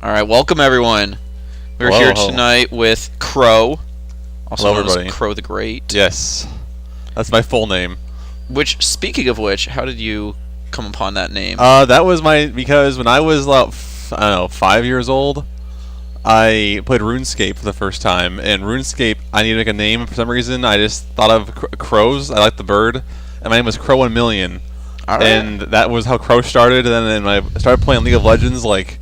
All right, welcome everyone. We're Hello, here hello. tonight with Crow, also Hello, known as everybody. Crow the Great. Yes, that's my full name. Which, speaking of which, how did you come upon that name? That was because when I was about I don't know 5 years old, I played RuneScape for the first time. And RuneScape, I needed to make a name for some reason. I just thought of crows. I liked the bird, and my name was Crow 1,000,000. All right. And that was how Crow started. And then when I started playing League of Legends, like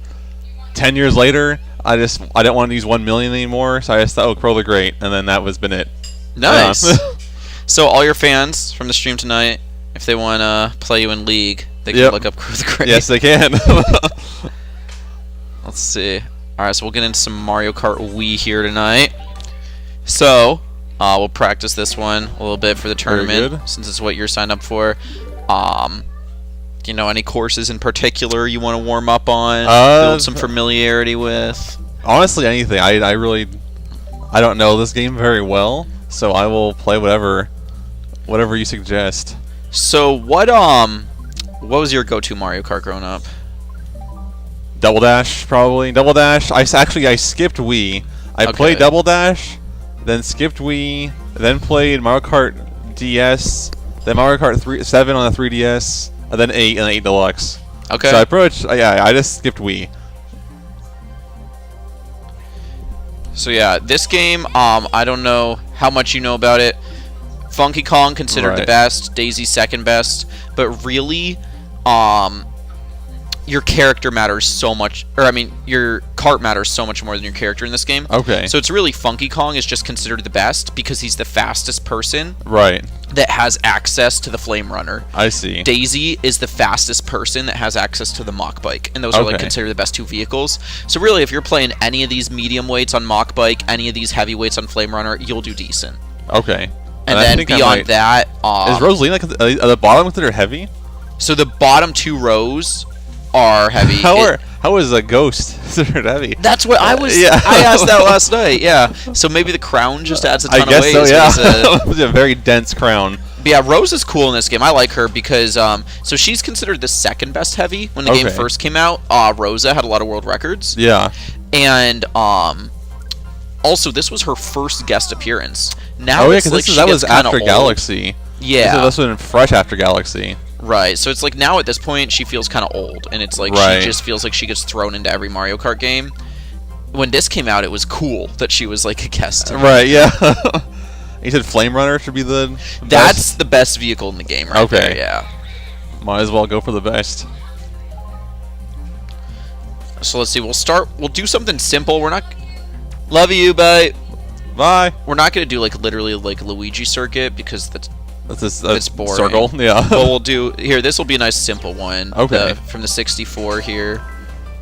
10 years later, I didn't want to use 1,000,000 anymore, so I just thought, oh, Crow the Great, and then that was been it. Nice. Yeah. So all your fans from the stream tonight, if they want to play you in League, they can Yep. look up Crow the Great. Yes, they can. Let's see. All right, so we'll get into some Mario Kart Wii here tonight. So we'll practice this one a little bit for the tournament, good. since it's what you're signed up for. You know, any courses in particular you want to warm up on, build some familiarity with? Honestly, anything. I don't know this game very well, so I will play whatever you suggest. So what was your go-to Mario Kart growing up? Double Dash, probably. Double Dash. I skipped Wii. I played Double Dash, then skipped Wii, then played Mario Kart DS, then Mario Kart 7 on the 3DS, and then 8 and 8 Deluxe. Okay. So I just skipped Wii. So yeah, this game, I don't know how much you know about it. Funky Kong considered the Right. best, Daisy second best, but really, your character matters so much, or I mean, your kart matters so much more than your character in this game. Okay. So it's really Funky Kong is just considered the best because he's the fastest person Right. that has access to the Flame Runner. I see. Daisy is the fastest person that has access to the Mach Bike, and those are like Okay. considered the best two vehicles. So really, if you're playing any of these medium weights on Mach Bike, any of these heavy weights on Flame Runner, you'll do decent. Okay. And I then think I beyond might- that, is Rosalina at the bottom considered heavy? so the bottom two rows are heavy. How is a ghost considered heavy? That's what I was. Yeah. I asked that last night. Yeah. So maybe the crown just adds a ton I guess of weight. so. is Yeah. what he said. It's a very dense crown. But yeah, Rose is cool in this game. I like her because so she's considered the second best heavy when the game Okay. first came out. Rosa had a lot of world records. Yeah. And also this was her first guest appearance. Now Oh yeah, it's because like that was she gets kinda after old. Galaxy. Yeah. This was fresh after Galaxy. Right. So it's like now at this point she feels kind of old, and it's like Right. she just feels like she gets thrown into every Mario Kart game. When this came out, it was cool that she was like a guest. Right. Yeah. You said Flame Runner should be the That's best? the best vehicle in the game, right Okay. there. Yeah. Might as well go for the best. So let's see. We'll do something simple. We're not. Love you, bye. Bye. We're not gonna do like literally like Luigi circuit because that's. That's boring. circle. Yeah. But we'll do here. This will be a nice simple one. Okay. From the 64 here,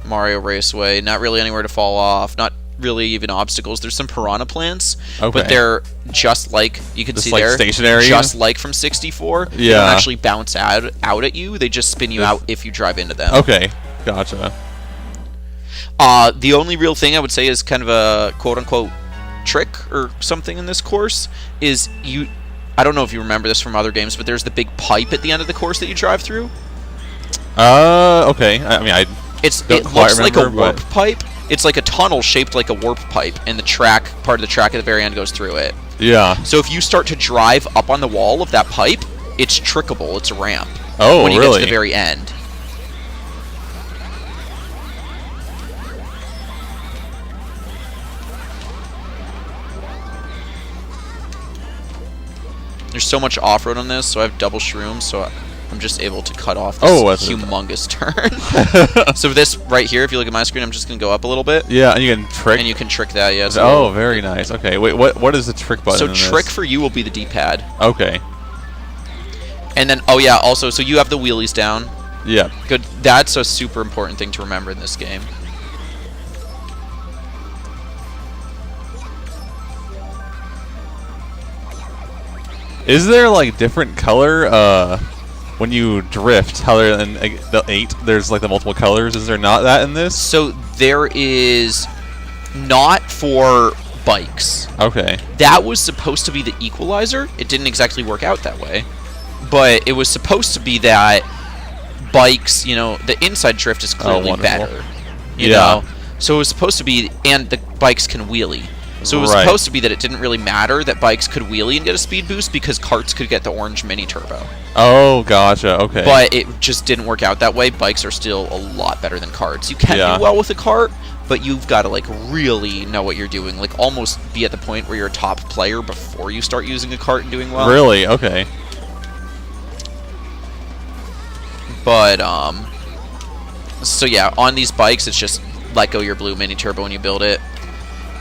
Mario Raceway. Not really anywhere to fall off. Not really even obstacles. There's some piranha plants, Okay. but they're just like you can Just see like there, stationary? just like from 64. They Yeah. don't actually bounce out at you. They just spin you out if you drive into them. Okay. Gotcha. The only real thing I would say is kind of a quote-unquote trick or something in this course is you. I don't know if you remember this from other games, but there's the big pipe at the end of the course that you drive through. Okay. I mean, I It don't quite looks like a remember, warp but- pipe. It's like a tunnel shaped like a warp pipe, and the track, part of the track at the very end goes through it. Yeah. So if you start to drive up on the wall of that pipe, it's trickable. It's a ramp. Oh, when you really? get to the very end. There's so much off-road on this, so I have double shrooms, so I'm just able to cut off this that's humongous turn. So this right here, if you look at my screen, I'm just going to go up a little bit. Yeah, and you can trick. And you can trick that, yeah. Oh, very nice. Okay, wait, what is the trick button So in trick this? for you will be the D-pad. Okay. And then, oh yeah, also, so you have the wheelies down. Yeah. Good. That's a super important thing to remember in this game. Is there like different color when you drift? How there in the 8 there's like the multiple colors. Is there not that in this? So there is not for bikes. Okay. That was supposed to be the equalizer. It didn't exactly work out that way. But it was supposed to be that bikes, you know, the inside drift is clearly wonderful. better. You Yeah. know? So it was supposed to be, and the bikes can wheelie. So it was supposed to be that it didn't really matter that bikes could wheelie and get a speed boost because karts could get the orange mini turbo. Oh, gotcha. Okay. But it just didn't work out that way. Bikes are still a lot better than karts. You can do well with a kart, but you've got to like really know what you're doing. Like almost be at the point where you're a top player before you start using a kart and doing well. Really? Okay. But so yeah, on these bikes, it's just let go your blue mini turbo when you build it.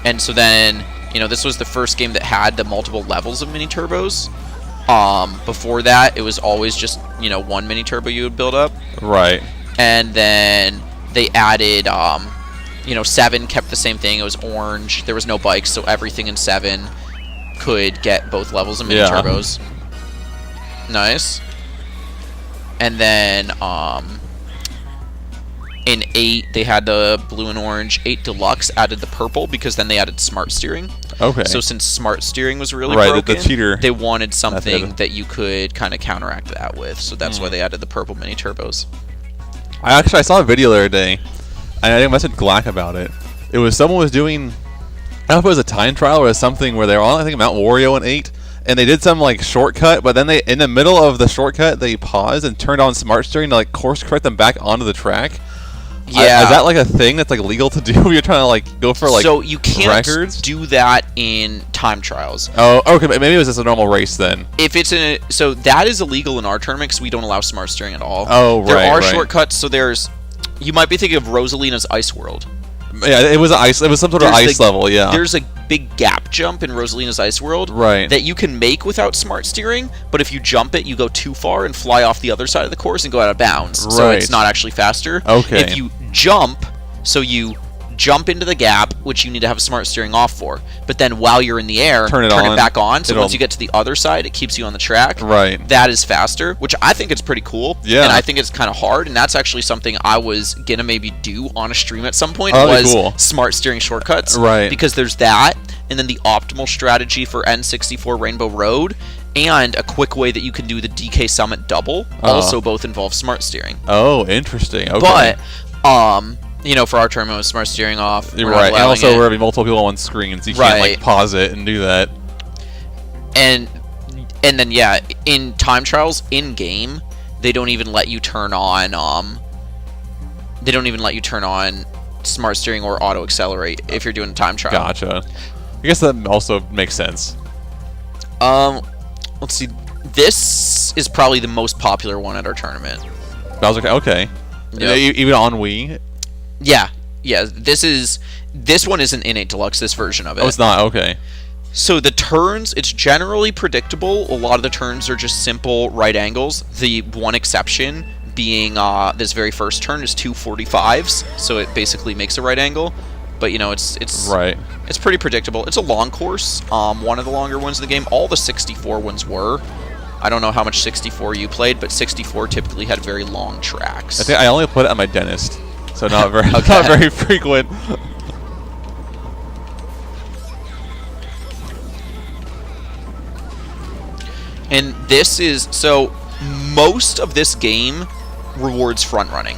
And so then, you know, this was the first game that had the multiple levels of mini turbos. Before that, it was always just, you know, one mini turbo you would build up. Right. And then they added, you know, 7 kept the same thing. It was orange. There was no bikes, so everything in 7 could get both levels of mini turbos. Nice. And then, in 8, they had the blue and orange. 8 Deluxe added the purple because then they added smart steering. Okay. So since smart steering was really broken, the cheater they wanted something that you could kind of counteract that with. So that's why they added the purple mini turbos. I saw a video the other day, and I think I messaged Glack about it. It was someone was doing, I don't know if it was a time trial or something where they were on, I think, Mount Wario in 8, and they did some like shortcut, but then they, in the middle of the shortcut, they paused and turned on smart steering to like course correct them back onto the track. Yeah. Is that like a thing that's like legal to do? You're trying to like go for like so you can't records? Do that in time trials. Oh, okay. Maybe it was just a normal race then. If it's in a, so that is illegal in our tournament because we don't allow smart steering at all. Oh, right. There are shortcuts. So there's, you might be thinking of Rosalina's Ice World. Yeah, it was ice. It was some sort of ice level. Yeah. There's a big gap jump in Rosalina's Ice World, right, that you can make without smart steering. But if you jump it, you go too far and fly off the other side of the course and go out of bounds. Right. So it's not actually faster. Okay. If you jump, so you jump into the gap, which you need to have smart steering off for. But then while you're in the air, turn it back on. So once you get to the other side, it keeps you on the track. Right. That is faster, which I think is pretty cool. Yeah. And I think it's kind of hard. And that's actually something I was going to maybe do on a stream at some point, smart steering shortcuts. Right. Because there's that, and then the optimal strategy for N64 Rainbow Road, and a quick way that you can do the DK Summit double, also both involve smart steering. Oh, interesting. Okay. But, you know, for our tournament with smart steering off, right, and also we're having multiple people on screens. You can't like pause it and do that. And then yeah, in time trials in game, they don't even let you turn on smart steering or auto accelerate if you're doing a time trial. Gotcha. I guess that also makes sense. Let's see. This is probably the most popular one at our tournament. Bowser, okay. Yep. Even on Wii. Yeah. This one isn't in 8 Deluxe, this version of it. Oh, it's not? Okay. So the turns, it's generally predictable. A lot of the turns are just simple right angles. The one exception being this very first turn is 2 45s, so it basically makes a right angle. But, you know, it's right. It's pretty predictable. It's a long course, one of the longer ones in the game. All the 64 ones were. I don't know how much 64 you played, but 64 typically had very long tracks. I think I only put it at my dentist. So not very, not very frequent. And this is, so most of this game rewards front running.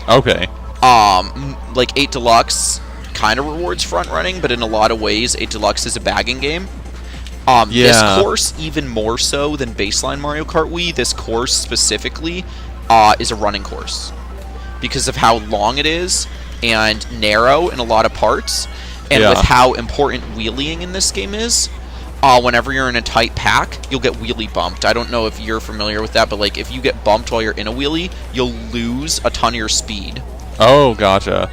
Okay. Like 8 Deluxe kind of rewards front running, but in a lot of ways 8 Deluxe is a bagging game. This course, even more so than baseline Mario Kart Wii, this course specifically is a running course. Because of how long it is and narrow in a lot of parts, and with how important wheeling in this game is, whenever you're in a tight pack, you'll get wheelie bumped. I don't know if you're familiar with that, but like if you get bumped while you're in a wheelie, you'll lose a ton of your speed. Oh, gotcha.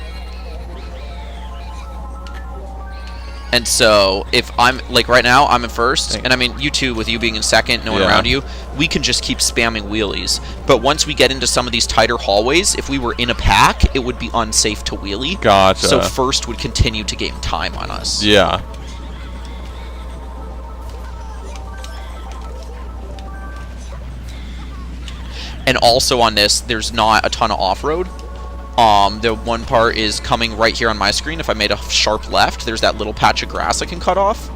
And so, if I'm, like right now, I'm in first, and I mean, you two, with you being in second, no one around you, we can just keep spamming wheelies. But once we get into some of these tighter hallways, if we were in a pack, it would be unsafe to wheelie. Gotcha. So first would continue to gain time on us. Yeah. And also on this, there's not a ton of off-road. The one part is coming right here on my screen. If I made a sharp left, there's that little patch of grass I can cut off.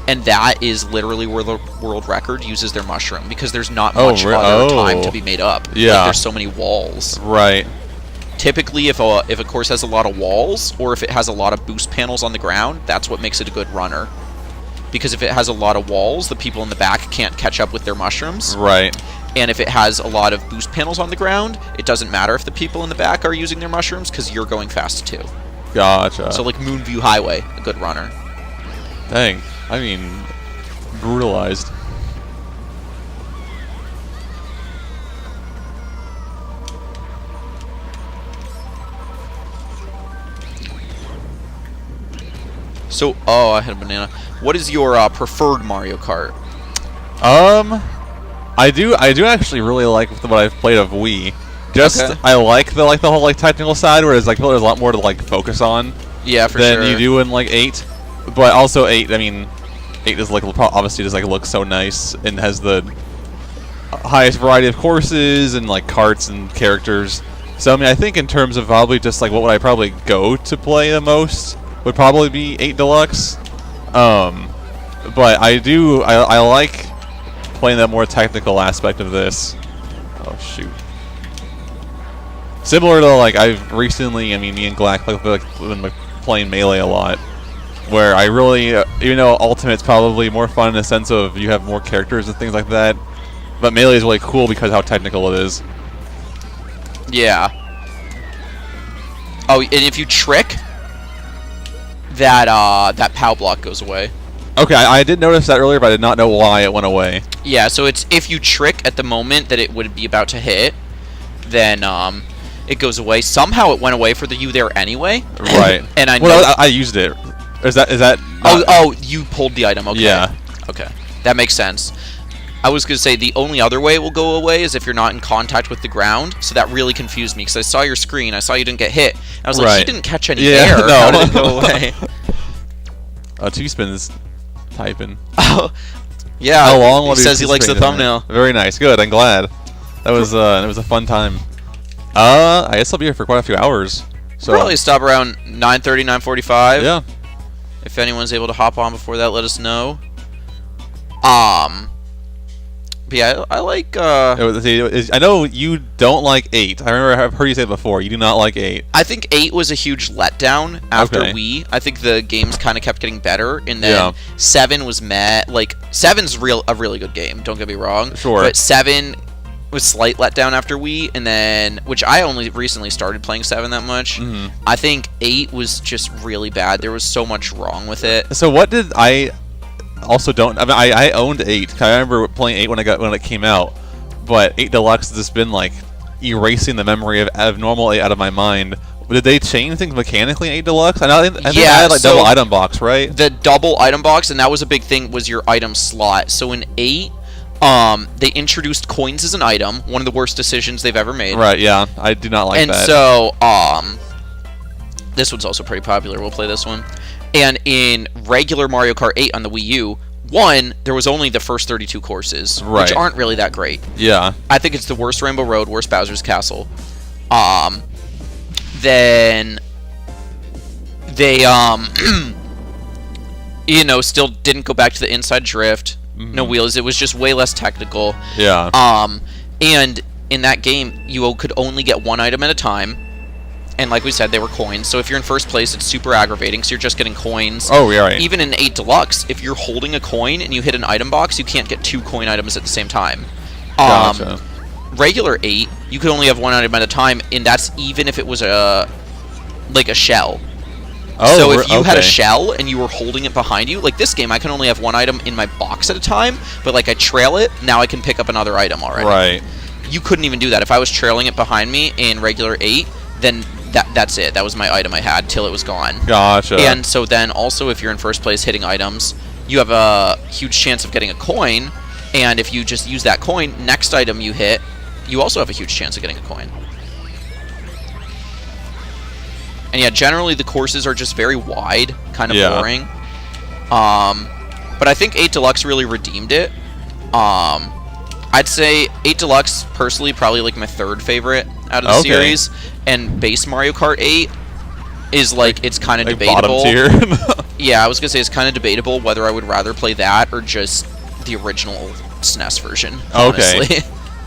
And that is literally where the world record uses their mushroom, because there's not much other time to be made up. Yeah. Like, there's so many walls. Right. Typically, if a course has a lot of walls, or if it has a lot of boost panels on the ground, that's what makes it a good runner. Because if it has a lot of walls, the people in the back can't catch up with their mushrooms. Right. And if it has a lot of boost panels on the ground, it doesn't matter if the people in the back are using their mushrooms, because you're going fast too. Gotcha. So like Moonview Highway, a good runner. Dang. I mean, brutalized. So, I had a banana. What is your preferred Mario Kart? I do actually really like what I've played of Wii. I like the whole technical side, whereas I feel there's a lot more to focus on. Yeah, for than sure. you do in 8. But also 8, I mean, 8 is obviously just looks so nice and has the highest variety of courses and karts and characters. So I mean, I think in terms of probably just what would I probably go to play the most would probably be 8 Deluxe. But I like playing that more technical aspect of this. Oh shoot. Similar to I've recently, I mean, me and Glack have been playing Melee a lot, where I really, even though Ultimate's probably more fun in the sense of you have more characters and things like that, but Melee is really cool because how technical it is. Yeah. Oh, and if you trick, that POW block goes away. Okay, I did notice that earlier, but I did not know why it went away. Yeah, so it's if you trick at the moment that it would be about to hit, then it goes away. Somehow it went away for you there anyway. Right. And I know. Well, I used it. Is that? Oh, you pulled the item. Okay. Yeah. Okay, that makes sense. I was gonna say the only other way it will go away is if you're not in contact with the ground. So that really confused me because I saw your screen. I saw you didn't get hit. I was like, he didn't catch any air. No. How did it go away? Two spins typing. Oh, yeah. How long? He says he likes the thumbnail. Very nice. Good. I'm glad. That was it was a fun time. I guess I'll be here for quite a few hours. So Probably stop around 9:30, 9:45. Yeah. If anyone's able to hop on before that, let us know. But yeah, I like. I know you don't like 8. I remember I've heard you say it before. You do not like 8. I think 8 was a huge letdown after Wii. I think the games kind of kept getting better, and then 7 was meh. 7's a really good game. Don't get me wrong. Sure. But 7 was slight letdown after Wii, and then which I only recently started playing 7 that much. Mm-hmm. I think 8 was just really bad. There was so much wrong with it. So what did I? Also don't. I mean, I owned 8. I remember playing 8 when it came out, but 8 Deluxe has just been erasing the memory of normal 8 out of my mind. Did they change things mechanically in 8 Deluxe? I think they had double item box, right? The double item box, and that was a big thing, was your item slot. So in 8, they introduced coins as an item. One of the worst decisions they've ever made. Right. Yeah, I do not like that. And so, this one's also pretty popular. We'll play this one. And in regular Mario Kart 8 on the Wii U, there was only the first 32 courses, which aren't really that great. Yeah. I think it's the worst Rainbow Road, worst Bowser's Castle. Then they, still didn't go back to the inside drift. Mm-hmm. No wheels. It was just way less technical. Yeah. And in that game, you could only get one item at a time. And like we said, they were coins. So if you're in first place, it's super aggravating. So you're just getting coins. Oh, yeah, right. Even in 8 Deluxe, if you're holding a coin and you hit an item box, you can't get 2 coin items at the same time. Gotcha. Regular 8, you could only have one item at a time, and that's even if it was a shell. Oh, so if you had a shell and you were holding it behind you, like this game, I can only have one item in my box at a time, but I trail it, now I can pick up another item already. Right. You couldn't even do that. If I was trailing it behind me in regular 8, then that's it. That was my item I had till it was gone. Gotcha. And so then also if you're in first place hitting items, you have a huge chance of getting a coin, and if you just use that coin, next item you hit, you also have a huge chance of getting a coin. And yeah, generally the courses are just very wide, kind of boring. But I think 8 Deluxe really redeemed it. I'd say 8 Deluxe, personally, probably my third favorite out of the series. And base Mario Kart 8 is it's kind of debatable. Bottom tier. Yeah, I was gonna say it's kind of debatable whether I would rather play that or just the original SNES version. Honestly.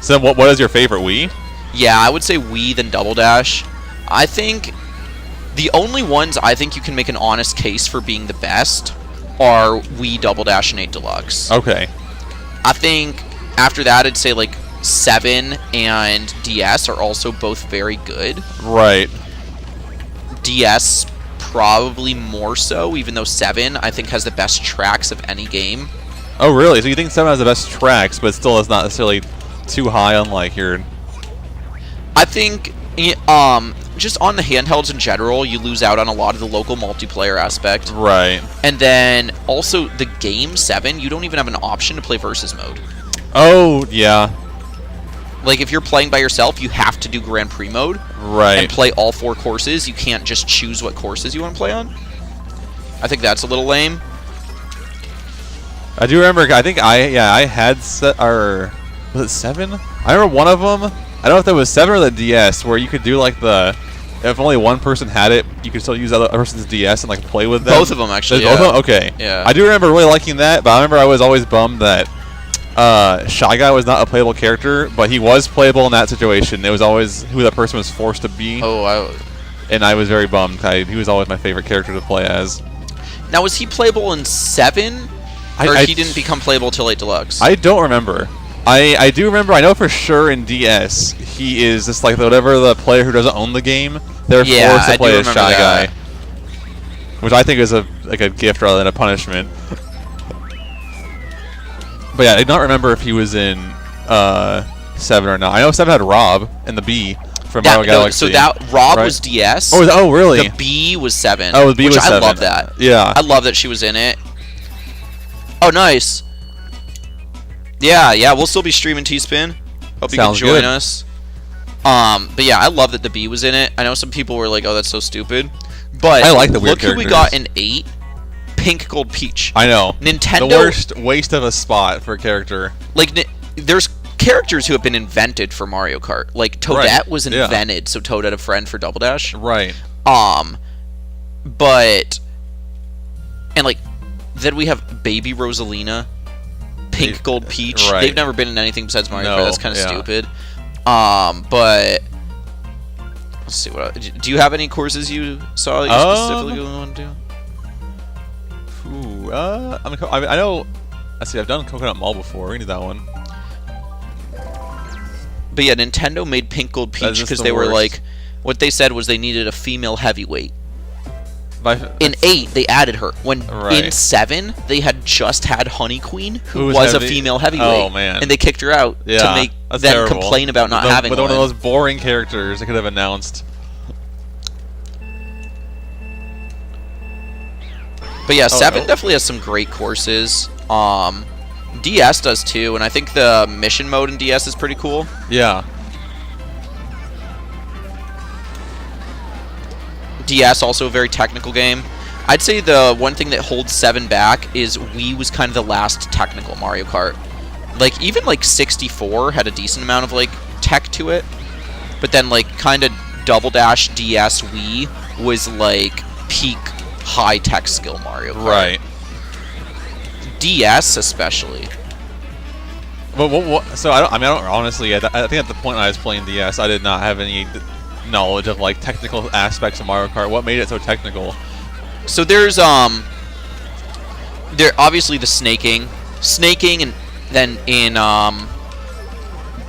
So what is your favorite Wii? Yeah, I would say Wii then Double Dash. I think the only ones I think you can make an honest case for being the best are Wii Double Dash and 8 Deluxe. Okay. I think after that, I'd say like 7 and DS are also both very good. Right. DS probably more so, even though 7 I think has the best tracks of any game. Oh, really? So you think 7 has the best tracks, but still is not necessarily too high on like your... I think just on the handhelds in general, you lose out on a lot of the local multiplayer aspect. Right. And then also the game 7, you don't even have an option to play versus mode. Oh, yeah. Like if you're playing by yourself, you have to do Grand Prix mode. Right. And play all 4 courses. You can't just choose what courses you want to play on. I think that's a little lame. I do remember, I think I had was it 7? I remember one of them, I don't know if that was 7 or the DS, where you could do like if only one person had it, you could still use the other person's DS and like play with them. Both of them actually. Both of them? Okay. Yeah. I do remember really liking that, but I remember I was always bummed that Shy Guy was not a playable character, but he was playable in that situation. It was always who that person was forced to be. And I was very bummed. He was always my favorite character to play as. Now, was he playable in 7? Or he didn't become playable till 8 Deluxe? I don't remember. I do remember, I know for sure in DS, he is just like whatever the player who doesn't own the game, they're forced to play as Shy Guy. Which I think is a gift rather than a punishment. But yeah, I don't remember if he was in 7 or not. I know 7 had Rob and the Bee from Mario Galaxy. So that Rob was DS. Oh, really? The Bee was 7. Oh, the Bee was 7. I love that. Yeah. I love that she was in it. Oh, nice. Yeah, we'll still be streaming T-Spin. Hope you can join us. But yeah, I love that the Bee was in it. I know some people were like, "Oh, that's so stupid," but I like the weird look characters. who we got in 8. Pink Gold Peach. I know. Nintendo. The worst waste of a spot for a character. Like, there's characters who have been invented for Mario Kart. Like Toadette was invented, so Toad had a friend for Double Dash. Right. But and then we have Baby Rosalina, Pink Gold Peach. Right. They've never been in anything besides Mario Kart. That's kind of stupid. But let's see what. Do you have any courses you saw that you specifically want to do? Ooh, I know. Let's see. I've done Coconut Mall before. We need that one. But yeah, Nintendo made Pink Gold Peach because they were like, what they said was they needed a female heavyweight. In 8, they added her. In 7, they had just had Honey Queen, who was a female heavyweight. Oh, man. And they kicked her out to make them complain about not having one. One of those boring characters they could have announced. But yeah, 7 definitely has some great courses. DS does too, and I think the mission mode in DS is pretty cool. Yeah. DS also a very technical game. I'd say the one thing that holds 7 back is Wii was kind of the last technical Mario Kart. Like even 64 had a decent amount of tech to it, but then kind of Double Dash DS Wii was peak high tech skill Mario Kart. Right. DS especially. So I don't honestly. I think at the point I was playing DS, I did not have any knowledge of technical aspects of Mario Kart. What made it so technical? So there's obviously the snaking, and then in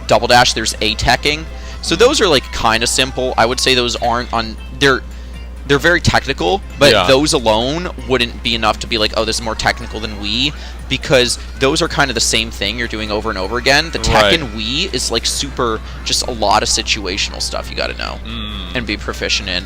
Double Dash there's A-teching. So those are kind of simple. I would say those aren't on. They're very technical, but those alone wouldn't be enough to be oh, this is more technical than Wii, because those are kind of the same thing you're doing over and over again. The tech in Wii is super, just a lot of situational stuff you got to know and be proficient in.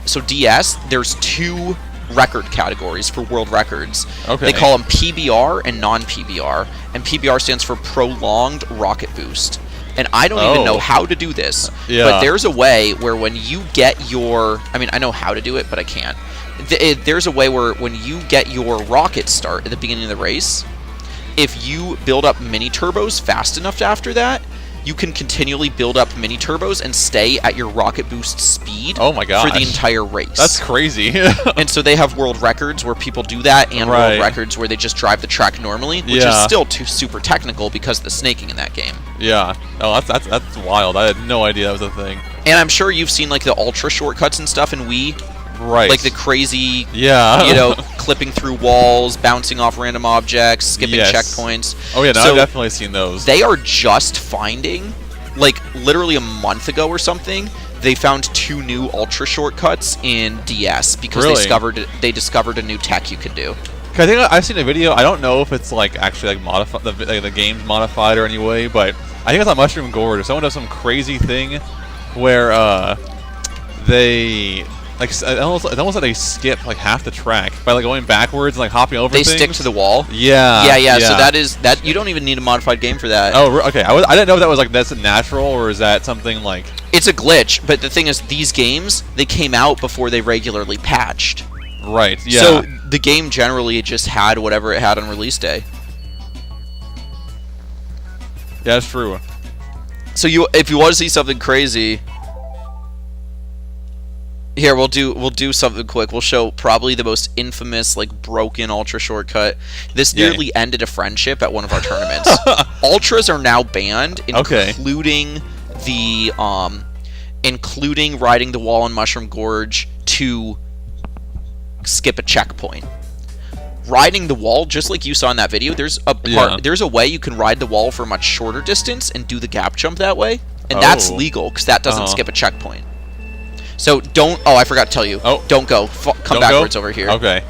So DS, there's 2 record categories for world records. Okay. They call them PBR and non-PBR, and PBR stands for Prolonged Rocket Boost. And I don't even know how to do this, but there's a way where when you get your... I mean, I know how to do it, but I can't. There's a way where when you get your rocket start at the beginning of the race, if you build up mini turbos fast enough after that, you can continually build up mini turbos and stay at your rocket boost speed for the entire race. That's crazy. And so they have world records where people do that, and world records where they just drive the track normally, which is still super technical because of the snaking in that game. Yeah. Oh, that's wild. I had no idea that was a thing. And I'm sure you've seen like the ultra shortcuts and stuff in Wii. Right. Like the crazy, yeah. you know, clipping through walls, bouncing off random objects, skipping Yes. checkpoints. Oh yeah, no, So I've definitely seen those. they are just finding, like literally a month ago or something, they found 2 new ultra shortcuts in DS because Really? they discovered a new tech you could do. I think I've seen a video. I don't know if it's like actually like modified, the game's modified or any way, but I think it's on Mushroom Gorge. Someone does some crazy thing where they like it's almost like they skip like half the track by like going backwards and like hopping over They things. stick to the wall. Yeah. Yeah. So that you don't even need a modified game for that. Oh, okay. I didn't know if that was like that's natural or is that something like. It's a glitch, but the thing is, these games they came out before they regularly patched. Right. Yeah. So the game generally just had whatever it had on release day. Yeah, that's true. So if you want to see something crazy, here we'll do something quick. We'll show probably the most infamous like broken ultra shortcut. This nearly ended a friendship at one of our tournaments. Ultras are now banned, including the including riding the wall in Mushroom Gorge to skip a checkpoint. Riding the wall, just like you saw in that video, there's a way you can ride the wall for a much shorter distance and do the gap jump that way, and that's legal because that doesn't skip a checkpoint. So don't. Oh, I forgot to tell you. Oh, don't go. Come backwards over here. Okay.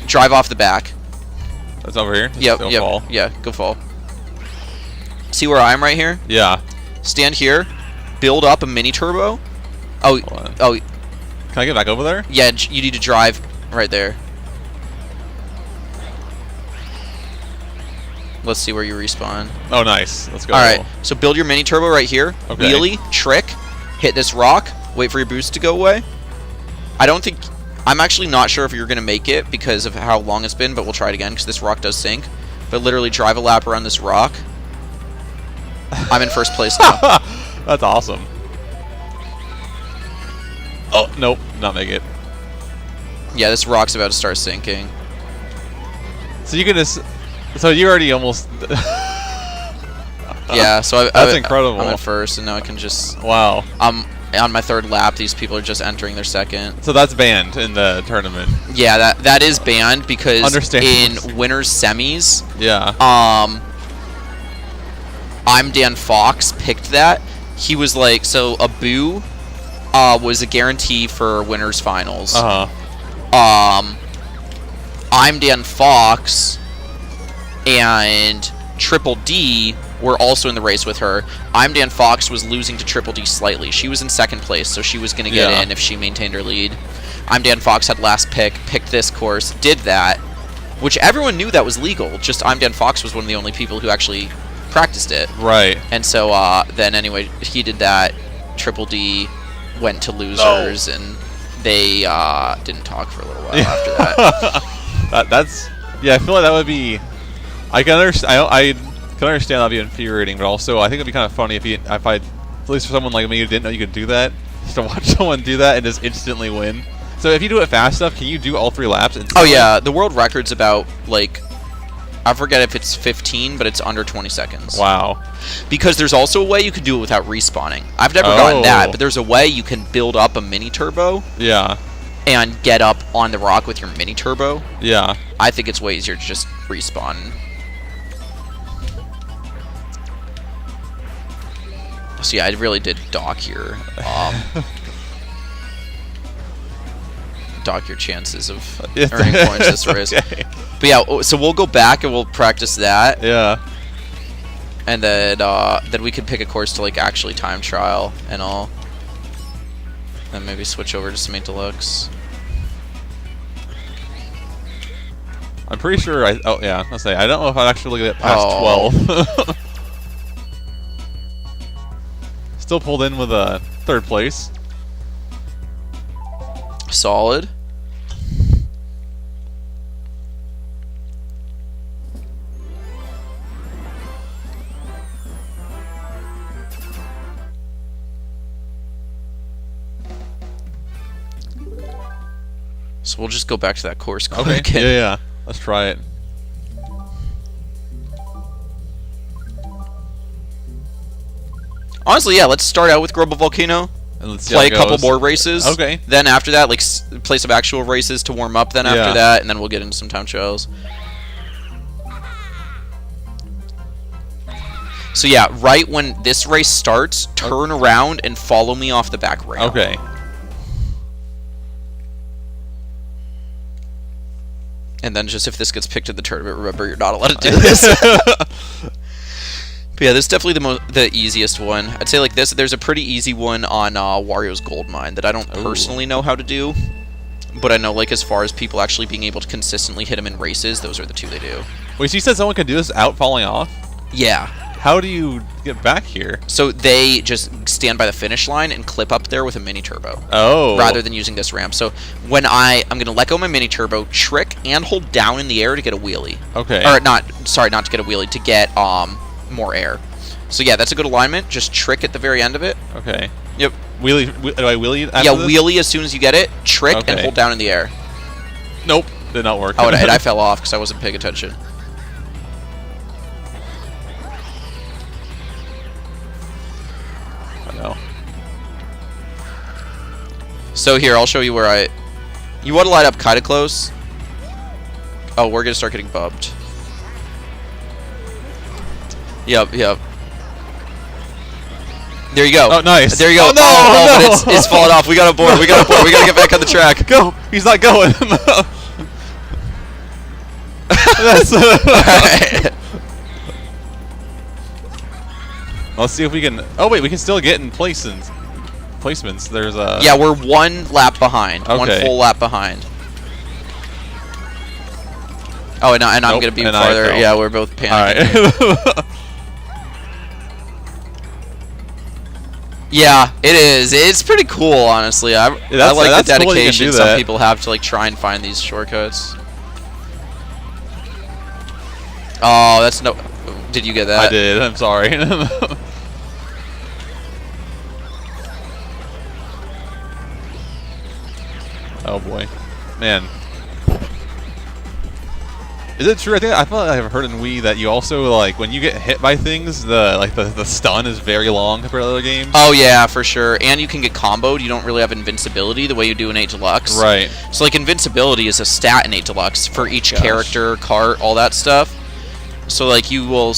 Drive off the back. That's over here. Yep. Fall. Yeah. Go fall. See where I am right here? Yeah. Stand here. Build up a mini turbo. Oh. Oh. Can I get back over there? Yeah. You need to drive right there. Let's see where you respawn. Oh, nice. Let's go. All right. So build your mini turbo right here. Okay. Wheelie, trick, hit this rock, wait for your boost to go away. I'm actually not sure if you're going to make it because of how long it's been, but we'll try it again because this rock does sink. But literally drive a lap around this rock. I'm in first place now. That's awesome. Oh, nope. Not make it. Yeah, this rock's about to start sinking. So you can just... So you already almost... Yeah, so that's incredible. I'm in first, and now I can just... Wow. On my third lap, these people are just entering their second. So that's banned in the tournament. Yeah, that is banned because in winners semis, yeah. I'm Dan Fox picked that. He was like, so Abu was a guarantee for winners finals. I'm Dan Fox and Triple D were also in the race with her. I'm Dan Fox was losing to Triple D slightly. She was in second place, so she was going to get in if she maintained her lead. I'm Dan Fox had last pick, picked this course, did that, which everyone knew that was legal. Just I'm Dan Fox was one of the only people who actually practiced it. Right. And so then anyway, he did that. Triple D went to losers, and they didn't talk for a little while after that. That's I feel like that would be. I can understand that'd be infuriating, but also I think it'd be kind of funny if at least for someone like me who didn't know you could do that, just to watch someone do that and just instantly win. So if you do it fast enough, can you do all 3 laps instantly? Oh yeah, the world record's about like, I forget if it's 15, but it's under 20 seconds. Wow. Because there's also a way you can do it without respawning. I've never gotten that, but there's a way you can build up a mini turbo. Yeah. And get up on the rock with your mini turbo. Yeah. I think it's way easier to just respawn. So yeah, I really did dock here. Dock your chances of earning points this race. Okay. But yeah, so we'll go back and we'll practice that. Yeah. And then we can pick a course to like actually time trial and all. And maybe switch over to some Deluxe. I'm pretty sure I'll say I don't know if I'd actually get past 12. Still pulled in with a 3rd place. Solid. So we'll just go back to that course quick. Okay. Yeah. Let's try it. Honestly, yeah. Let's start out with Global Volcano. And let's see Play how a it couple goes. more races. Okay. Then after that, like play some actual races to warm up. Then after that, and then we'll get into some time trials. So yeah, right when this race starts, turn around and follow me off the back rail. Okay. And then just if this gets picked at the tournament, remember you're not allowed to do this. But yeah, this is definitely the easiest one. I'd say like this. There's a pretty easy one on Wario's Gold Mine that I don't personally know how to do, but I know like as far as people actually being able to consistently hit him in races, those are the two they do. Wait, so you said someone can do this without falling off? Yeah. How do you get back here? So they just stand by the finish line and clip up there with a mini turbo. Oh. Rather than using this ramp. So when I'm going to let go of my mini turbo, trick and hold down in the air to get a wheelie. Okay. Or not to get a wheelie, to get more air. So yeah, that's a good alignment. Just trick at the very end of it. Okay. Yep. Wheelie? Do I wheelie? After this? Wheelie as soon as you get it. Trick and hold down in the air. Nope. Did not work. Oh, and I fell off because I wasn't paying attention. No. So here, I'll show you where you want to line up kind of close. Oh, we're going to start getting bumped. Yep. There you go. Oh, nice. There you go. Oh, no, but it's falling off. We got a board. We got to get back on the track. Go. He's not going. That's Let's see if we can. Oh wait, we can still get in placements. There's a. Yeah, we're one lap behind. Okay. One full lap behind. Oh, and I'm gonna be farther. Yeah, we're both panicking. All right. Yeah, it is. It's pretty cool, honestly. I like the dedication some people have to like try and find these shortcuts. Oh, that's no. Did you get that? I did. I'm sorry. Oh boy, man. Is it true? I thought I've heard in Wii that you also like when you get hit by things, the stun is very long compared to other games. Oh yeah, for sure. And you can get comboed. You don't really have invincibility the way you do in 8 Deluxe. Right. So like invincibility is a stat in 8 Deluxe for each character, cart, all that stuff. So like you will.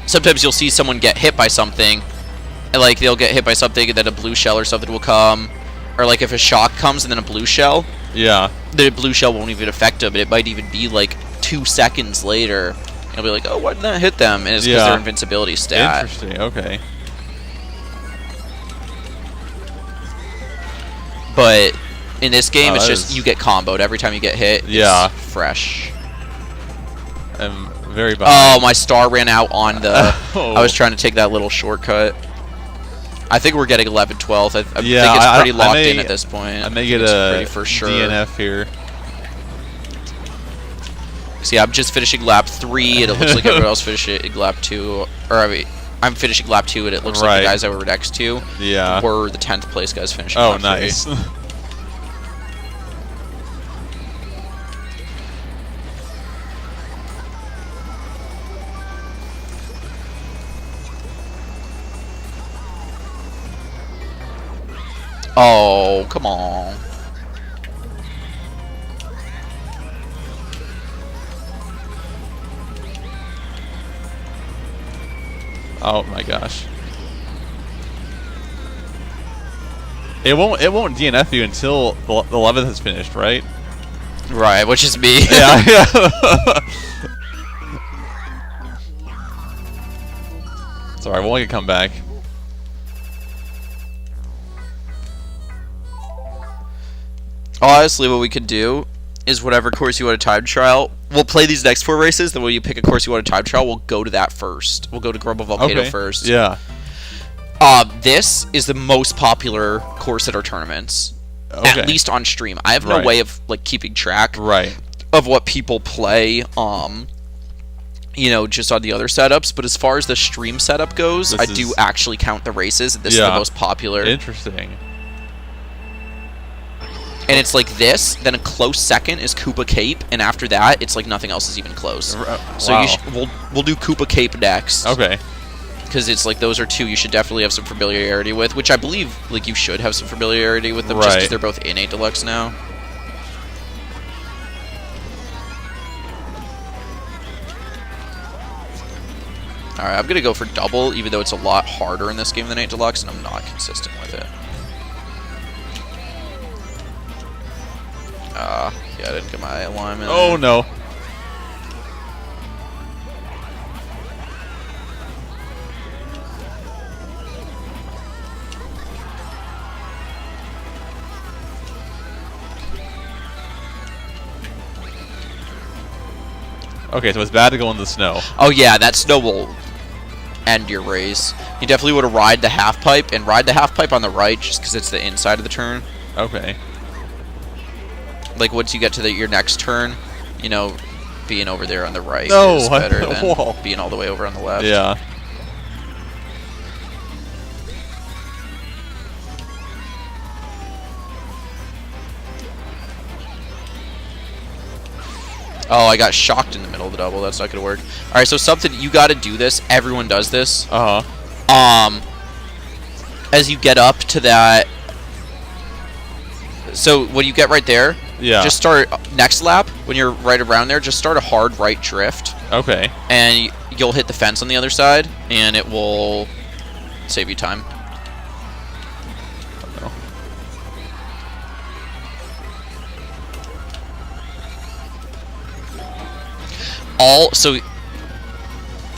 Sometimes you'll see someone get hit by something, and like they'll get hit by something, and then a blue shell or something will come, or like if a shock comes and then a blue shell. Yeah. The blue shell won't even affect them. It might even be like 2 seconds later. You'll be like, oh, why didn't that hit them? And it's because their invincibility stat. Interesting. Okay. But in this game, it's just you get comboed every time you get hit. Yeah. It's fresh. I'm very behind. Oh, my star ran out on the. I was trying to take that little shortcut. I think we're getting 11th, 12th. I think it's pretty locked in at this point. I may get a for sure. DNF here. See, I'm just finishing lap 3, and it looks like everyone else finishing lap 2. Or I mean, I'm finishing lap 2, and it looks like the guys that were next to were the 10th place guys finishing lap 3. Oh, nice. Oh, come on. Oh my gosh. It won't DNF you until the 11th is finished, right? Right, which is me. Yeah. Sorry, I won't get come back. Honestly, what we could do is whatever course you want to time trial, we'll play these next 4 races, then when you pick a course you want to time trial, we'll go to that first. We'll go to Grumble Volcano first. Yeah. This is the most popular course at our tournaments. Okay. At least on stream. I have no way of like keeping track of what people play, you know, just on the other setups, but as far as the stream setup goes, I do actually count the races, and this is the most popular. Interesting. And it's like this, then a close second is Koopa Cape, and after that, it's like nothing else is even close. So we'll do Koopa Cape next. Okay. because it's like those are two you should definitely have some familiarity with, which I believe like you should have some familiarity with them just because they're both in 8 Deluxe now. Alright, I'm going to go for double, even though it's a lot harder in this game than 8 Deluxe, and I'm not consistent with it. Yeah, I didn't get my alignment. Oh, no. Okay, so it's bad to go in the snow. Oh, yeah, that snow will end your race. You definitely want to ride the half pipe, and ride the half pipe on the right just because it's the inside of the turn. Okay. Like, once you get to your next turn, you know, being over there on the right No, is better than being all the way over on the left. Yeah. Oh, I got shocked in the middle of the double. That's not going to work. All right, so something, you got to do this. Everyone does this. Uh-huh. As you get up to that... So, when you get right there, yeah, just start next lap, when you're right around there, just start a hard right drift. Okay. And you'll hit the fence on the other side, and it will save you time. So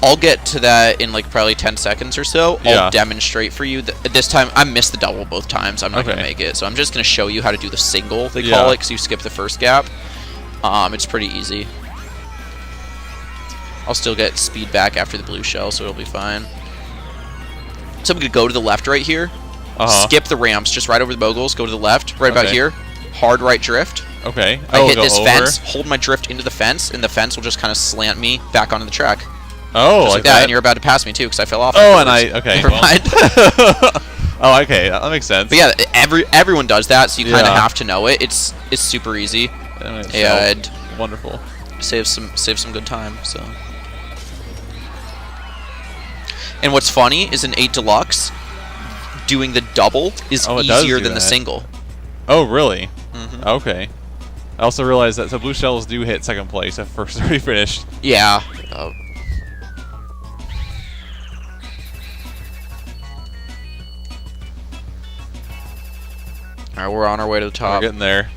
I'll get to that in like probably 10 seconds or so. Yeah. I'll demonstrate for you. This time, I missed the double both times. I'm not going to Okay. make it. So I'm just going to show you how to do the single, they call it, because you skip the first gap. It's pretty easy. I'll still get speed back after the blue shell, so it'll be fine. So I'm going to go to the left right here. Skip the ramps, just right over the moguls. Go to the left, right about here. Hard right drift. Okay. I hit this over. fence, hold my drift into the fence, and the fence will just kind of slant me back onto the track. Oh, just like that. And you're about to pass me too, because I fell off. Oh, and okay. Never Well. mind. Oh, okay. That makes sense. But yeah, everyone does that, so you kind of have to know it. It's super easy. And wonderful. Save some good time. So. And what's funny is in 8 Deluxe, doing the double is easier than the single. Oh, really? Mm-hmm. Okay. I also realized that blue shells do hit second place if first already finished. Yeah. Alright, we're on our way to the top. We're getting there.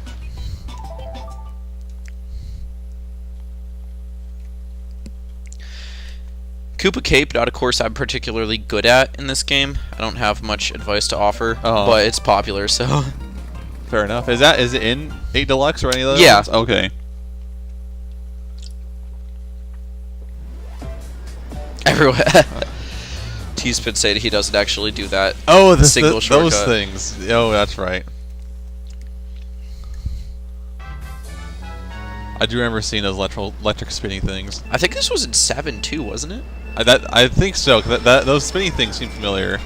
Koopa Cape, not a course I'm particularly good at in this game. I don't have much advice to offer, but it's popular, so... Fair enough. Is it in 8 Deluxe or any of those? Yeah. Ones? Okay. Everyone... T-Spin said he doesn't actually do that. Oh, single shortcut. those things. Oh, that's right. I do remember seeing those electric spinning things. I think this was in 7 too, wasn't it? I think so. Those spinning things seem familiar.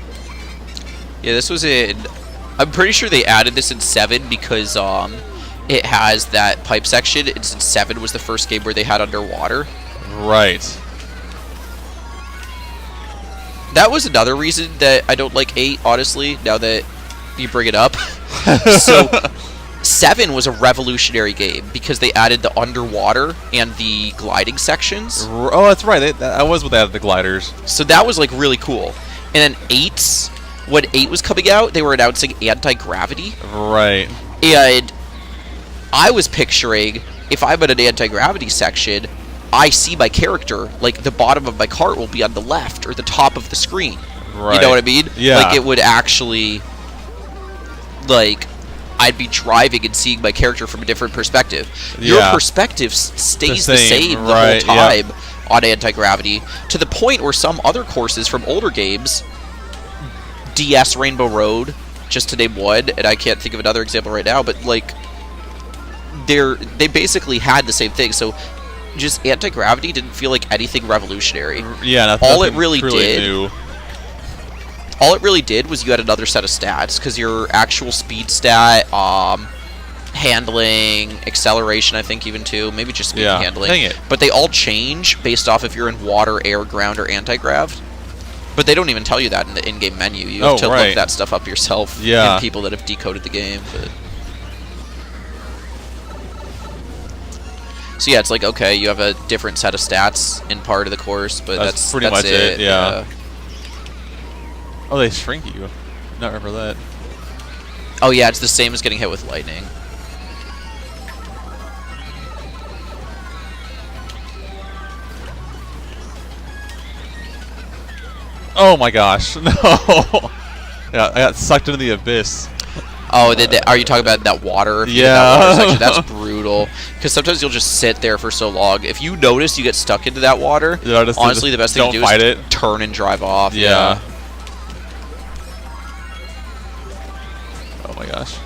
Yeah, this was in... I'm pretty sure they added this in 7 because it has that pipe section. It's in 7 was the first game where they had underwater. Right. That was another reason that I don't like 8, honestly, now that you bring it up. So, 7 was a revolutionary game because they added the underwater and the gliding sections. Oh, that's right. That was what they added the gliders. So that was like really cool. And then 8's, when 8 was coming out, they were announcing anti-gravity. Right. And I was picturing, if I'm in an anti-gravity section, I see my character, like the bottom of my cart will be on the left or the top of the screen. Right. You know what I mean? Yeah. Like it would actually, like, I'd be driving and seeing my character from a different perspective. Your perspective stays the same the whole time on anti-gravity, to the point where some other courses from older games, DS Rainbow Road, just to name one, and I can't think of another example right now, but like they basically had the same thing. So just anti-gravity didn't feel like anything revolutionary. Yeah, all it really did new. All it really did was you had another set of stats, because your actual speed stat, handling, acceleration, I think even too, maybe just speed and handling. Dang it. But they all change based off if you're in water, air, ground, or anti-grav. But they don't even tell you that in the in-game menu. You have to look that stuff up yourself. Yeah. And people that have decoded the game. But so yeah, it's like, okay, you have a different set of stats in part of the course, but that's pretty much it. Yeah. Yeah. Oh, they shrink you. Not remember that. Oh yeah, it's the same as getting hit with lightning. Oh my gosh, no! Yeah, I got sucked into the abyss. Oh, are you talking about that water? If you hit that water section, that's brutal. Because sometimes you'll just sit there for so long. If you notice you get stuck into that water, honestly, the best thing to do is turn and drive off. Yeah. Oh my gosh.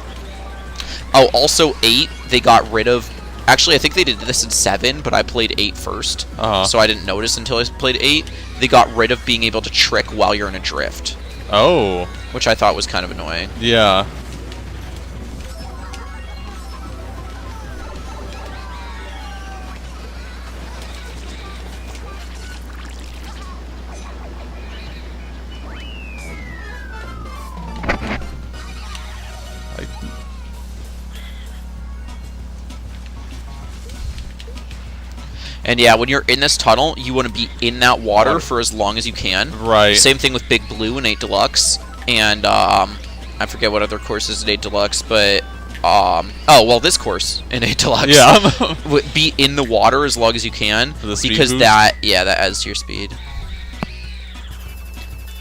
Oh, also 8, they got rid of... Actually, I think they did this in 7, but I played 8 first. So I didn't notice until I played 8. They got rid of being able to trick while you're in a drift. Oh. Which I thought was kind of annoying. Yeah. And yeah, when you're in this tunnel, you want to be in that water for as long as you can. Right. Same thing with Big Blue in 8 Deluxe. And I forget what other courses in 8 Deluxe, but... oh, well, this course in 8 Deluxe. Yeah. Be in the water as long as you can. For the speed because boost? that adds to your speed.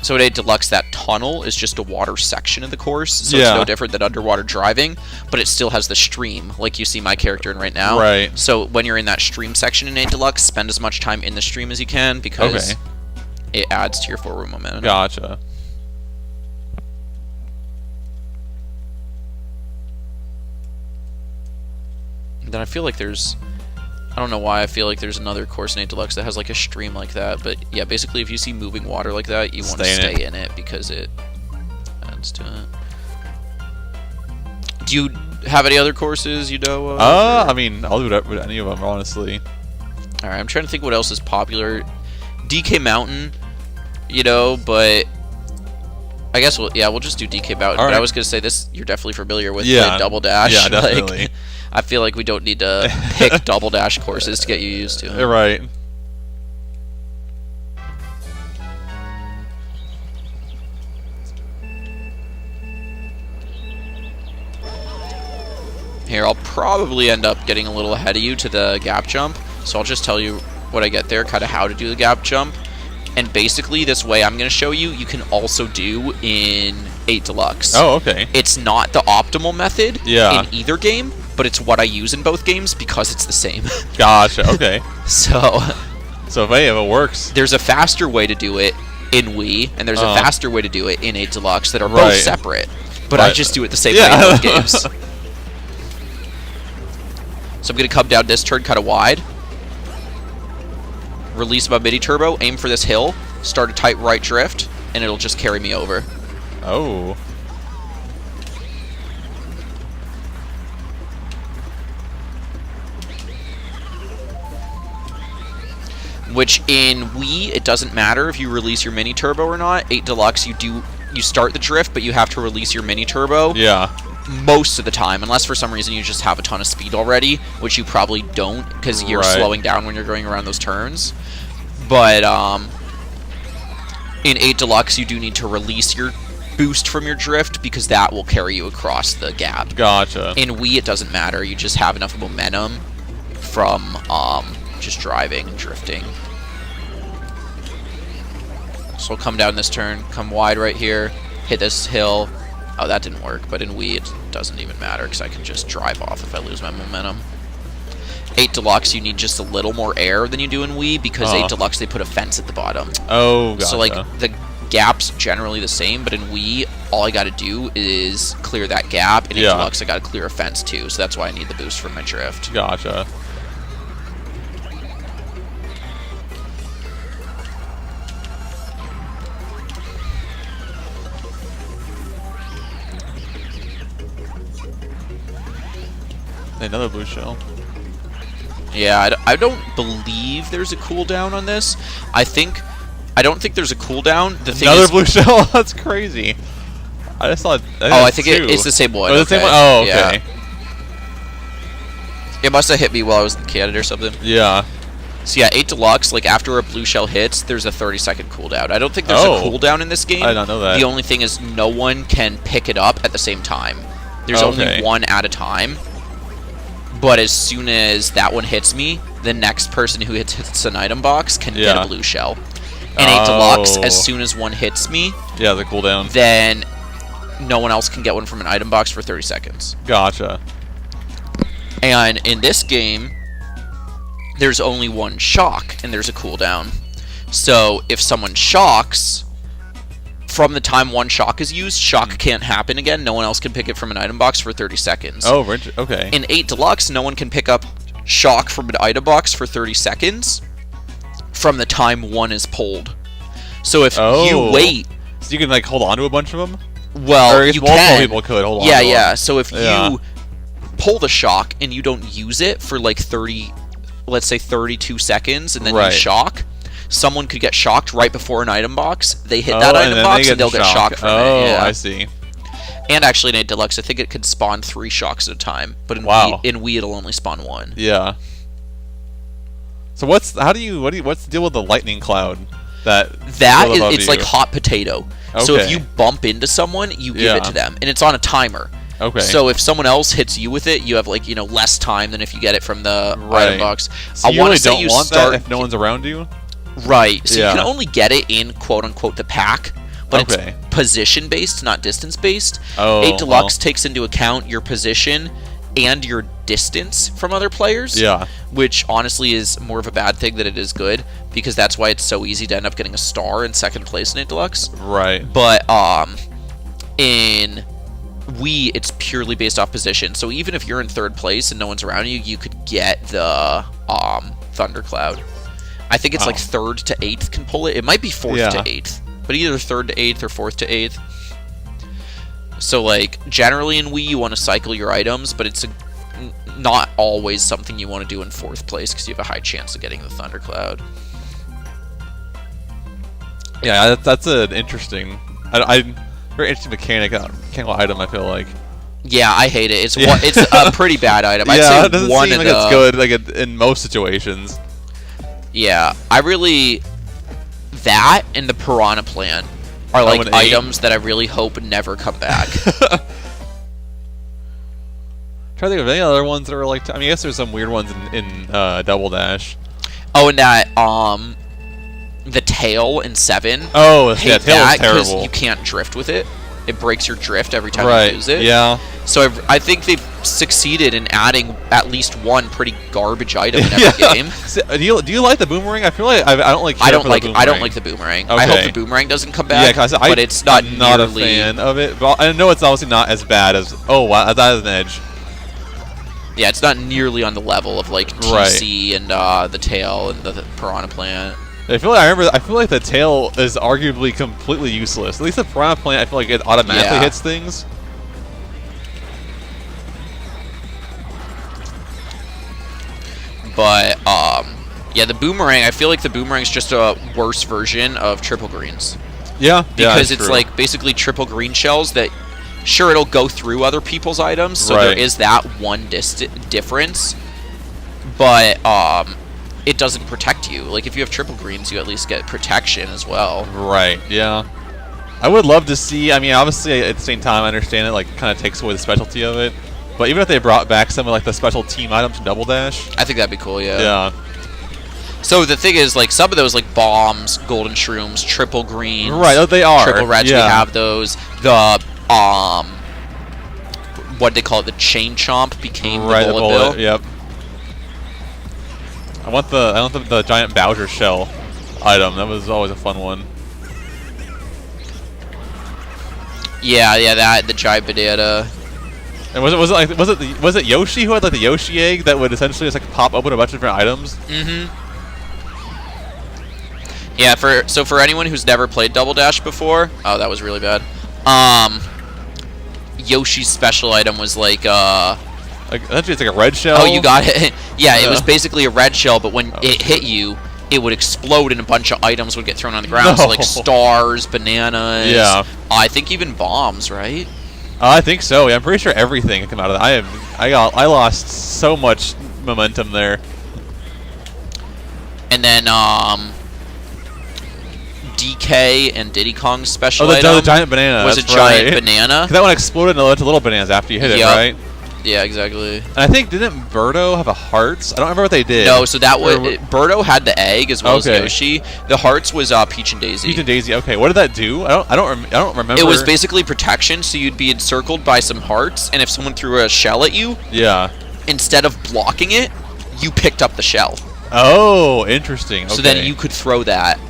So in 8 Deluxe, that tunnel is just a water section of the course, so it's no different than underwater driving, but it still has the stream, like you see my character in right now. Right. So when you're in that stream section in 8 Deluxe, spend as much time in the stream as you can, because it adds to your forward momentum. Gotcha. Then I feel like there's... I don't know why I feel like there's another course in 8 Deluxe that has like a stream like that, but yeah, basically if you see moving water like that, you want to stay in it because it adds to it. Do you have any other courses you know of? I mean, I'll do it with any of them, honestly. Alright, I'm trying to think what else is popular. DK Mountain, you know, but I guess we'll just do DK Mountain. But I was going to say this, you're definitely familiar with Double Dash. Yeah, definitely. Like, I feel like we don't need to pick Double Dash courses to get you used to. You're right. Here, I'll probably end up getting a little ahead of you to the gap jump, so I'll just tell you what I get there, kind of how to do the gap jump. And basically, this way I'm going to show you, you can also do in 8 Deluxe. Oh, okay. It's not the optimal method in either game, but it's what I use in both games because it's the same. Gotcha, okay. So if it works. There's a faster way to do it in Wii, and there's a faster way to do it in 8 Deluxe that are both separate. But I just do it the same way in both games. So I'm going to come down this turn kind of wide. Release my mini turbo, aim for this hill, start a tight right drift, and it'll just carry me over. Oh. Which in Wii, it doesn't matter if you release your mini turbo or not. 8 Deluxe, you start the drift, but you have to release your mini turbo. Yeah. Most of the time, unless for some reason you just have a ton of speed already, which you probably don't because you're slowing down when you're going around those turns. But in 8 Deluxe, you do need to release your boost from your drift because that will carry you across the gap. Gotcha. In Wii, it doesn't matter. You just have enough momentum from just driving and drifting. So I'll come down this turn, come wide right here, hit this hill. Oh, that didn't work, but in Wii, it doesn't even matter because I can just drive off if I lose my momentum. 8 Deluxe, you need just a little more air than you do in Wii because 8 Deluxe, they put a fence at the bottom. Oh, gotcha. So, like, the gap's generally the same, but in Wii, all I got to do is clear that gap. In 8 Deluxe, I got to clear a fence, too, so that's why I need the boost from my drift. Gotcha. Another blue shell. Yeah, I don't believe there's a cooldown on this. I think I don't think there's a cooldown. The thing Another is, blue shell? That's crazy. I just thought. I think it's the same one. Oh, the same one? Oh, okay. Yeah. It must have hit me while I was in Canada or something. Yeah. So yeah, 8 Deluxe, like after a blue shell hits, there's a 30-second cooldown. I don't think there's a cooldown in this game. I did not know that. The only thing is no one can pick it up at the same time. There's only one at a time. But as soon as that one hits me, the next person who hits an item box can get a blue shell. And 8 Deluxe, as soon as one hits me, the cooldown. Then no one else can get one from an item box for 30 seconds. Gotcha. And in this game, there's only one shock, and there's a cooldown. So if someone shocks, from the time one shock is used, shock can't happen again. No one else can pick it from an item box for 30 seconds. Oh, okay. In 8 Deluxe, no one can pick up shock from an item box for 30 seconds from the time one is pulled. So if you wait... So you can, like, hold on to a bunch of them? Well, or you multiple people could hold on to them. Yeah. So if you pull the shock and you don't use it for, like, 30... let's say 32 seconds, and then you shock, someone could get shocked right before an item box. They hit that item box, and they'll get shocked from it. Yeah. I see. And actually in 8 Deluxe, I think it could spawn 3 shocks at a time. But in Wii, it'll only spawn 1. Yeah. So what's the deal with the lightning cloud? It's like hot potato. Okay. So if you bump into someone, you give it to them, and it's on a timer. Okay. So if someone else hits you with it, you have less time than if you get it from the item box. So I want to say you want that if no one's around you. Right. So you can only get it in quote unquote the pack, but it's position based, not distance based. 8 Deluxe takes into account your position and your distance from other players. Yeah. Which honestly is more of a bad thing than it is good, because that's why it's so easy to end up getting a star in second place in 8 Deluxe. Right. But in Wii, it's purely based off position. So even if you're in third place and no one's around you, you could get the Thundercloud. I think it's like 3rd to 8th can pull it. It might be 4th to 8th, but either 3rd to 8th or 4th to 8th. So like generally in Wii, you want to cycle your items, but it's not always something you want to do in 4th place because you have a high chance of getting the Thundercloud. Yeah, that's an interesting. Very interesting mechanical item, I feel like. Yeah, I hate it. It's a pretty bad item. I'd say it doesn't one seem like it's good in most situations. Yeah, that and the Piranha Plant are like items that I really hope never come back. Trying to think of any other ones that are like. I guess there's some weird ones in Double Dash. Oh, and that the tail in 7. Oh, yeah, tail is terrible. Because you can't drift with it. It breaks your drift every time you use it. Yeah. So I think they've succeeded in adding at least one pretty garbage item in every game. So, do you like the boomerang? I feel like I don't like. I don't like the boomerang. Okay. I hope the boomerang doesn't come back. Yeah, but it's not I'm not a fan of it. But I know it's obviously not as bad as. Oh wow, that is an edge. Yeah, it's not nearly on the level of like TC and the tail and the Piranha Plant. I feel like the tail is arguably completely useless. At least the Piranha Plant, I feel like it automatically hits things. But yeah, the boomerang. I feel like the boomerang's just a worse version of triple greens. Yeah, because it's like basically triple green shells that. Sure, it'll go through other people's items, so there is that one difference. But it doesn't protect you. Like, if you have triple greens, you at least get protection as well. Right, yeah. I would love to see, obviously, at the same time, I understand it, like, kind of takes away the specialty of it. But even if they brought back some of, like, the special team items in Double Dash. I think that'd be cool, yeah. Yeah. So the thing is, like, some of those, like, bombs, golden shrooms, triple greens. Right, they are. Triple reds, we have those. The, what they call it, the chain chomp became the bullet bill. Yep. I want the giant Bowser shell item. That was always a fun one. Yeah, the giant banana. And was it Yoshi who had like the Yoshi egg that would essentially just like pop open a bunch of different items? Mm-hmm. Yeah, for anyone who's never played Double Dash before, oh, that was really bad. Yoshi's special item was like essentially it's like a red shell. Oh, you got it. Yeah, it was basically a red shell, but when it hit you, it would explode and a bunch of items would get thrown on the ground. No. So like stars, bananas. Yeah. I think even bombs, right? I think so. Yeah, I'm pretty sure everything came out of that. I lost so much momentum there. And then DK and Diddy Kong's special the item giant banana. was that's a giant right. banana. That one exploded and into little bananas after you hit it, right? Yeah, exactly. And I think, didn't Birdo have a hearts? I don't remember what they did. No, so that was Birdo had the egg as well as Yoshi. The hearts was Peach and Daisy. Peach and Daisy. Okay, what did that do? I don't remember. It was basically protection, so you'd be encircled by some hearts, and if someone threw a shell at you, instead of blocking it, you picked up the shell. Oh, interesting. Okay. So then you could throw that.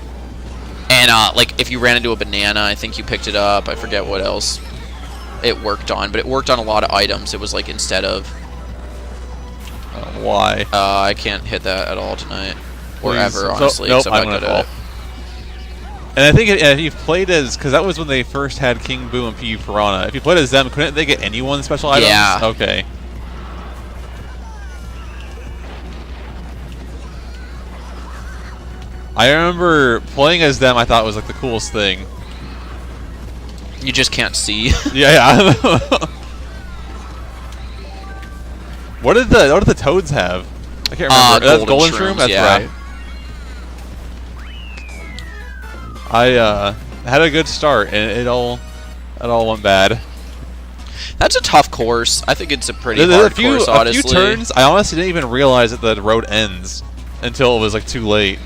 And like if you ran into a banana, I think you picked it up. I forget what else it worked on, but it worked on a lot of items. It was like instead of why? I can't hit that at all tonight. Or ever, honestly. Nope, I'm not good at it. And I think if you've played as, because that was when they first had King Boo and PU Piranha. If you played as them, couldn't they get anyone special items? Yeah. Okay. I remember playing as them. I thought it was like the coolest thing. You just can't see. Yeah. What did the toads have? I can't remember. That's golden shroom. That's right. I had a good start, and it all went bad. That's a tough course. I think it's a pretty hard course, honestly. A few turns, I honestly didn't even realize that the road ends until it was like too late.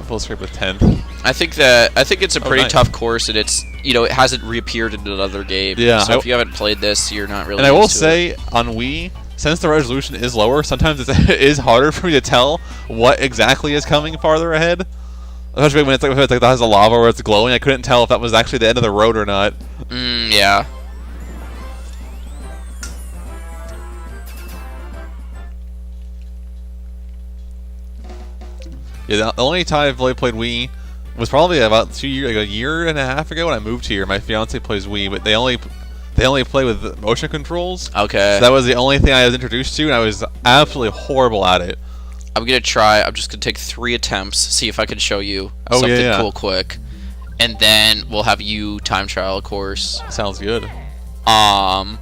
Full scrape with 10th. I think it's a pretty tough course, and it's, you know, it hasn't reappeared in another game. Yeah. So if you haven't played this, you're not really. And I will say on Wii, since the resolution is lower, sometimes it is harder for me to tell what exactly is coming farther ahead. Especially when it's like that has a lava where it's glowing. I couldn't tell if that was actually the end of the road or not. Yeah. Yeah, the only time I've really played Wii was probably about 2 years, like a year and a half ago when I moved here. My fiance plays Wii, but they only play with motion controls. Okay. So that was the only thing I was introduced to, and I was absolutely horrible at it. I'm gonna try. I'm just gonna take 3 attempts, see if I can show you something cool quick, and then we'll have you time trial, of course. Sounds good. I'll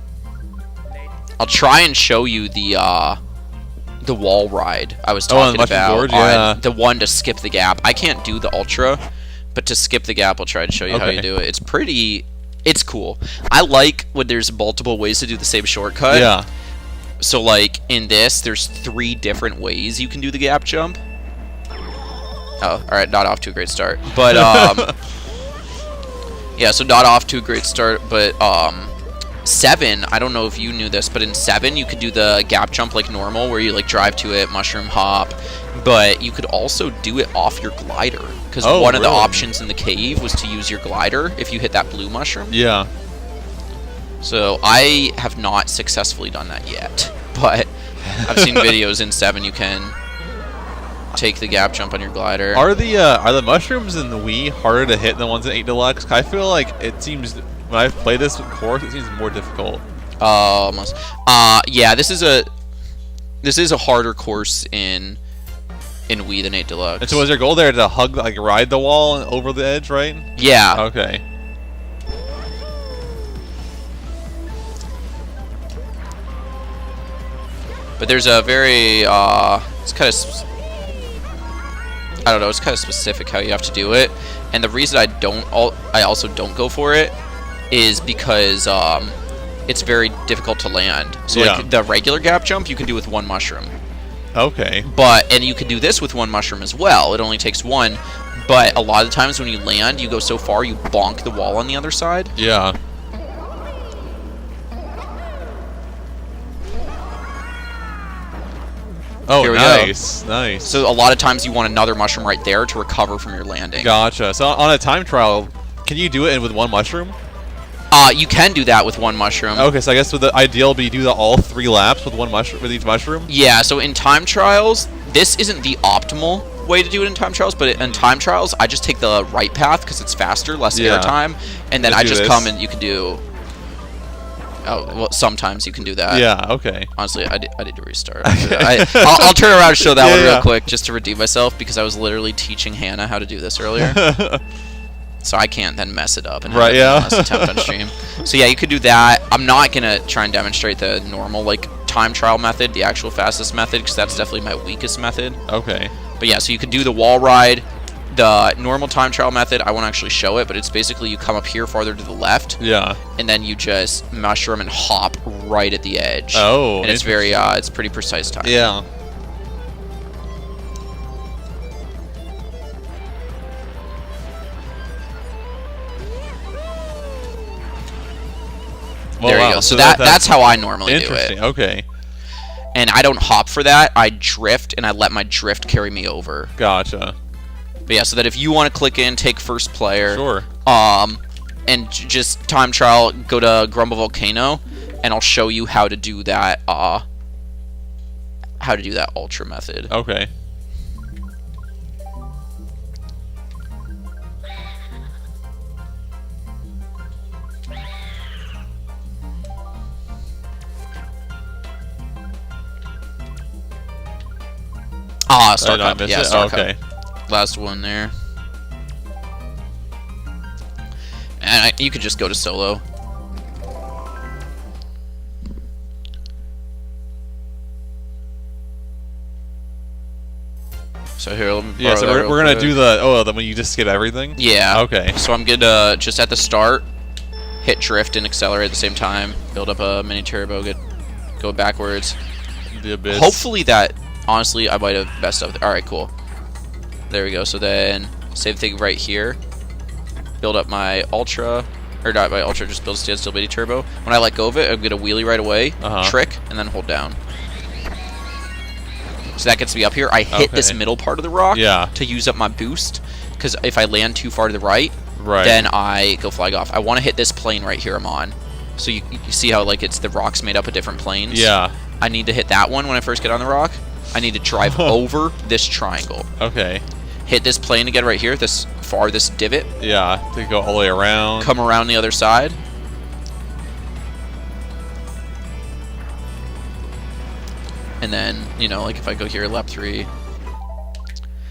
try and show you the wall ride I was talking about. Gorge, the one to skip the gap. I can't do the ultra, but to skip the gap, I'll try to show you how you do it. It's cool. I like when there's multiple ways to do the same shortcut. Yeah. So like in this, there's 3 different ways you can do the gap jump. Oh, all right, not off to a great start, but yeah, so not off to a great start, but 7, I don't know if you knew this, but in 7 you could do the gap jump like normal, where you like drive to it, mushroom hop, but you could also do it off your glider, because one of the options in the cave was to use your glider if you hit that blue mushroom. Yeah. So I have not successfully done that yet, but I've seen videos in 7 you can take the gap jump on your glider. Are the mushrooms in the Wii harder to hit than the ones in 8 Deluxe? I feel like it seems, when I've played this course, it seems more difficult. Almost. Yeah, this is a harder course in Wii than 8 Deluxe. And so was your goal there to ride the wall and over the edge, right? Yeah. Okay. But there's a very it's kind of, I don't know, it's kind of specific how you have to do it. And the reason I also don't go for it is because it's very difficult to land. So like the regular gap jump you can do with 1 mushroom. Okay. And you can do this with 1 mushroom as well. It only takes 1, but a lot of the times when you land, you go so far you bonk the wall on the other side. Yeah. Oh, nice. Nice. So a lot of times you want another mushroom right there to recover from your landing. Gotcha. So on a time trial, can you do it with 1 mushroom? You can do that with 1 mushroom. Okay, so I guess with the ideal be do all 3 laps with 1 mushroom with each mushroom? Yeah, so in time trials, this isn't the optimal way to do it in time trials, but in time trials, I just take the right path because it's faster, less air time, and then I just come and you can do... Oh, well, sometimes you can do that. Yeah, okay. Honestly, I need to restart. I'll turn around and show that one real quick just to redeem myself because I was literally teaching Hannah how to do this earlier. So I can't then mess it up and have last attempt on stream. So yeah, you could do that. I'm not gonna try and demonstrate the normal like time trial method, the actual fastest method, because that's definitely my weakest method. Okay. But yeah, so you could do the wall ride. The normal time trial method, I won't actually show it, but it's basically you come up here farther to the left. Yeah. And then you just mushroom and hop right at the edge. Oh. And it's very, it's pretty precise time. Yeah. Well, there you go. So that's how I normally do it. Interesting. Okay. And I don't hop for that. I drift, and I let my drift carry me over. Gotcha. But yeah, so that if you want to click in, take first player. Sure. And just time trial, go to Grumble Volcano, and I'll show you how to do that. How to do that ultra method. Okay. Start cup. Yeah, start okay. cup. Last one there. And you could just go to solo. So here, let me yeah. So we're gonna do the then when you just skip everything. Yeah. Okay. So I'm gonna just at the start hit drift and accelerate at the same time. Build up a mini turbo. Go backwards. The abyss. Hopefully that. Honestly, I might have messed up. Alright, cool. There we go. So then, same thing right here. Build up my Ultra. Or not my Ultra, just build standstill mini turbo. When I let go of it, I'm going to wheelie right away, trick, and then hold down. So that gets me up here. I hit this middle part of the rock to use up my boost. Because if I land too far to the right, then I go flying off. I want to hit this plane right here I'm on. So you see how like it's the rocks made up of different planes? Yeah. I need to hit that one when I first get on the rock. I need to drive over this triangle. Okay. Hit this plane again right here, this farthest divot. Yeah, to go all the way around. Come around the other side. And then, you know, like if I go here, lap 3. Okay.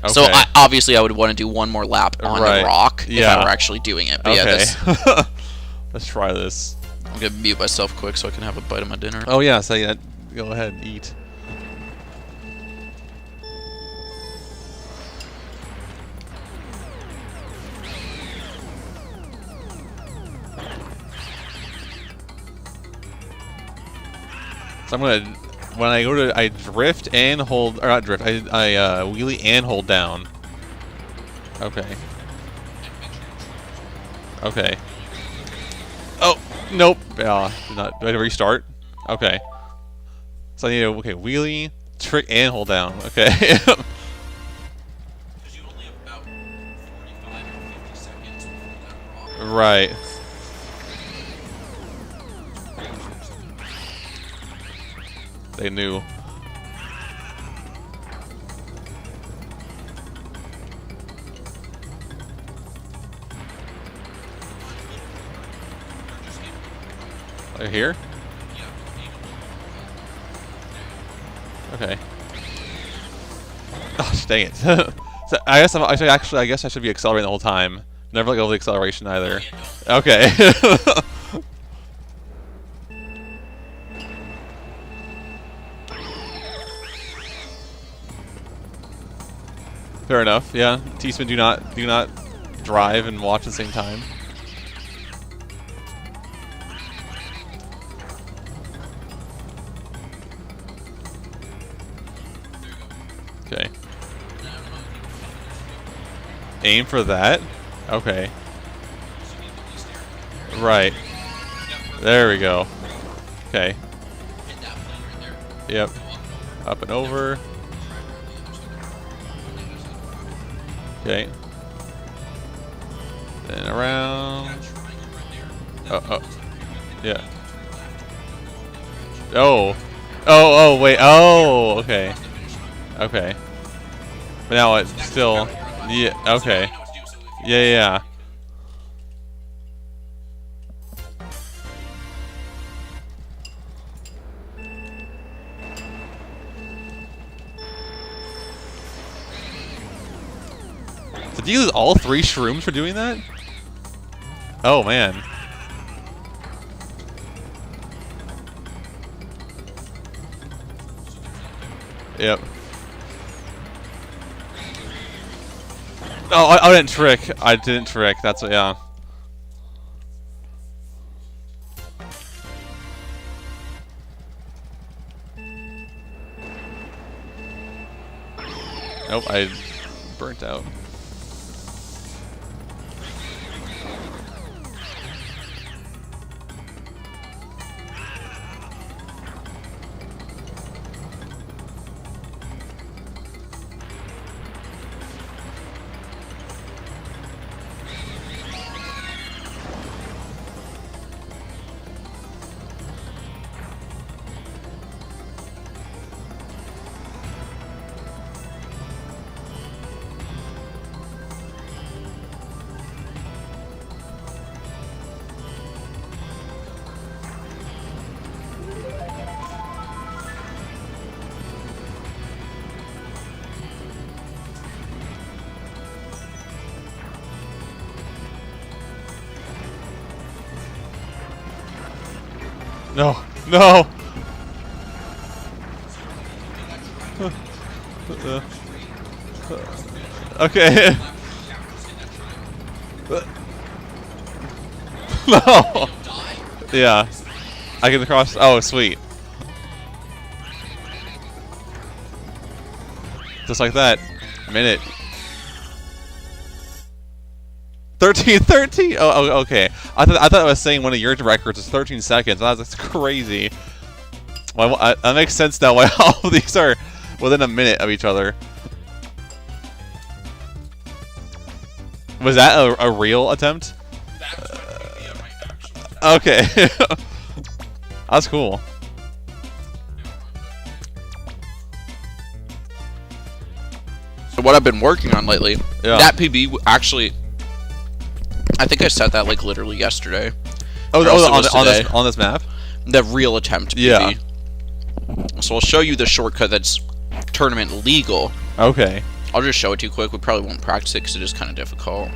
So obviously I would want to do one more lap on the rock if I were actually doing it. But yeah, let's try this. I'm going to mute myself quick so I can have a bite of my dinner. Oh yeah, so yeah, go ahead and eat. So I'm gonna, when I go to, I drift and hold, or not drift, I wheelie and hold down. Okay. Okay. Oh, nope. Do I have to restart? Okay. So I need to, wheelie, trick, and hold down. Okay. Because you only have about 45 or 50 seconds before that rock. Right. They knew. Are you here? Okay. Oh, dang it. So I guess I guess I should be accelerating the whole time. Never let go of the acceleration either. Okay. Fair enough. Yeah. T-Spin, do not drive and watch at the same time. Okay. Aim for that? Okay. Right. There we go. Okay. Yep. Up and over. Okay. Then around. Oh. Yeah. Oh, wait. Oh, okay. Okay. But now it's still... Yeah, okay. Yeah. Did you use all 3 shrooms for doing that? Oh, man. Yep. Oh, I didn't trick. I didn't trick. That's what, yeah. Nope, I burnt out. No, no. Okay. No. Yeah. I get across. Oh, sweet. Just like that. Minute. 13. Oh, okay. I thought I was saying one of your records is 13 seconds. That's crazy. Well, that makes sense now why all of these are within a minute of each other. Was that a real attempt? Okay. That's cool. So what I've been working on lately, Yeah. that PB actually, I think I set that like literally yesterday. On this map? The real attempt PB. Yeah. So I'll show you the shortcut that's tournament legal. Okay. I'll just show it to you quick. We probably won't practice it because it is kind of difficult.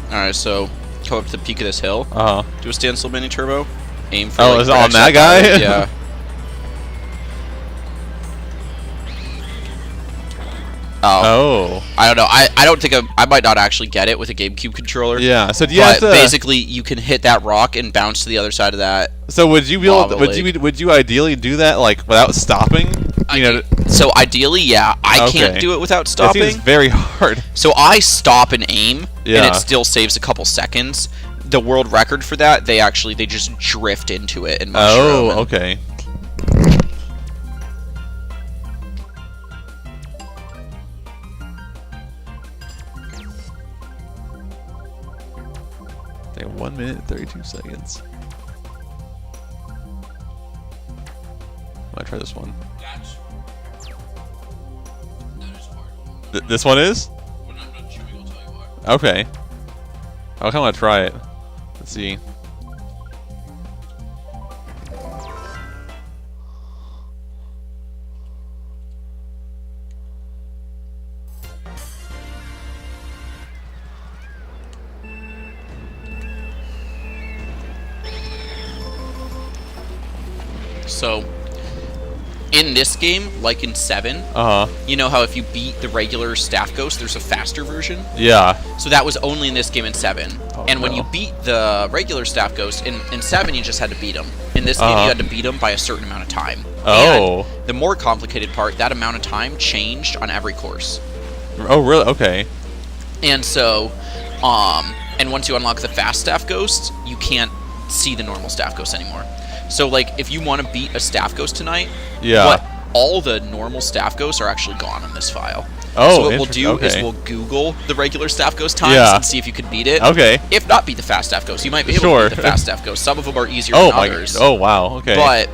Alright, so come up to the peak of this hill. Do a standstill mini turbo. Aim for. Oh, like, is it on that guy? Yeah. Oh. I don't know. I don't think I might not actually get it with a GameCube controller. Yeah. So do you have to, basically you can hit that rock and bounce to the other side of that. So would you be able to, would you ideally do that like without stopping? So ideally, yeah. I can't do it without stopping. It seems very hard. So I stop and aim, Yeah. and it still saves a couple seconds. The world record for that, they just drift into it and mushroom. Oh, okay. Take 1 minute 32 seconds. I might try this one. This one is? When I'm done chewing, I'll tell you why. Okay. I kind of want to try it. Let's see. So, in this game, like in 7, you know how if you beat the regular Staff Ghost, there's a faster version? Yeah. So that was only in this game in 7. Oh, and when you beat the regular Staff Ghost, in 7 you just had to beat him. In this game, you had to beat him by a certain amount of time. Oh. And the more complicated part, that amount of time changed on every course. Oh, really? Okay. And so, and once you unlock the fast Staff Ghost, you can't see the normal Staff Ghost anymore. So, like, if you want to beat a Staff Ghost tonight, Yeah. all the normal staff ghosts are actually gone on this file. Oh, so what we'll do is we'll Google the regular staff ghost times and see if you can beat it. Okay. If not beat the fast staff ghost, you might be able to beat the fast staff ghost. Some of them are easier than others. Oh, wow. Okay. But,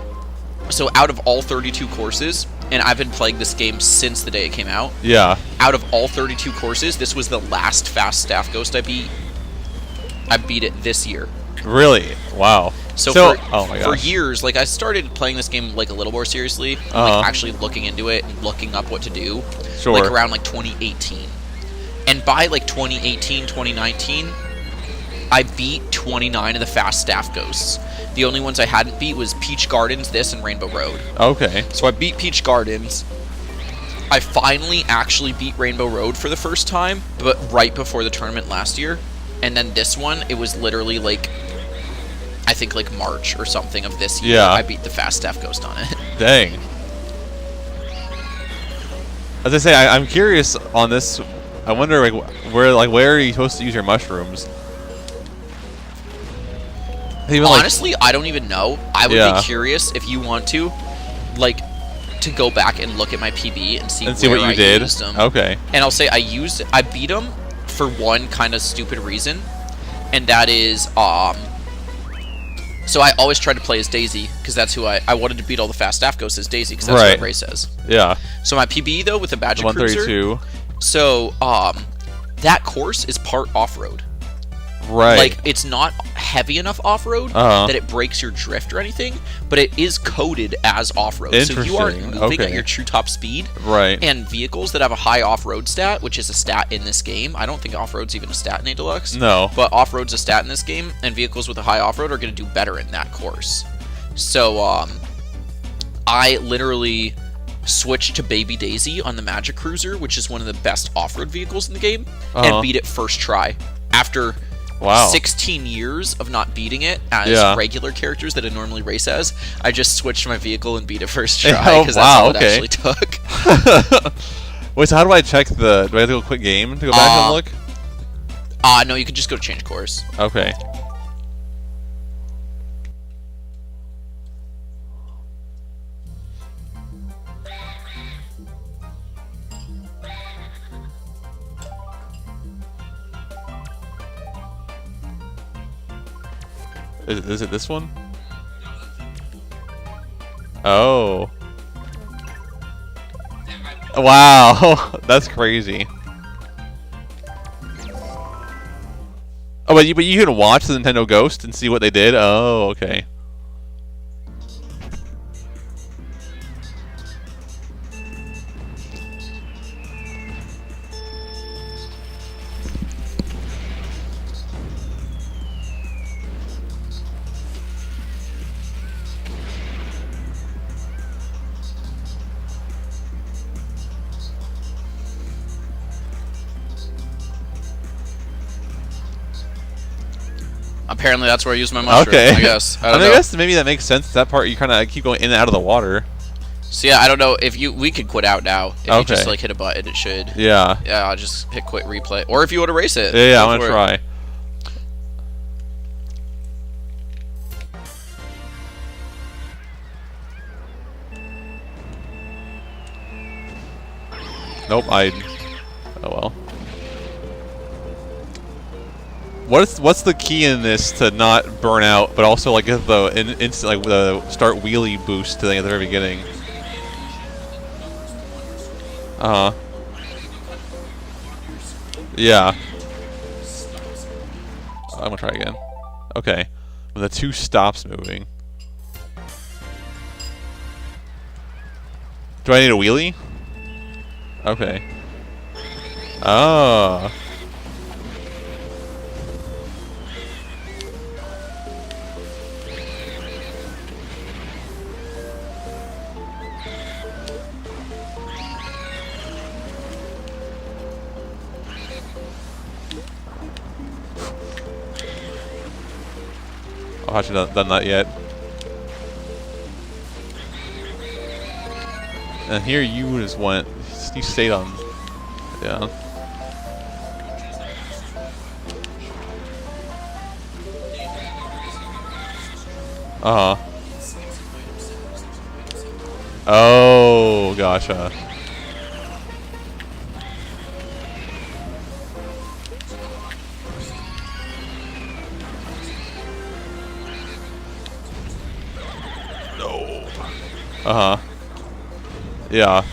so out of all 32 courses, and I've been playing this game since the day it came out. Yeah. Out of all 32 courses, this was the last fast staff ghost I beat. I beat it this year. Really? Wow. So for years, like I started playing this game like a little more seriously, like actually looking into it and looking up what to do, like around like 2018. And by like 2018, 2019, I beat 29 of the fast staff ghosts. The only ones I hadn't beat was Peach Gardens, this, and Rainbow Road. Okay. So I beat Peach Gardens. I finally actually beat Rainbow Road for the first time, but right before the tournament last year. And then this one, it was literally like, I think like March or something of this year. I beat the fast staff ghost on it. Dang. As I say, I'm curious on this. I wonder where are you supposed to use your mushrooms? Honestly, I don't even know. I would be curious if you want to, like, to go back and look at my PB and see what you did. Used them. Okay. And I'll say I beat them for one kind of stupid reason, and that is so I always tried to play as Daisy because that's who I wanted to beat all the fast staff ghosts as Daisy because that's what Ray says. Yeah. So my PB though with the Magic 132. Cruiser. So that course is part off-road. Right. Like, it's not heavy enough off-road that it breaks your drift or anything, but it is coded as off-road. So you are moving at your true top speed. Right. And vehicles that have a high off-road stat, which is a stat in this game. I don't think off-road's even a stat in A Deluxe. No. But off-road's a stat in this game, and vehicles with a high off-road are going to do better in that course. So, I literally switched to Baby Daisy on the Magic Cruiser, which is one of the best off-road vehicles in the game, and beat it first try. After 16 years of not beating it as regular characters that I normally race as, I just switched my vehicle and beat it first try because that's all it actually took. Wait, so how do I check do I have to go quit game to go back and look? No, you can just go to change course. Okay. Is it this one? Oh. Wow, that's crazy. Oh, but you can watch the Nintendo Ghost and see what they did? Oh, okay. Apparently that's where I use my mushroom, okay. I guess. I guess maybe that makes sense. That part you kind of keep going in and out of the water. So yeah, I don't know if we could quit out now. If you just like hit a button, it should. Yeah. Yeah, I'll just hit quit replay. Or if you want to race it. Yeah, I want to try. Nope, oh well. What's the key in this to not burn out, but also like get the instant like the start wheelie boost thing at the very beginning? Yeah. I'm gonna try again. Okay. When the two stops moving. Do I need a wheelie? Okay. Oh. I haven't done that yet. And here you just went. You stayed on. Yeah. Oh, gotcha. No. Uh-huh. Yeah.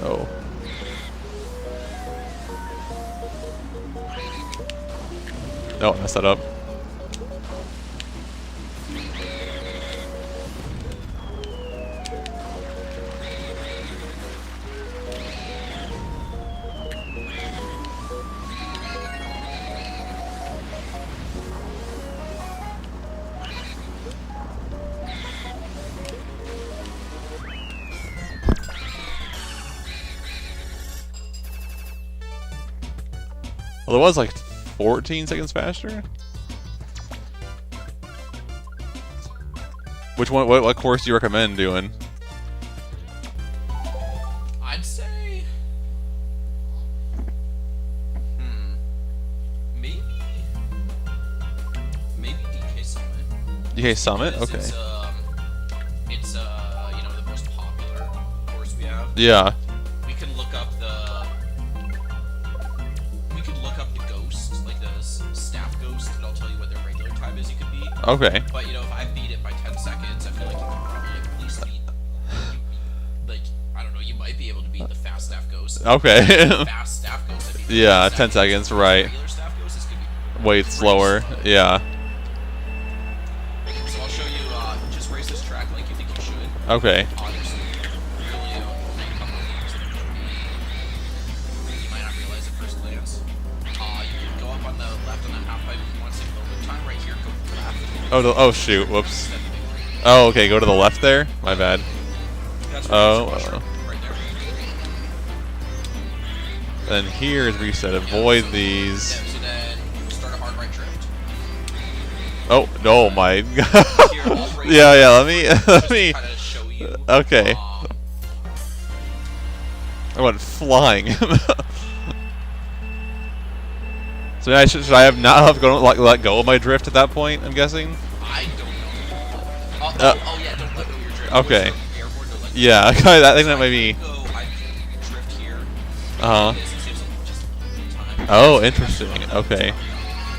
Oh. No, messed that up. Well, it was like 14 seconds faster. Which one? What course do you recommend doing? I'd say, maybe DK Summit. DK Summit? Because Okay. It's you know, the most popular course we have. Yeah. We can look up the ghost, like the staff ghost, and I'll tell you what their regular time is you could beat. Okay. But you know, if I beat it by 10 seconds, I feel like you could probably at least beat, like, I don't know, you might be able to beat the fast staff ghost. Okay. Fast staff ghost, I mean, Yeah, 10 seconds, right. Regular staff ghost is gonna be Way slower. slow. Yeah. So I'll show you, just race this track like you think you should. Okay. There's really a couple of things that you might not realize at first glance. You can go up on the left on the half pipe if you want to save a little bit of time. Right here, go left. Oh, oh shoot. Whoops. Then the big green. Oh, okay. Go to the left there. My bad. That's where Oh. there's a mushroom, right there. Then here is where you said avoid Yeah, these. so then start a hard right drift. Oh no, my. Here, I'll race Yeah, yeah. Let me. just Let to me. kind of show you. Okay. I went flying. So should I have not have gone, like, let go of my drift at that point? I'm guessing. I don't know. Oh yeah, don't let go of your drift. Okay. Once you're airborne, don't let go. Yeah, I think that might be. I drift here. Uh huh. This saves just a little time. Oh, interesting. Okay.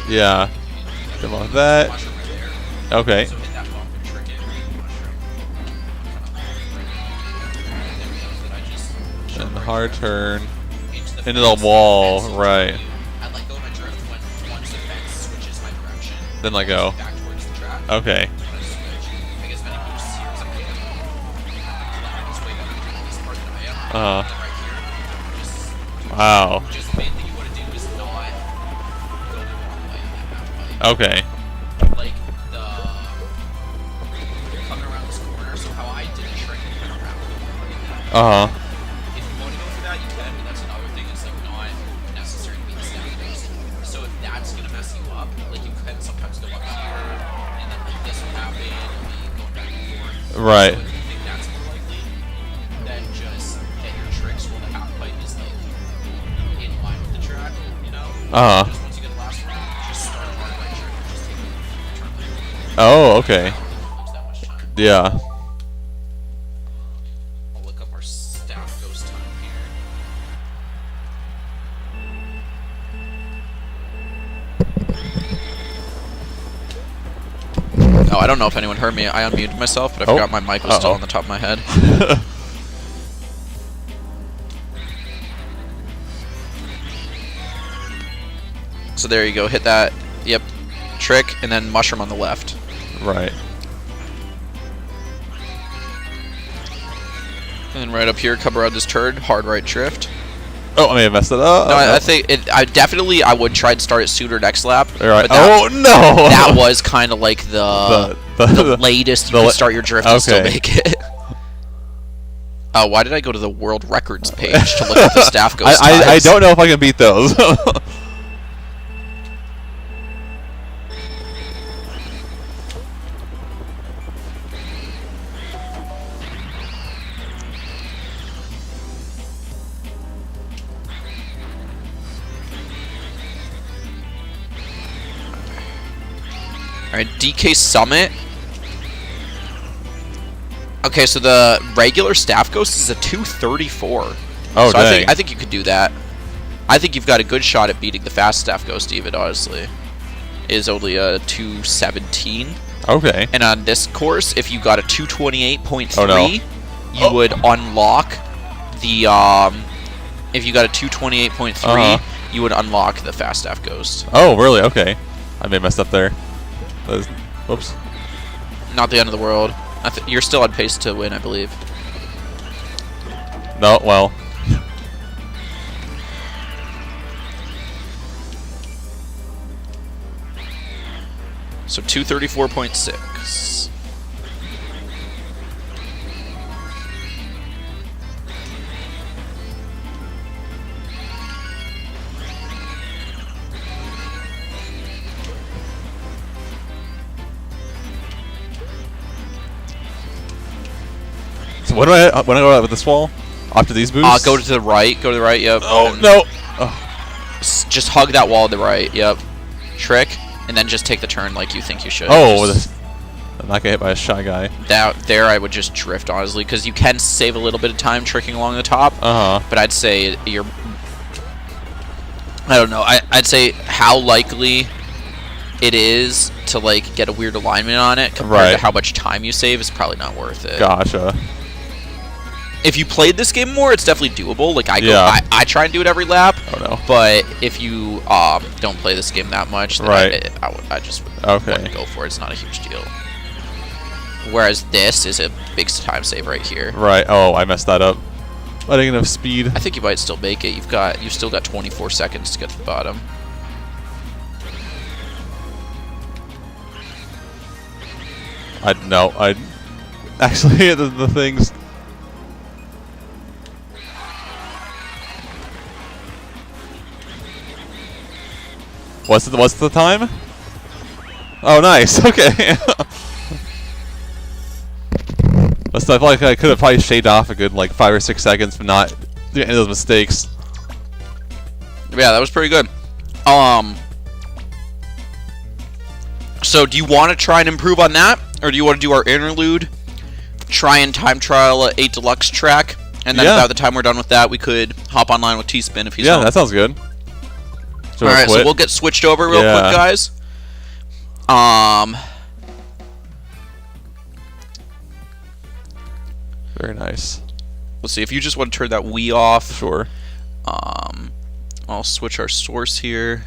Yeah. Come on, that. Mushroom right there. Okay. So hit that bump and trick it. Mushroom. There we go. So then I just And jump right hard here turn into fence, the wall, fence will right? tell you. I let go of my drift when once the fence switches my direction. Then let go. Back towards the track. Okay. I'm gonna switch. I guess many boosts here as I'm going. It's way better at this part than I am. Uh-huh. And right here, Wow. just the main thing you want to do is not go the wrong way in that map fight. Okay. Like the coming around this corner. So how I did a trick and went around the corner in that. Uh huh. If you want to go for that, you can, but that's another thing. It's like not necessary to be the staff ghost. So if that's gonna mess you up, like you can sometimes go up here, and then like this will happen, you'll be going back and forth. Right. So if you think that's more likely, then just get your tricks while the half pipe is like in line with the track, you know? Uh huh. Just once you get the last one, just start a hard right trick and just take a turn left. Oh, okay. I don't think you'll lose that much time. Yeah. I'll look up our staff ghost time here. Oh, I don't know if anyone heard me. I unmuted myself, but I forgot my mic was still on the top of my head. So there you go. Hit that. Yep. Trick, and then mushroom on the left. Right. And then right up here, come around this turn, hard right drift. Oh, I may have messed it up. No, I think it. I would try to start it sooner next lap. All right. But that, Oh no. that was kind of like the latest you can start your drift and still okay. make it. Oh, why did I go to the world records page to look at the staff ghost I times? don't know if I can beat those. Alright, DK Summit. Okay, so the regular Staff Ghost is a 234. Oh, so dang. I think you could do that. I think you've got a good shot at beating the fast Staff Ghost even, honestly. It is only a 217. Okay. And on this course, if you got a 228.3, Oh, no. you would unlock the if you got a 228.3, you would unlock the fast Staff Ghost. Oh, really? Okay. I may have messed up there. Whoops. Not the end of the world. You're still on pace to win, I believe. No, well. So 234.6. So when do I go out with this wall? After these boosts? Go to the right. Go to the right. Yep. Oh no! Oh. Just hug that wall to the right. Yep. Trick, and then just take the turn like you think you should. Oh, I'm not gonna hit by a shy guy. There, I would just drift honestly, because you can save a little bit of time tricking along the top. But I'd say you're. I don't know. I'd say how likely it is to like get a weird alignment on it compared to how much time you save is probably not worth it. Gotcha. If you played this game more, it's definitely doable. Like I try and do it every lap. Oh no. But if you don't play this game that much, then I just wouldn't go for it. It's not a huge deal. Whereas this is a big time save right here. Right. Oh, I messed that up. I didn't get enough speed. I think you might still make it. You've still got 24 seconds to get to the bottom. I actually the things. What's the time? Oh, nice. Okay. I feel like I could have probably shaved off a good like 5 or 6 seconds for not doing any of those mistakes. Yeah, that was pretty good. So do you want to try and improve on that, or do you want to do our interlude? Try and time trial a Deluxe track, and then by the time we're done with that, we could hop online with T-Spin if he's home. That sounds good. All right, so we'll get switched over real quick, guys. Very nice. Let's see, if you just want to turn that Wii off. Sure. I'll switch our source here.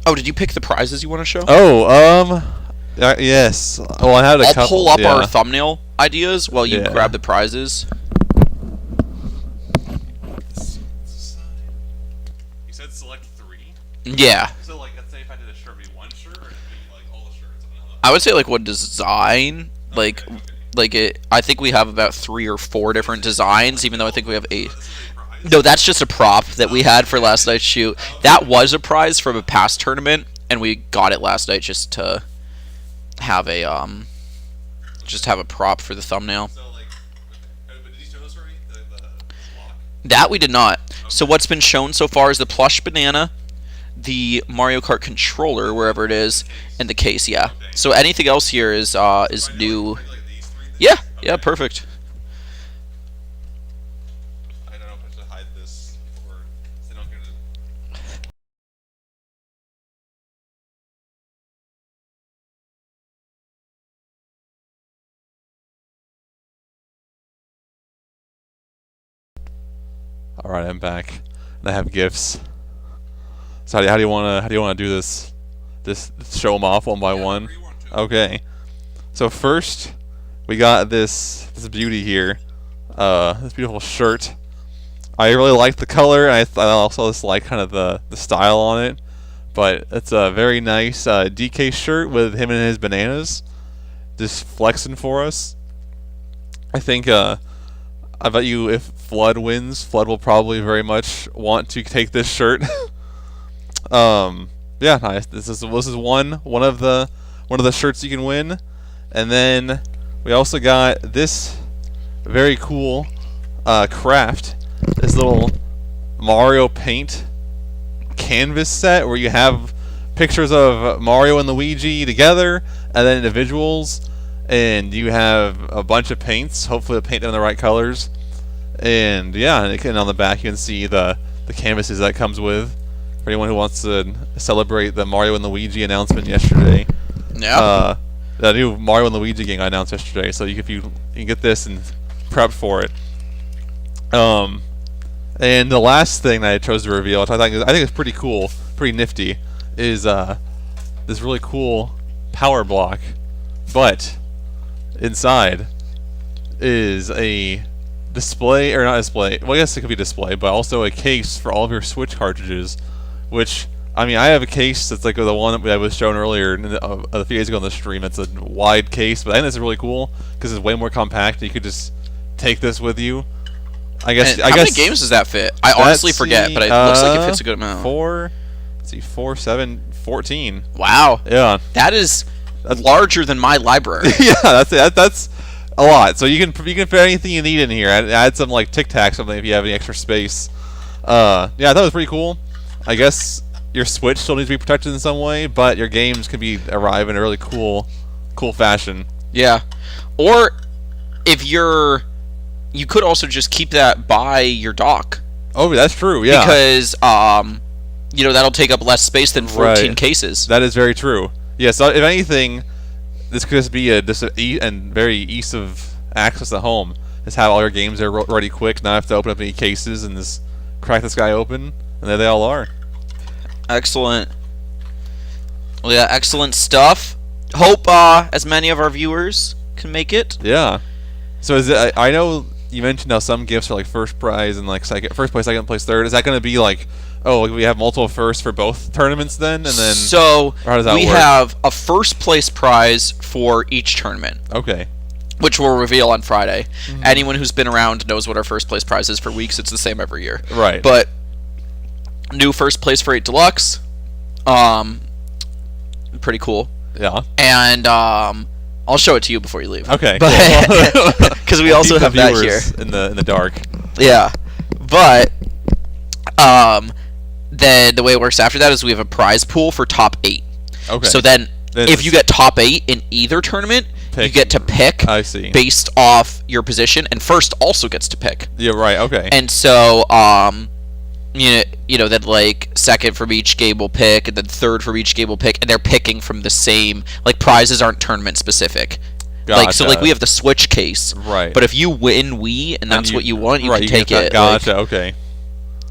Oh, did you pick the prizes you want to show? Oh, yes. Well, I had a couple. I'll pull up our thumbnail ideas while you grab the prizes. You said select 3? Yeah. So, like, let's say if I did a shirt, it'd be one shirt, or it'd be, like, all the shirts? I would say, like, one design. Like I think we have about 3 or 4 different designs, even though I think we have 8. No, that's just a prop that we had for last night's shoot. That was a prize from a past tournament, and we got it last night just to have a prop for the thumbnail. So, like, but did you show us already? The block? That we did not. So what's been shown so far is the plush banana, the Mario Kart controller, wherever it is, and the case. Yeah. So anything else here is new. Yeah. Yeah. Perfect. All right, I'm back, and I have gifts. So how do you wanna do this? Just show them off one by one. Okay. So first, we got this beauty here, this beautiful shirt. I really like the color. I also just like kind of the style on it. But it's a very nice DK shirt with him and his bananas, just flexing for us. I think I bet you if Flood wins, Flood will probably very much want to take this shirt. Yeah, nice. This is one of the shirts you can win, and then we also got this very cool craft. This little Mario Paint canvas set where you have pictures of Mario and Luigi together and then individuals, and you have a bunch of paints. Hopefully, paint them in the right colors. And yeah, and on the back you can see the canvases that comes with. For anyone who wants to celebrate the Mario and Luigi announcement yesterday. Yeah. The new Mario and Luigi game I announced yesterday. So you can get this and prep for it. And the last thing that I chose to reveal, which I think is pretty cool, pretty nifty, is this really cool power block. But inside is a display, or not display, well I guess it could be display, but also a case for all of your Switch cartridges, which, I mean, I have a case that's like the one that I was shown earlier a few days ago on the stream. It's a wide case, but I think it's really cool because it's way more compact. You could just take this with you. I guess. How many games does that fit? I honestly forget, but it looks like it fits a good amount. 4, 7, 14. Wow. Yeah. That's larger than my library. Yeah, that's a lot. So you can fit anything you need in here. Add some like Tic Tac something if you have any extra space. Yeah, I thought it was pretty cool. I guess your Switch still needs to be protected in some way, but your games can arrive in a really cool fashion. Yeah. Or if you could also just keep that by your dock. Oh, that's true. Yeah. Because that'll take up less space than 14 cases. That is very true. Yeah. So if anything, this could just be a very ease of access at home. Just have all your games there ready quick. Not have to open up any cases and just crack this guy open, and there they all are. Excellent. Well, yeah, excellent stuff. Hope as many of our viewers can make it. Yeah. So I know you mentioned how some gifts are like first prize and like first place, second place, third. Is that going to be like, we have multiple firsts for both tournaments then, and then how does that we work? have a first place prize for each tournament. Okay. Which we'll reveal on Friday. Mm-hmm. Anyone who's been around knows what our first place prize is for weeks. It's the same every year. Right. But new first place for 8 Deluxe. Pretty cool. Yeah. And I'll show it to you before you leave. Okay. Because we also have that here in the dark. Yeah. But then the way it works after that is we have a prize pool for top 8. Okay. So then if you get top 8 in either tournament, you get to pick based off your position, and first also gets to pick. Yeah, right, okay. And so then like second from each game will pick, and then third from each game will pick, and they're picking from the same, like prizes aren't tournament specific. Gotcha. Like we have the Switch case. Right. But if you win Wii and that's what you want, you can take it. Gotcha, okay.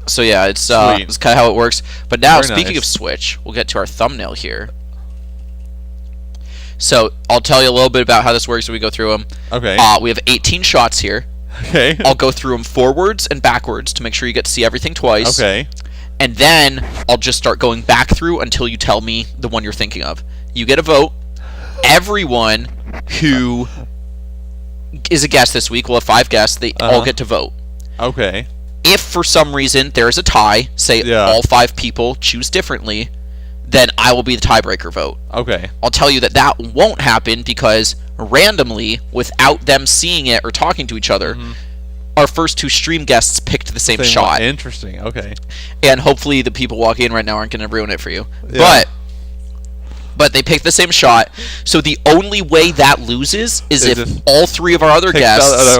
So yeah, it's kind of how it works. But now, Very speaking nice. of Switch, we'll get to our thumbnail here. So I'll tell you a little bit about how this works when we go through them. Okay. We have 18 shots here. Okay. I'll go through them forwards and backwards to make sure you get to see everything twice. Okay. And then I'll just start going back through until you tell me the one you're thinking of. You get a vote. Everyone who is a guest this week, we'll have 5 guests, they all get to vote. Okay. If for some reason there's a tie, say all 5 people choose differently, then I will be the tiebreaker vote. Okay. I'll tell you that won't happen because randomly, without them seeing it or talking to each other, our first 2 stream guests picked the same shot. Interesting, okay. And hopefully the people walking in right now aren't going to ruin it for you. Yeah. But they picked the same shot, so the only way that loses is if all 3 of our other guests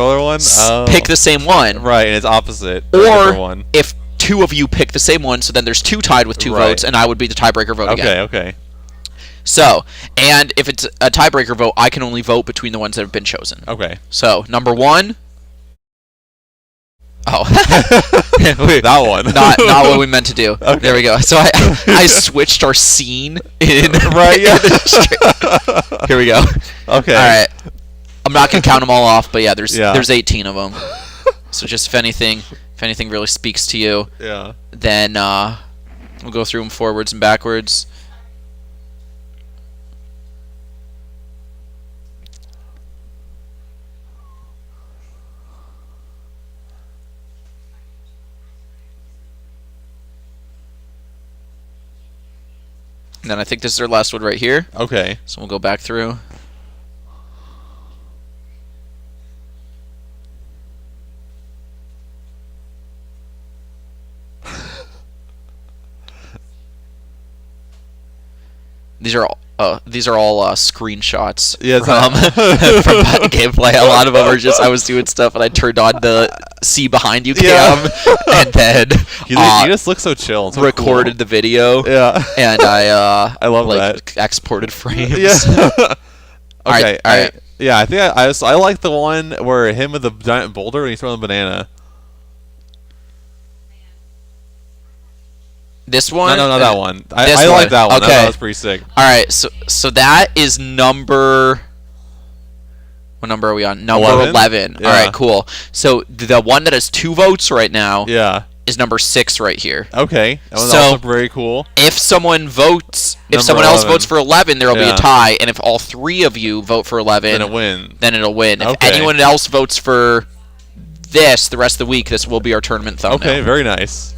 pick the same one. Right, and it's opposite. Or if 2 of you pick the same one, so then there's 2 tied with 2 votes, and I would be the tiebreaker vote again. Okay. So, and if it's a tiebreaker vote, I can only vote between the ones that have been chosen. Okay. So, number 1. Oh. That one. Not what we meant to do. Okay. There we go. So I switched our scene in. Right, yeah. Here we go. Okay. All right. I'm not going to count them all off, but yeah, there's 18 of them. So just if anything really speaks to you, then we'll go through them forwards and backwards. And then I think this is our last one right here. Okay. So we'll go back through. these are all screenshots Yeah, from from gameplay. A lot of them are just I was doing stuff and I turned on the see behind you cam and then you just look so chill. So recorded cool. the video. Yeah, and I love that exported frames. Yeah. Okay. All right. Yeah, I think I like the one where him with the giant boulder and he's throwing the banana. This one? No, that one. I one. like that one. Okay. That was pretty sick. All right, so that is number. What number are we on? Number 11. Yeah. All right, cool. So the one that has 2 votes right now is number 6 right here. Okay. That was So- also very cool. If someone votes, if Number someone else 11. votes for 11, there will be a Yeah. tie, and if all 3 of you vote for 11, Then it win. then it'll win. If Okay. anyone else votes for this the rest of the week, this will be our tournament thumbnail. Okay, very nice.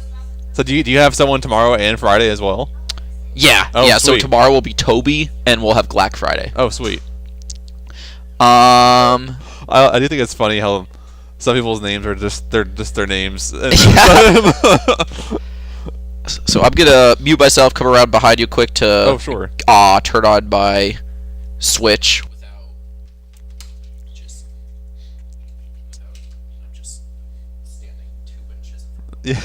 So do you have someone tomorrow and Friday as well? Yeah, Oh, yeah. So sweet. tomorrow will be Toby, and we'll have Black Friday. Oh, sweet. Um, I do think it's funny how some people's names are just their names. Yeah. So I'm gonna mute myself, come around behind you quick to Oh, sure. turn on my Switch. Yeah.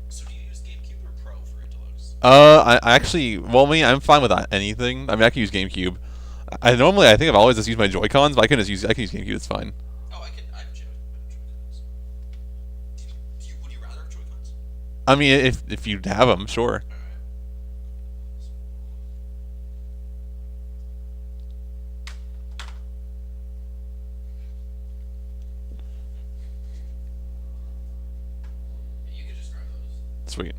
So do you use GameCube or Pro for your Deluxe? I actually, well, I'm fine with anything. I mean, I can use GameCube. I think I've always just used my Joy-Cons, but I can use GameCube. It's fine. Oh, I have Joy-Cons. Would you rather have Joy-Cons? I mean, if you have them, sure. You could just grab those. Sweet.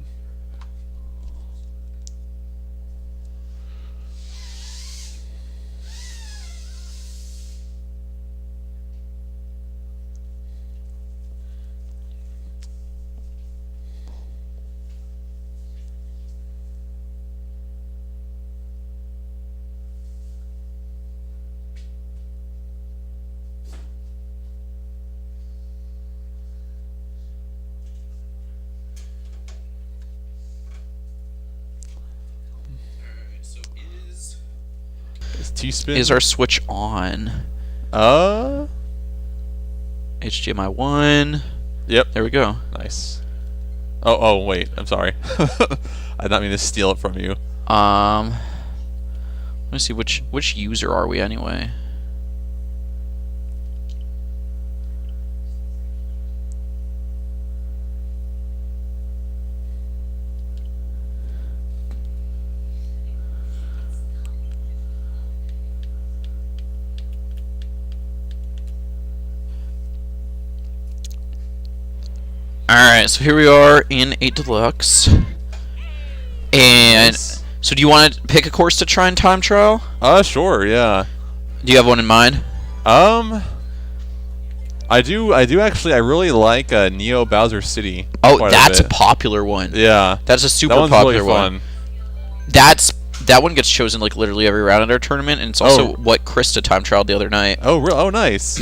So Is T-spin? is our Switch on? HDMI 1. Yep. There we go. Nice. Oh, wait. I'm sorry. I did not mean to steal it from you. Let me see which user are we anyway. Alright, so here we are in 8 Deluxe. And Nice. so do you want to pick a course to try and time trial? Sure, yeah. Do you have one in mind? I do actually. I really like Neo Bowser City. Oh, quite that's a bit. popular one. Yeah. That's a super That one's popular really one. fun. That one gets chosen like literally every round at our tournament, and it's also what Krista time trialed the other night. Oh, nice.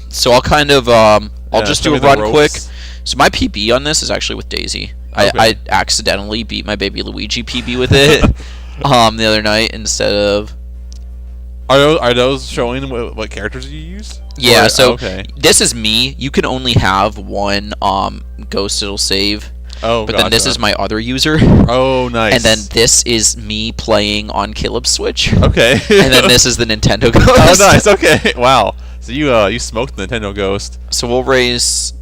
So I'll kind of I'll just show do me a the run ropes. quick. So my PB on this is actually with Daisy. Okay. I accidentally beat my baby Luigi PB with it the other night instead of. Are those showing what characters you use? Yeah, Or- so okay. this is me. You can only have one ghost it'll save. Oh, But then this gotcha. is my other user. Oh, nice. And then this is me playing on Caleb's Switch. Okay. And then this is the Nintendo Ghost. Oh, nice. Okay. Wow. So you smoked the Nintendo Ghost. So we'll raise.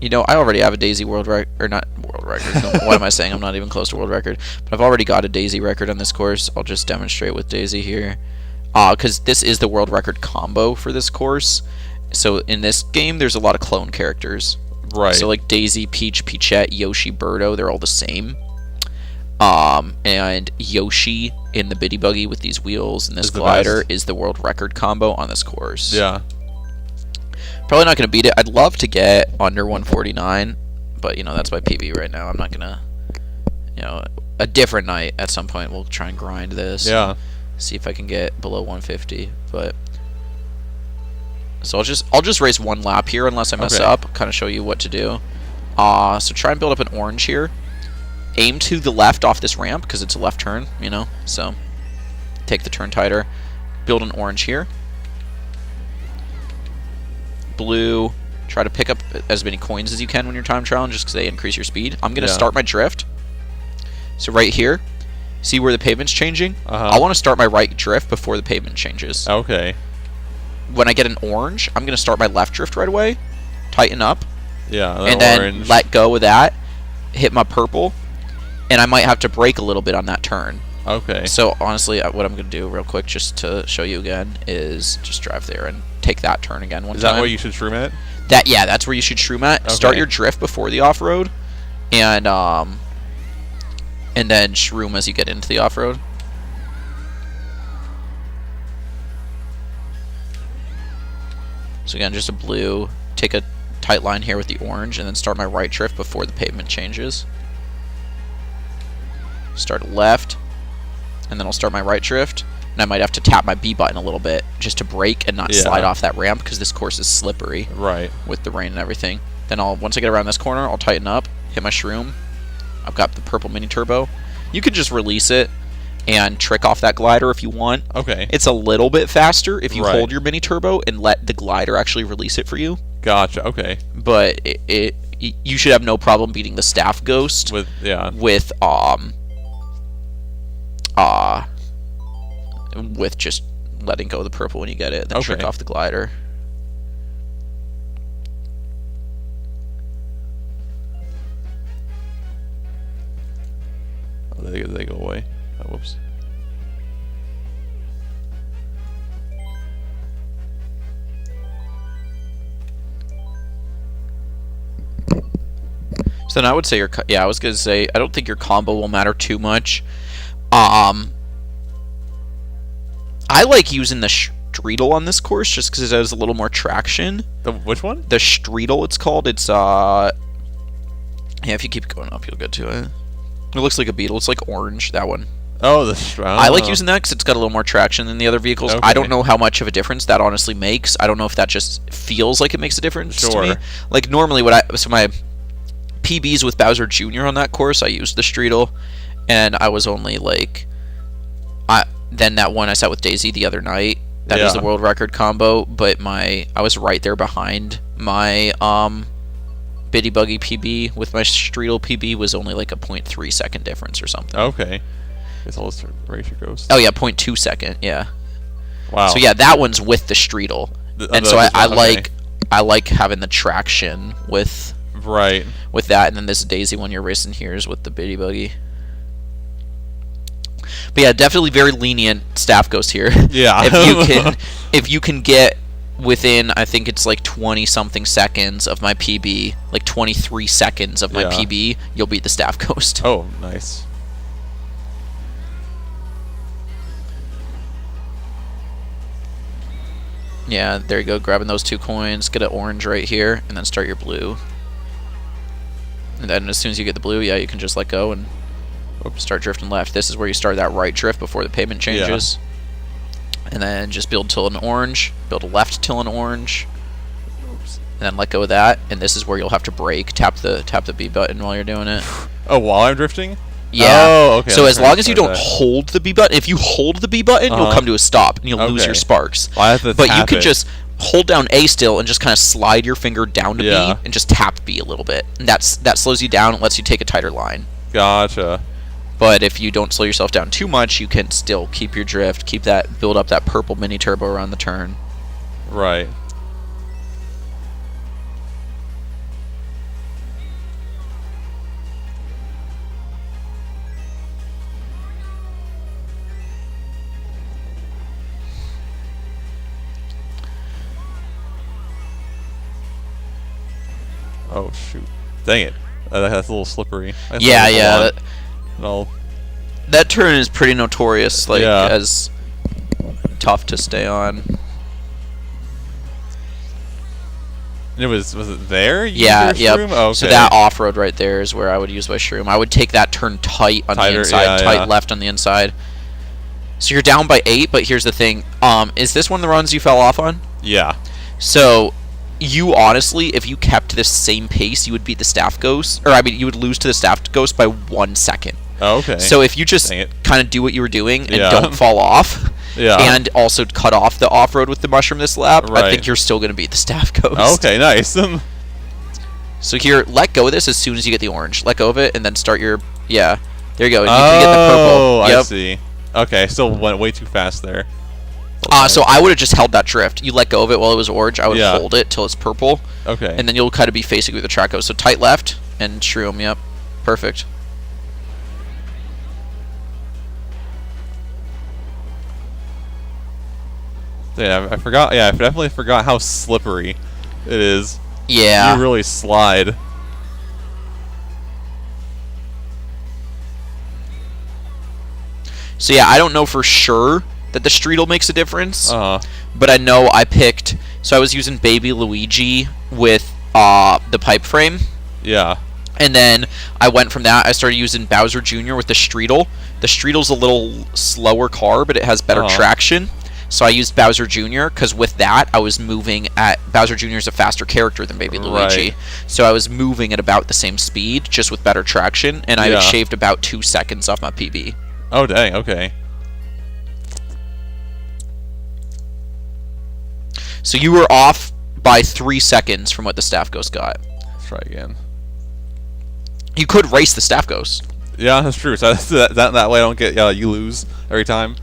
You know, I already have a Daisy world record, or not world record. No, what am I saying? I'm not even close to world record. But I've already got a Daisy record on this course. I'll just demonstrate with Daisy here. Because this is the world record combo for this course. So in this game, there's a lot of clone characters. Right. So like Daisy, Peach, Peachette, Yoshi, Birdo, they're all the same. And Yoshi in the Biddy Buggy with these wheels and this Is the glider best. is the world record combo on this course. Yeah. Probably not going to beat it. I'd love to get under 149, but that's my PB right now. I'm not gonna, a different night at some point we'll try and grind this. Yeah. See if I can get below 150, but so I'll just race one lap here unless I mess up. Kind of show you what to do. So try and build up an orange here. Aim to the left off this ramp because it's a left turn, So take the turn tighter. Build an orange here. Blue. Try to pick up as many coins as you can when you're time trialing just because they increase your speed. I'm going to start my drift. So right here, see where the pavement's changing? I want to start my right drift before the pavement changes. Okay. When I get an orange, I'm going to start my left drift right away. Tighten up. Yeah, and then let go of that. Hit my purple. And I might have to brake a little bit on that turn. Okay. So honestly, what I'm going to do real quick just to show you again is just drive there and take that turn again one time. Is that where you should shroom at? That's where you should shroom at. Okay. Start your drift before the off-road. And then shroom as you get into the off-road. So again, just a blue. Take a tight line here with the orange, and then start my right drift before the pavement changes. Start left, and then I'll start my right drift. And I might have to tap my B button a little bit just to brake and not slide off that ramp because this course is slippery. Right. With the rain and everything. Then once I get around this corner, I'll tighten up, hit my shroom. I've got the purple mini turbo. You could just release it and trick off that glider if you want. Okay. It's a little bit faster if you hold your mini turbo and let the glider actually release it for you. Gotcha. Okay. But you should have no problem beating the staff ghost with just letting go of the purple when you get it, then trick off the glider. Oh, they go away. Oh, whoops. So then I would say I was gonna say I don't think your combo will matter too much. I like using the Streetle on this course just because it has a little more traction. Which one? The Streetle, it's called. It's yeah, if you keep going up, you'll get to it. It looks like a beetle. It's like orange. That one. Oh, I like using that because it's got a little more traction than the other vehicles. I don't know how much of a difference that honestly makes. I don't know if that just feels like it makes a difference to me. Like normally, so my PBs with Bowser Jr. on that course, I used the Streetle, and I was only like, then that one I sat with Daisy the other night. That is the world record combo, but I was right there behind my Bitty Buggy PB with my Streetle PB was only like a 0.3 second difference or something. Okay. Guess I'll just race your ghost. Oh yeah, 0.2 second. Yeah. Wow. So yeah, that one's with the Streetle, and so I like having the traction with with that, and then this Daisy one you're racing here is with the Bitty Buggy. But yeah, definitely very lenient staff ghost here. Yeah. if you can get within, I think it's like 20 something seconds of my PB, like 23 seconds of my PB, you'll beat the staff ghost. Oh, nice. Yeah, there you go. Grabbing those 2 coins, get an orange right here, and then start your blue. And then as soon as you get the blue, yeah, you can just let go and start drifting left. This is where you start that right drift before the pavement changes. Yeah. And then just build till an orange, build a left till an orange, and then let go of that. And this is where you'll have to brake, tap the B button while you're doing it. Oh, while I'm drifting? Yeah. Oh, okay. So as long as you don't hold the B button, if you hold the B button, you'll come to a stop and you'll lose your sparks. Well, I have to but you can just hold down A still and just kind of slide your finger down to B and just tap B a little bit. And that slows you down and lets you take a tighter line. Gotcha. But if you don't slow yourself down too much, you can still keep your drift, build up that purple mini turbo around the turn. Right. Oh shoot! Dang it! That's a little slippery. Yeah. No. That turn is pretty notorious, as tough to stay on. Was it there? You Yeah, used your yep. shroom? Oh, okay. So that off-road right there is where I would use my shroom. I would take that turn tight on the inside, tight left on the inside. So you're down by 8, but here's the thing. Is this one of the runs you fell off on? Yeah. So you honestly, if you kept this same pace, you would beat the staff ghost. Or, I mean, you would lose to the staff ghost by 1 second. Oh, okay. So if you just kind of do what you were doing and Yeah. don't fall off, yeah. and also cut off the off-road with the mushroom this lap, I think you're still going to beat the staff ghost. Okay, nice. So here, let go of this as soon as you get the orange. Let go of it, and then start your... Yeah. There you go. And you can get the purple. I see. Okay, still went way too fast there. So I would have just held that drift. You let go of it while it was orange. I would Yeah. hold it till it's purple. Okay. And then you'll kind of be facing where the track goes. So tight left and shroom. Yep. Perfect. Yeah, I forgot. Yeah, I definitely forgot how slippery it is. Yeah. You really slide. So yeah, I don't know for sure that the Streetle makes a difference. Uh-huh. But I know I picked... So I was using Baby Luigi with the pipe frame. Yeah. And then I went from that. I started using Bowser Jr. with the Streetle. The Streetle's a little slower car, but it has better traction. So I used Bowser Jr. because with that, I was moving at... Bowser Jr. is a faster character than Baby Luigi. So I was moving at about the same speed, just with better traction. And I shaved about 2 seconds off my PB. Oh, dang. Okay. So you were off by 3 seconds from what the staff ghost got. Let's try again. You could race the staff ghost. Yeah, that's true. So that way I don't get you lose every time.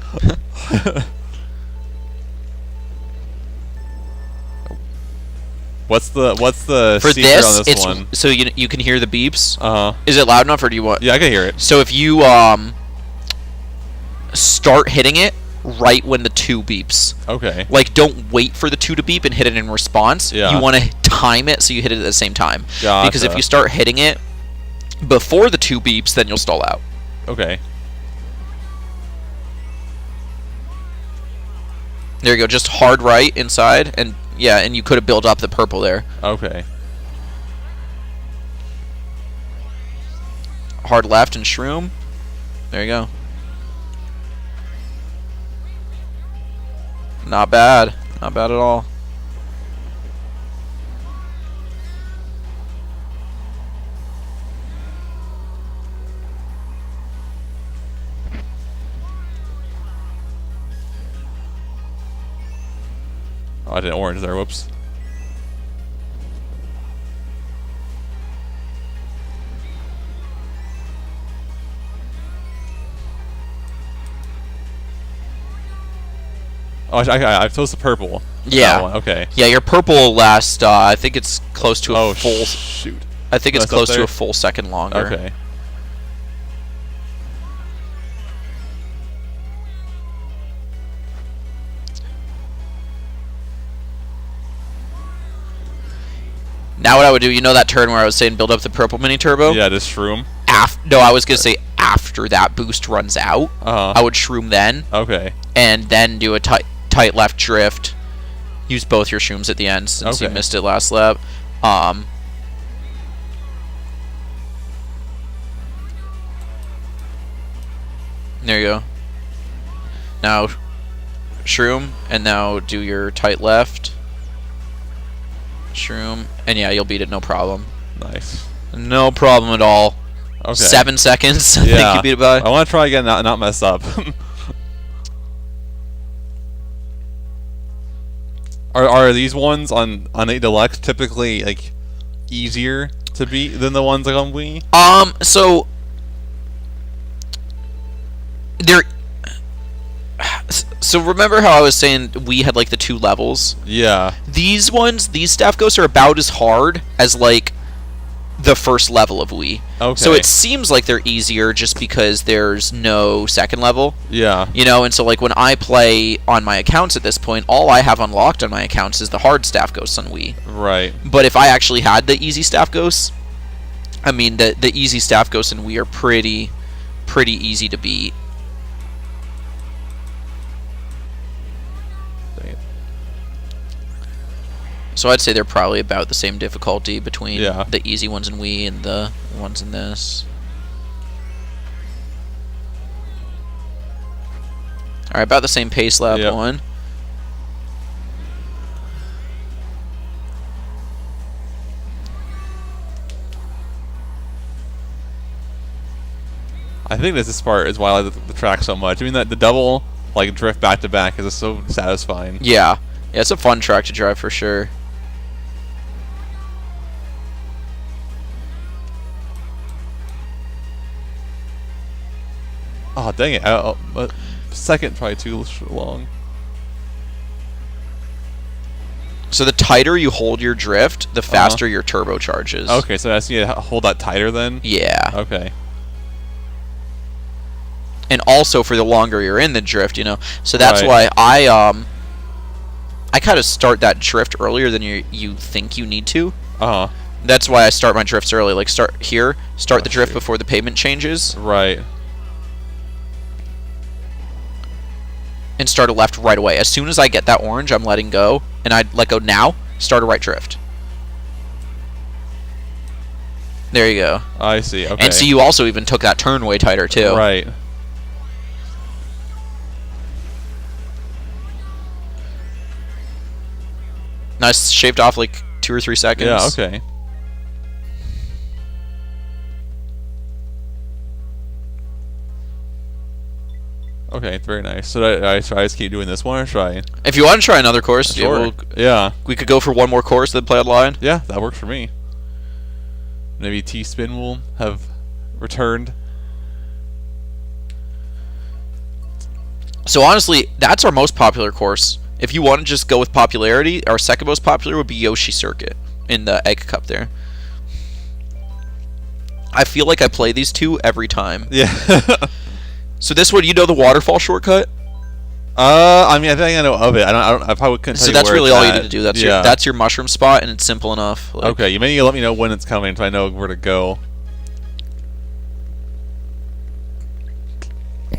What's the for secret this? on this one? So you can hear the beeps. Uh huh. Is it loud enough, or do you want? Yeah, I can hear it. So if you start hitting it right when the 2 beeps. Okay. Like, don't wait for the 2 to beep and hit it in response. Yeah. You want to time it so you hit it at the same time. Gotcha. Because if you start hitting it before the 2 beeps, then you'll stall out. Okay. There you go. Just hard right inside, and yeah, and you could have built up the purple there. Okay. Hard left and shroom. There you go. Not bad. Not bad at all. Oh, I did orange there. Whoops. Oh, I chose the purple. Yeah. That one. Okay. Yeah, your purple will last, I think it's close to a full... shoot. I think it's That's close up to there? a full second longer. Okay. Now what I would do, you know that turn where I was saying build up the purple mini turbo? Yeah, just shroom. No, I was going to say after that boost runs out, Uh-huh. I would shroom then, Okay. and then do a tight left drift. Use both your shrooms at the end since you Okay. missed it last lap. There you go. Now, shroom, and now do your tight left. Shroom, and yeah, you'll beat it, no problem. Nice. No problem at all. Okay. 7 seconds, I think Yeah. you beat it by. I want to try again, not mess up. Are these ones on a Deluxe typically like easier to beat than the ones like on Wii? So there. So remember how I was saying we had like the 2 levels? Yeah. These staff ghosts are about as hard as like the first level of Wii. Okay. So it seems like they're easier just because there's no second level. Yeah. You know, and so like when I play on my accounts at this point, all I have unlocked on my accounts is the hard staff ghosts on Wii. Right. But if I actually had the easy staff ghosts, I mean the easy staff ghosts in Wii are pretty easy to beat. Dang it. So I'd say they're probably about the same difficulty between Yeah. the easy ones in Wii and the ones in this. Alright, about the same pace lap Yep. one. I think this part is why I like the track so much. I mean, that the double like drift back to back is so satisfying. Yeah. Yeah, it's a fun track to drive for sure. Oh dang it! Second probably too long. So the tighter you hold your drift, the faster your turbo charges. Okay, so I see you hold that tighter then. Yeah. Okay. And also for the longer you're in the drift, you know. So that's Right. why I kind of start that drift earlier than you think you need to. Uh huh. That's why I start my drifts early. Like start here, start the drift shoot. before the pavement changes, Right. and start a left right away. As soon as I get that orange, I'm letting go, and I let go now. Start a right drift. There you go. I see. Okay. And so you also even took that turn way tighter too. Right. Nice, shaved off like 2 or 3 seconds. Yeah. Okay. Okay, very nice. So should I just keep doing this one, or should I? If you want to try another course, Sure. Yeah. we could go for one more course, then play online. Yeah, that works for me. Maybe T-Spin will have returned. So honestly, that's our most popular course. If you want to just go with popularity, our second most popular would be Yoshi Circuit in the Egg Cup there. I feel like I play these two every time. Yeah. So this one, you know the waterfall shortcut? I mean, I think I know of it. I probably couldn't tell So you that's where really it's all you at. need to do. Yeah. That's your mushroom spot, and it's simple enough. Like, Okay, you may need to let me know when it's coming so I know where to go.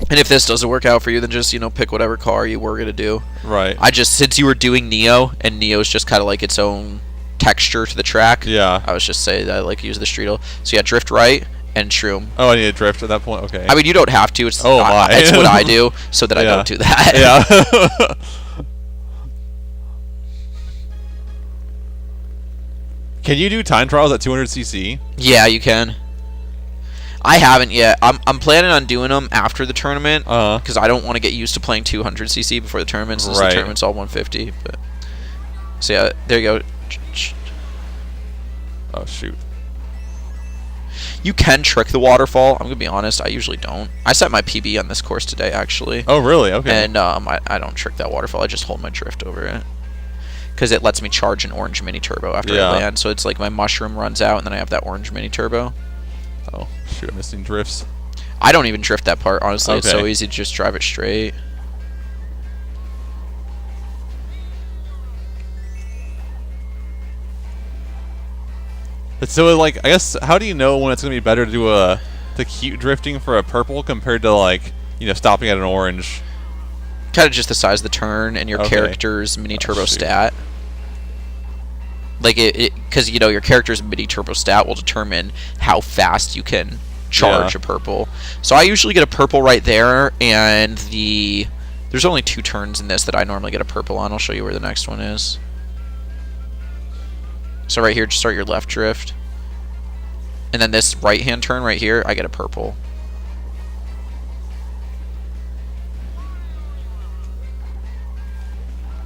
And if this doesn't work out for you, then just, pick whatever car you were going to do. Right. Since you were doing Neo, and Neo's just kind of like its own texture to the track, Yeah. I was just saying that I like use the Streetle. So yeah, drift right and shroom. Oh, I need to drift at that point? Okay. I mean, you don't have to. It's Oh, my. It's what I do, so that I Yeah. don't do that. Yeah. Can you do time trials at 200cc? Yeah, you can. I haven't yet. I'm planning on doing them after the tournament because I don't want to get used to playing 200cc before the tournament since the Right. tournament's all 150. But so yeah, there you go. Oh, shoot. You can trick the waterfall. I'm gonna be honest. I usually don't. I set my PB on this course today actually. Oh, really? Okay. And I don't trick that waterfall. I just hold my drift over it because it lets me charge an orange mini turbo after Yeah. I land. So it's like my mushroom runs out and then I have that orange mini turbo. Oh, shoot. I'm missing drifts. I don't even drift that part, honestly. It's so Okay. easy to just drive it straight. So, like, I guess, how do you know when it's going to be better to do to keep drifting for a purple compared to, like, stopping at an orange? Kind of just the size of the turn and your Okay. character's mini turbo shoot. stat. Like, because, your character's mini turbo stat will determine how fast you can charge Yeah. a purple. So I usually get a purple right there, and there's only 2 turns in this that I normally get a purple on. I'll show you where the next one is. So right here, just start your left drift. And then this right-hand turn right here, I get a purple.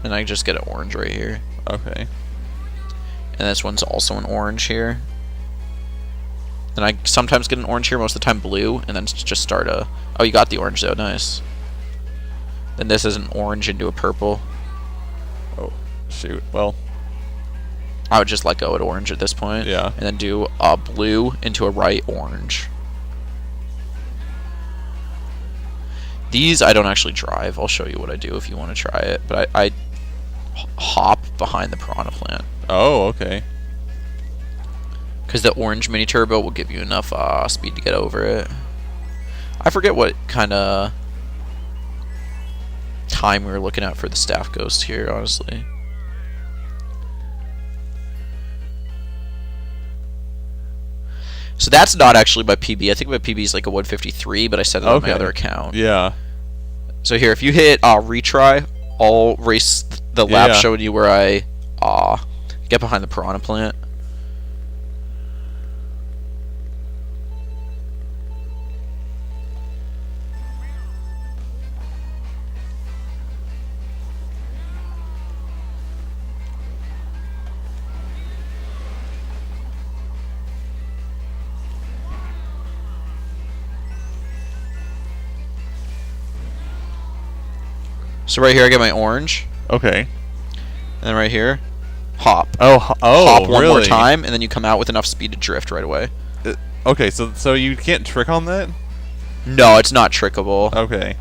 And I just get an orange right here. Okay. And this one's also an orange here. Then I sometimes get an orange here, most of the time blue, and then just start a... Oh, you got the orange though, nice. Then this is an orange into a purple. Oh, shoot. Well, I would just let go at orange at this point. Yeah. And then do a blue into a right orange. These I don't actually drive. I'll show you what I do if you want to try it. But I hop behind the piranha plant. oh, okay. Because the orange mini turbo will give you enough speed to get over it. I forget what kind of time we were looking at for the staff ghost here, honestly. So that's not actually my PB. I think my PB is like a 153, but I set it on my Okay. other account. Yeah. So here, if you hit retry, I'll race the lap Yeah. showing you where I get behind the piranha plant. So right here, I get my orange, Okay. and then right here, hop. Oh, Hop one really? more time, and then you come out with enough speed to drift right away. Okay, so you can't trick on that? No, it's not trickable. Okay.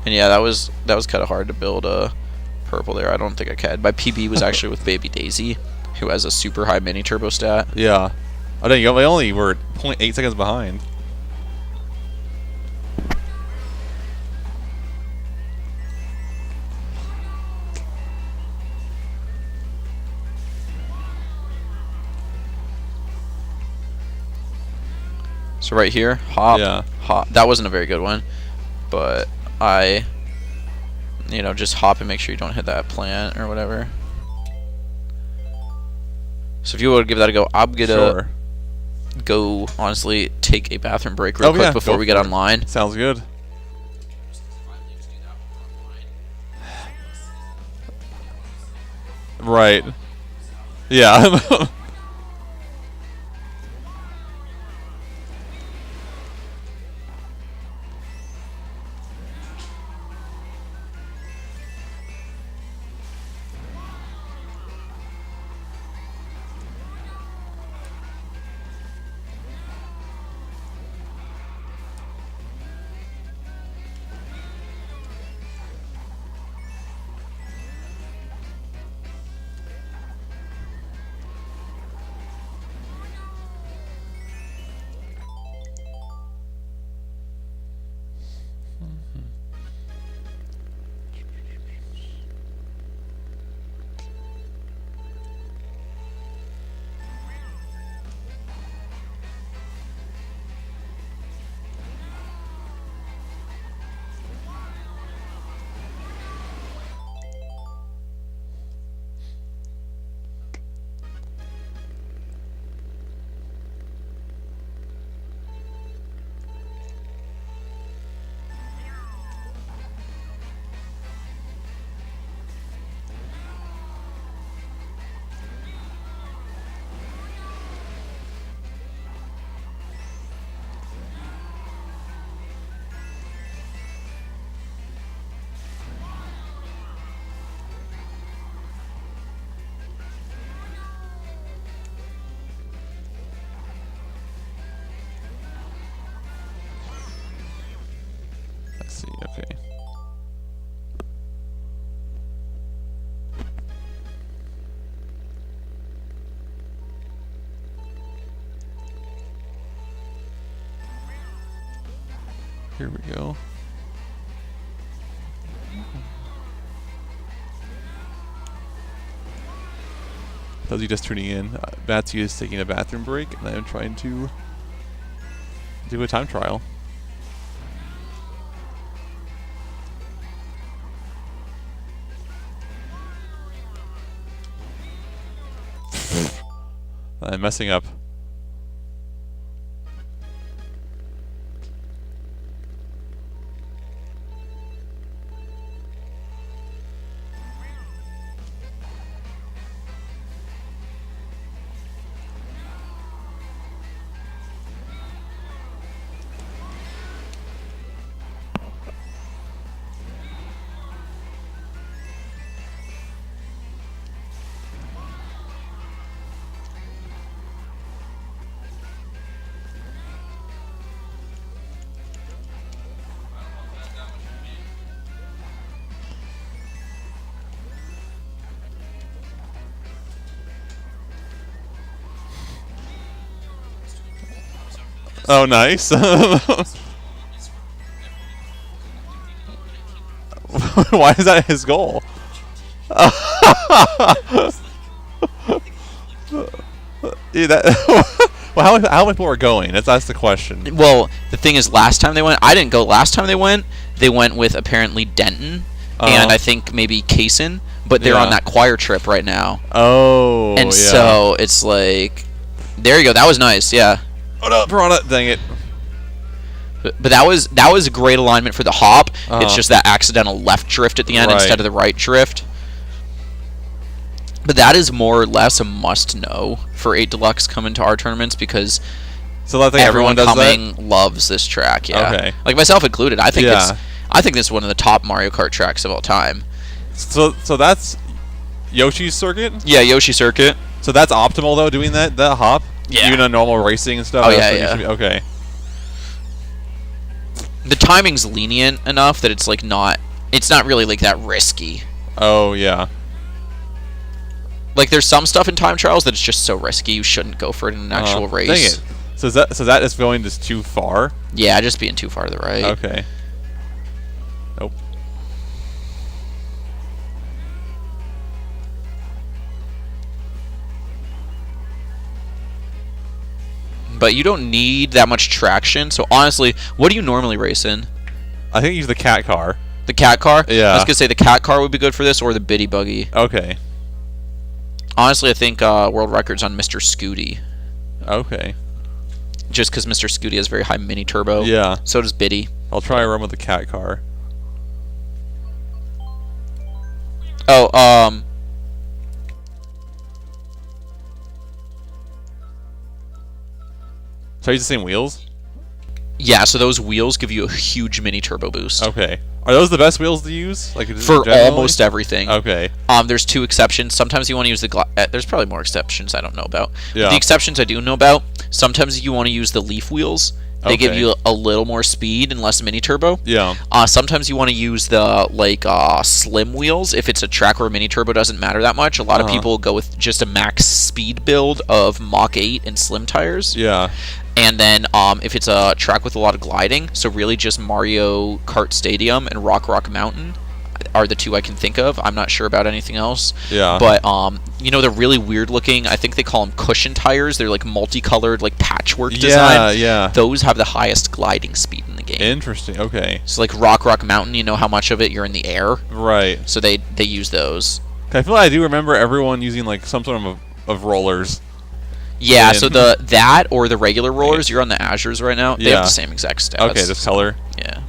And yeah, that was kind of hard to build a purple there. I don't think I could. My PB was actually with Baby Daisy, who has a super high mini turbo stat. Yeah. Oh, dang, you only were 0.8 seconds behind. So right here, hop, Yeah. hop. That wasn't a very good one, but I, just hop and make sure you don't hit that plant or whatever. So if you would give that a go, I'm gonna go honestly take a bathroom break real quick before we get online. Sounds good. Right. Yeah. Let's see. Okay. Here we go. Those of you just tuning in, Batsy is taking a bathroom break, and I am trying to do a time trial. I'm messing up. Oh, nice. Why is that his goal? Dude, that. Well, how many people are going? That's the question. Well, the thing is, last time they went, I didn't go. Last time they went with apparently Denton and I think maybe Kaysen, but they're on that choir trip right now. Oh. And so it's like, there you go. That was nice. Yeah. Oh no, Piranha! Dang it. But that was a great alignment for the hop. It's just that accidental left drift at the end instead of the right drift. But that is more or less a must-know for 8 Deluxe coming to our tournaments because everyone does coming that? loves this track. Yeah, okay. Like myself included. I think this is one of the top Mario Kart tracks of all time. So that's Yoshi's circuit. Yeah, Yoshi circuit. So that's optimal though, doing that hop. Yeah. Even on normal racing and stuff. Oh yeah. Okay. The timing's lenient enough that it's like it's not really like that risky. Oh yeah. Like there's some stuff in time trials that it's just so risky you shouldn't go for it in an actual race. Dang it. So that is going just too far? Yeah, just being too far to the right. Okay. Nope. But you don't need that much traction. So honestly, what do you normally race in? I think use the cat car. The cat car? Yeah. I was gonna say the cat car would be good for this, or the biddy buggy. Okay. Honestly, I think world record's on Mr. Scooty. Okay. Just because Mr. Scooty has very high mini turbo. Yeah. So does Biddy. I'll try and run with the cat car. Oh, So I use the same wheels? yeah, so those wheels give you a huge mini turbo boost. Okay. Are those the best wheels to use? Like For almost everything. Okay. There's 2 exceptions. Sometimes you want to use the there's probably more exceptions I don't know about. Yeah. The exceptions I do know about, sometimes you want to use the leaf wheels. They give you a little more speed and less mini turbo. Yeah. Sometimes you want to use the slim wheels if it's a track where mini turbo doesn't matter that much. A lot of people go with just a max speed build of Mach 8 and slim tires. Yeah. And then if it's a track with a lot of gliding, so really just Mario Kart Stadium and Rock Mountain are the 2 I can think of. I'm not sure about anything else. Yeah. But they're really weird looking. I think they call them cushion tires. They're like multicolored, like patchwork design. Yeah. Those have the highest gliding speed in the game. Interesting. Okay. So like Rock Mountain, you know how much of it you're in the air. Right. So they use those. I feel like I do remember everyone using like some sort of rollers. Yeah, so that or the regular rollers, you're on the Azures right now. They have the same exact stats. Okay, this color. Yeah.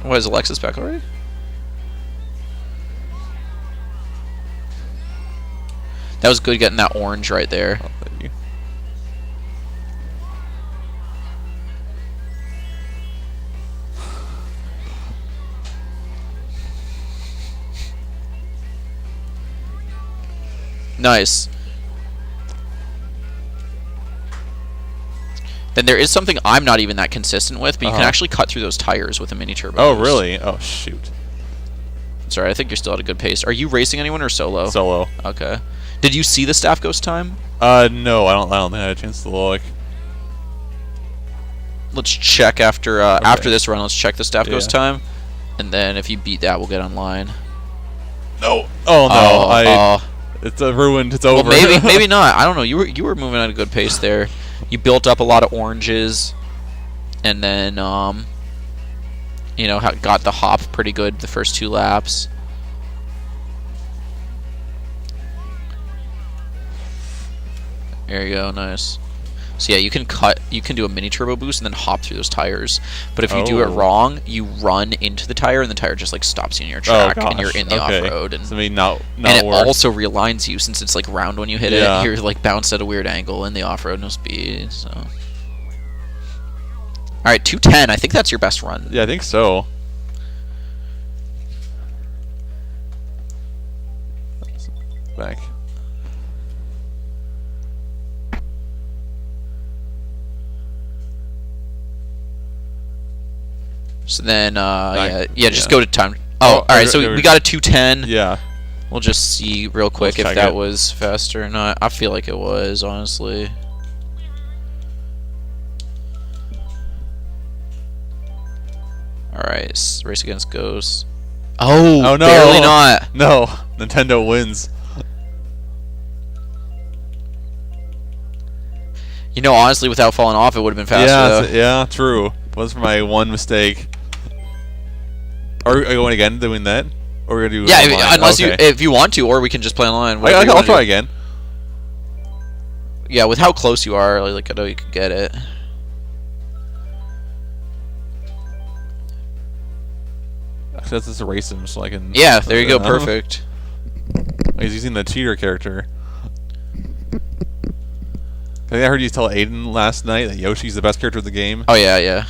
What, is Alexis back already? That was good getting that orange right there. Oh, thank you. Nice. Then there is something I'm not even that consistent with, but you can actually cut through those tires with a mini turbo. Oh, really? Oh, shoot. Sorry, I think you're still at a good pace. Are you racing anyone or solo? Solo. Okay. Did you see the staff ghost time? No, I don't think I had a chance to look. Let's check after after this run. Let's check the staff ghost time, and then if you beat that, we'll get online. No. Oh no. It's ruined. It's over. Well, maybe not. I don't know. You were moving at a good pace there. You built up a lot of oranges, and then got the hop pretty good the first 2 laps. There you go. Nice. So yeah, you can do a mini turbo boost and then hop through those tires. But if you do it wrong, you run into the tire and the tire just like stops you in your track and you're in the off-road. And, so not and it also realigns you since it's like round when you hit it. You're like bounced at a weird angle in the off-road, no speed. So, all right, 210. I think that's your best run. Yeah, I think so. Back. So then, just go to time. Oh, all right. So we got a 210. Yeah. We'll just see real quick if that was faster or not. I feel like it was, honestly. Alright, race against Ghost. Oh, Oh no! barely not. No, Nintendo wins. You know, honestly, without falling off, it would have been faster. Yeah, though. yeah, true. Was for my one mistake. Are you going again doing that? Or we're gonna do online? Unless Okay. if you want to, or we can just play online. I'll try again. Yeah, with how close you are, like I know you could get it. Actually, let's just erase him so I can. Yeah, there you go, perfect. He's using the cheater character. I think I heard you tell Aiden last night that Yoshi's the best character of the game. Oh yeah, yeah.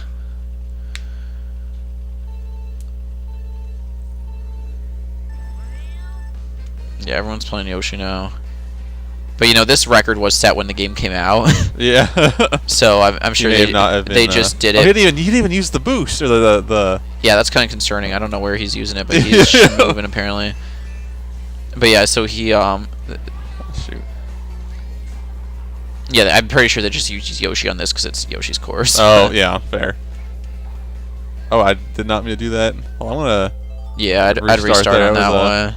Yeah, everyone's playing Yoshi now. But you know, this record was set when the game came out. Yeah. So I'm sure they just did it. Oh, he didn't even use the boost or the. Yeah, that's kind of concerning. I don't know where he's using it, but he's moving apparently. But yeah, so he Shoot. Yeah, I'm pretty sure they just used Yoshi on this because it's Yoshi's course. Oh yeah, fair. Oh, I did not mean to do that. Well, I'm gonna. Yeah, I'd restart on that one.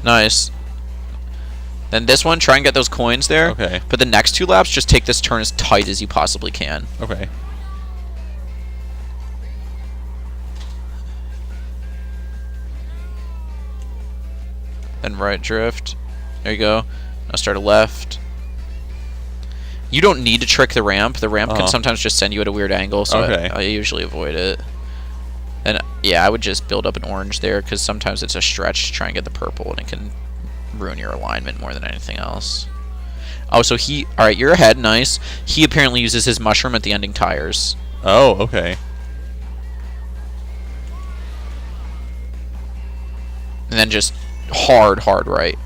Nice. Then this one, try and get those coins there. Okay. But the next 2 laps, just take this turn as tight as you possibly can. Okay. Then right drift. There you go. Now start a left. You don't need to trick the ramp. The ramp can sometimes just send you at a weird angle, so I usually avoid it. And yeah, I would just build up an orange there because sometimes it's a stretch to try and get the purple, and it can ruin your alignment more than anything else. Oh, so alright, you're ahead, nice. He apparently uses his mushroom at the ending tires. Oh, okay. And then just hard right.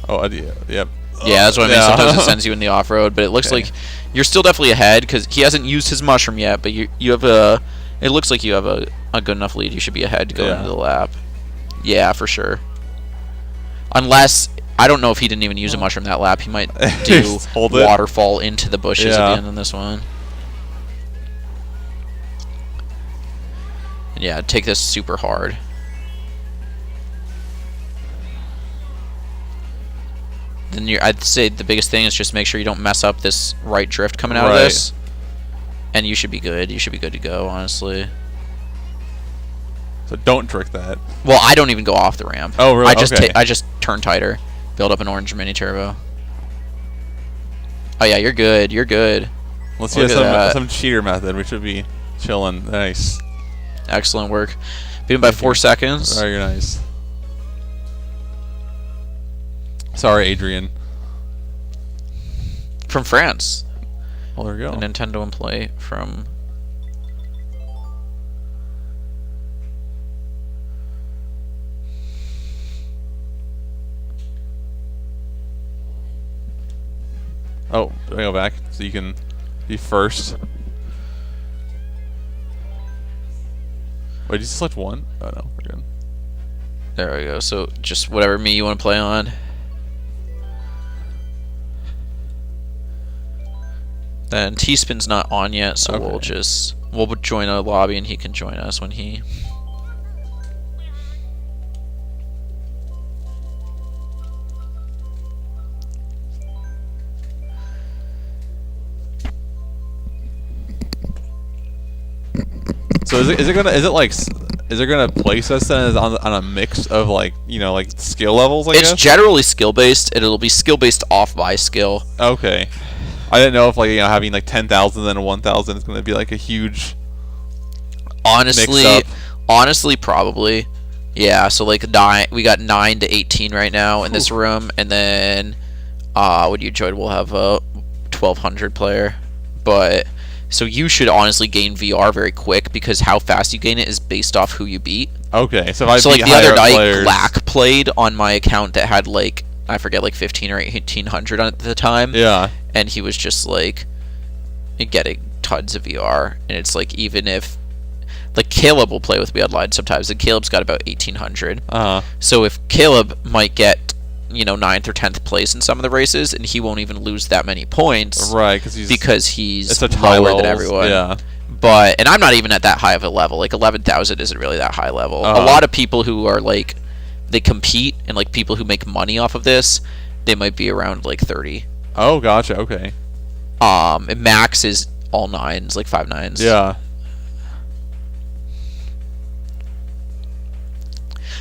Oh, yep. Yeah, that's what I mean. Sometimes it sends you in the off-road, but it looks like you're still definitely ahead because he hasn't used his mushroom yet, but you have a... It looks like you have a good enough lead. You should be ahead to go into the lap. Yeah, for sure. Unless... I don't know if he didn't even use a mushroom that lap. He might do waterfall into the bushes at the end of this one. And yeah, take this super hard. Then I'd say the biggest thing is just make sure you don't mess up this right drift coming out of this. And you should be good. You should be good to go, honestly. So don't trick that. Well, I don't even go off the ramp. Oh, really? I just turn tighter. Build up an orange mini turbo. Oh, yeah, you're good. You're good. Let's see some cheater method. We should be chilling. Nice. Excellent work. Beat him by 4 seconds. Very nice. Sorry, Adrian. From France. Well, there we go. A Nintendo employee from... Oh, let me go back so you can be first. Wait, did you select one? Oh no, we're good. There we go. So just whatever you want to play on. Then T-Spin's not on yet, so we'll join a lobby and he can join us when he... So is it gonna place us then on a mix of like skill levels? It's generally skill based, and it'll be skill based off by skill. Okay, I didn't know if having like 10,000 and 1,000 is gonna be like a huge. Honestly, probably, yeah. So like we got 9 to 18 right now in this room, and then when you join, we'll have a 1,200 player, but. So you should honestly gain VR very quick because how fast you gain it is based off who you beat. Okay, so if I So beat like the other higher up night, players, Glack played on my account that had like I forget like 15 or 1800 on it at the time. yeah, And he was just like getting tons of VR, and it's like even if like Caleb will play with me online sometimes, and Caleb's got about 1800. So if Caleb might get 9th or 10th place in some of the races, and he won't even lose that many points, right? because he's it's such high lower levels, than everyone. Yeah. And I'm not even at that high of a level. Like 11,000 isn't really that high level. A lot of people who are like they compete, and like people who make money off of this, they might be around like 30. Oh, gotcha. Okay. And max is all 9s, like 5 9s. Yeah.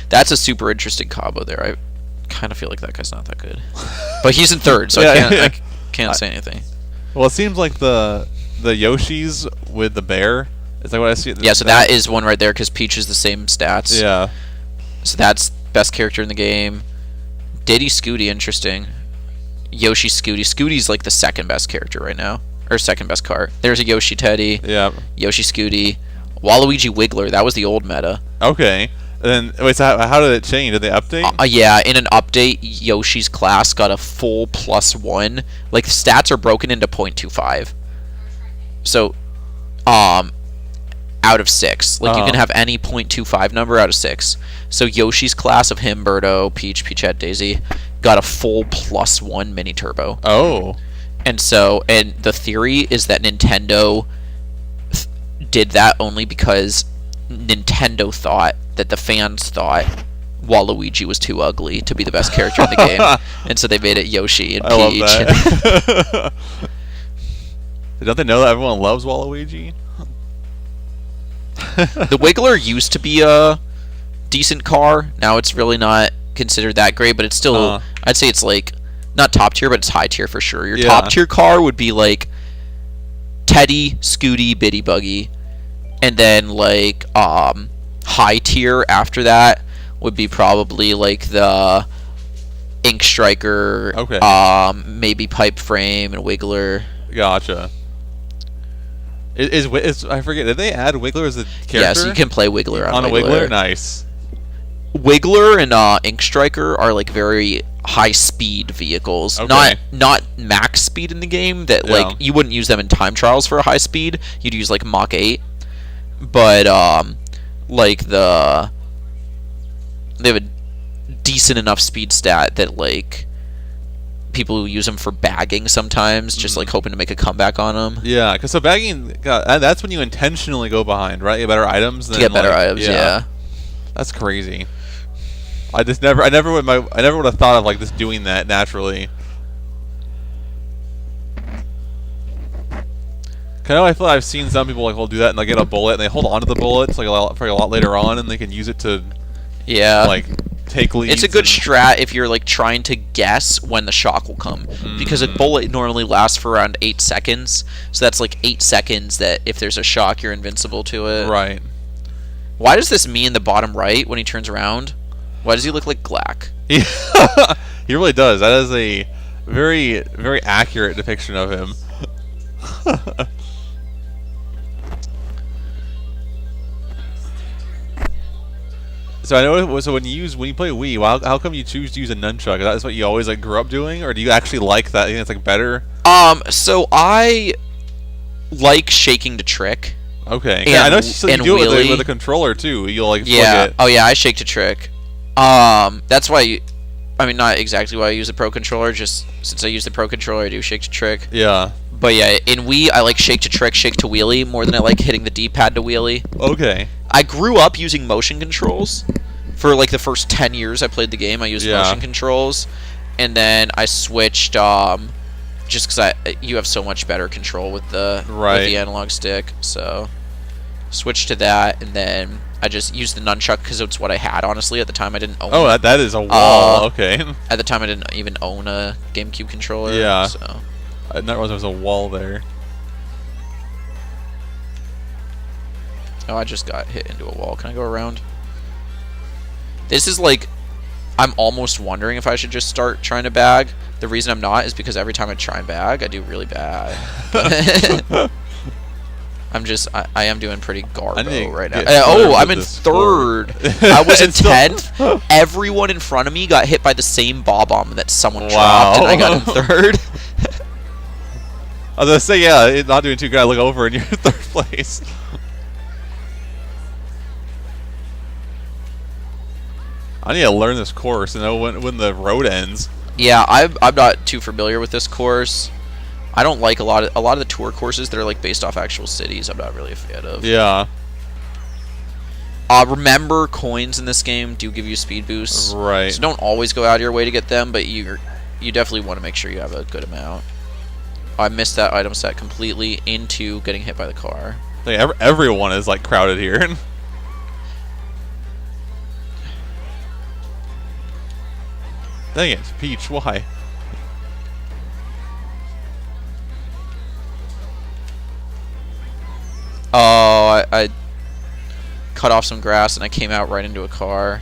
That's a super interesting combo there. I kind of feel like that guy's not that good, but he's in 3rd, so Yeah, I can't say anything. Well, it seems like the Yoshis with the bear. Is that what I see? Yeah, so that is one right there because Peach is the same stats. Yeah. So that's best character in the game. Diddy Scooty, interesting. Yoshi Scooty. Scooty's like the 2nd best character right now, or 2nd best card. There's a Yoshi Teddy. Yeah. Yoshi Scooty. Waluigi Wiggler. That was the old meta. Okay. And then wait, so how did it change? Did they update? Yeah, in an update, Yoshi's class got a full +1. Like stats are broken into 0.25. So, out of 6, like you can have any 0.25 number out of 6. So Yoshi's class of him, Birdo, Peach, Peachette, Daisy, got a full +1 mini turbo. Oh. And the theory is that Nintendo did that only because Nintendo thought that the fans thought Waluigi was too ugly to be the best character in the game, and so they made it Yoshi and Peach. I love that. Don't they know that everyone loves Waluigi? The Wiggler used to be a decent car. Now it's really not considered that great, but it's still I'd say it's like not top tier, but it's high tier for sure. Your top tier car would be like Teddy, Scooty, Bitty Buggy, and then like high tier after that would be probably like the Ink Striker, maybe Pipe Frame and Wiggler. Gotcha. Is I forget, did they add Wiggler as a character? Yeah, so you can play Wiggler on a Wiggler? Nice. Wiggler and Ink Striker are like very high speed vehicles. Okay. Not max speed in the game that like you wouldn't use them in time trials for a high speed. You'd use like Mach 8. But like they have a decent enough speed stat that like people who use them for bagging sometimes, just like hoping to make a comeback on them. Yeah, because so bagging, that's when you intentionally go behind, right? You get better items. To get better items, yeah. That's crazy. I never would have thought of like just doing that naturally. I feel like I've seen some people like will do that and they get a bullet and they hold on to the bullets like for a lot later on and they can use it to like take leads. It's a good strat if you're like trying to guess when the shock will come, because a bullet normally lasts for around 8 seconds, so that's like 8 seconds that if there's a shock you're invincible to it. Right. Why does this me in the bottom right when he turns around? Why does he look like Glack? He really does. That is a very, very accurate depiction of him. So I know. So when you play Wii, how come you choose to use a nunchuck? Is that what you always like grew up doing, or do you actually like that? You think it's like better? So I like shaking the trick. Okay. Yeah, I know you do it with a controller too. You'll like flick it. Oh yeah, I shake the trick. That's why. I mean, not exactly why I use the Pro Controller. Just since I use the Pro Controller, I do shake to trick. Yeah. But yeah, in Wii, I like shake to trick, shake to wheelie more than I like hitting the D-pad to wheelie. Okay. I grew up using motion controls. For like the first 10 years I played the game, I used motion controls, and then I switched just because you have so much better control with the analog stick. So switched to that, and then I just used the nunchuck because it's what I had. Honestly, at the time I didn't own. Oh, that is a wall. Okay. At the time I didn't even own a GameCube controller. Yeah. So I didn't realize there was a wall there. Oh, I just got hit into a wall. Can I go around? This is like, I'm almost wondering if I should just start trying to bag. The reason I'm not is because every time I try and bag, I do really bad. I am doing pretty garbo right now. get Oh, third I'm with in the score. third. I was in It's still- 10th. Everyone in front of me got hit by the same bomb that someone Wow. dropped, and I got in third. I was gonna say, yeah, it's not doing too good. I look over and you're in third place. I need to learn this course and know when the road ends. Yeah, I'm not too familiar with this course. I don't like a lot of the tour courses that are like based off actual cities. I'm not really a fan of. Yeah. Remember, coins in this game do give you speed boosts. Right. So don't always go out of your way to get them, but you definitely want to make sure you have a good amount. I missed that item set completely into getting hit by the car. Like everyone is like crowded here. Dang it, Peach, why? Oh, I cut off some grass and I came out right into a car.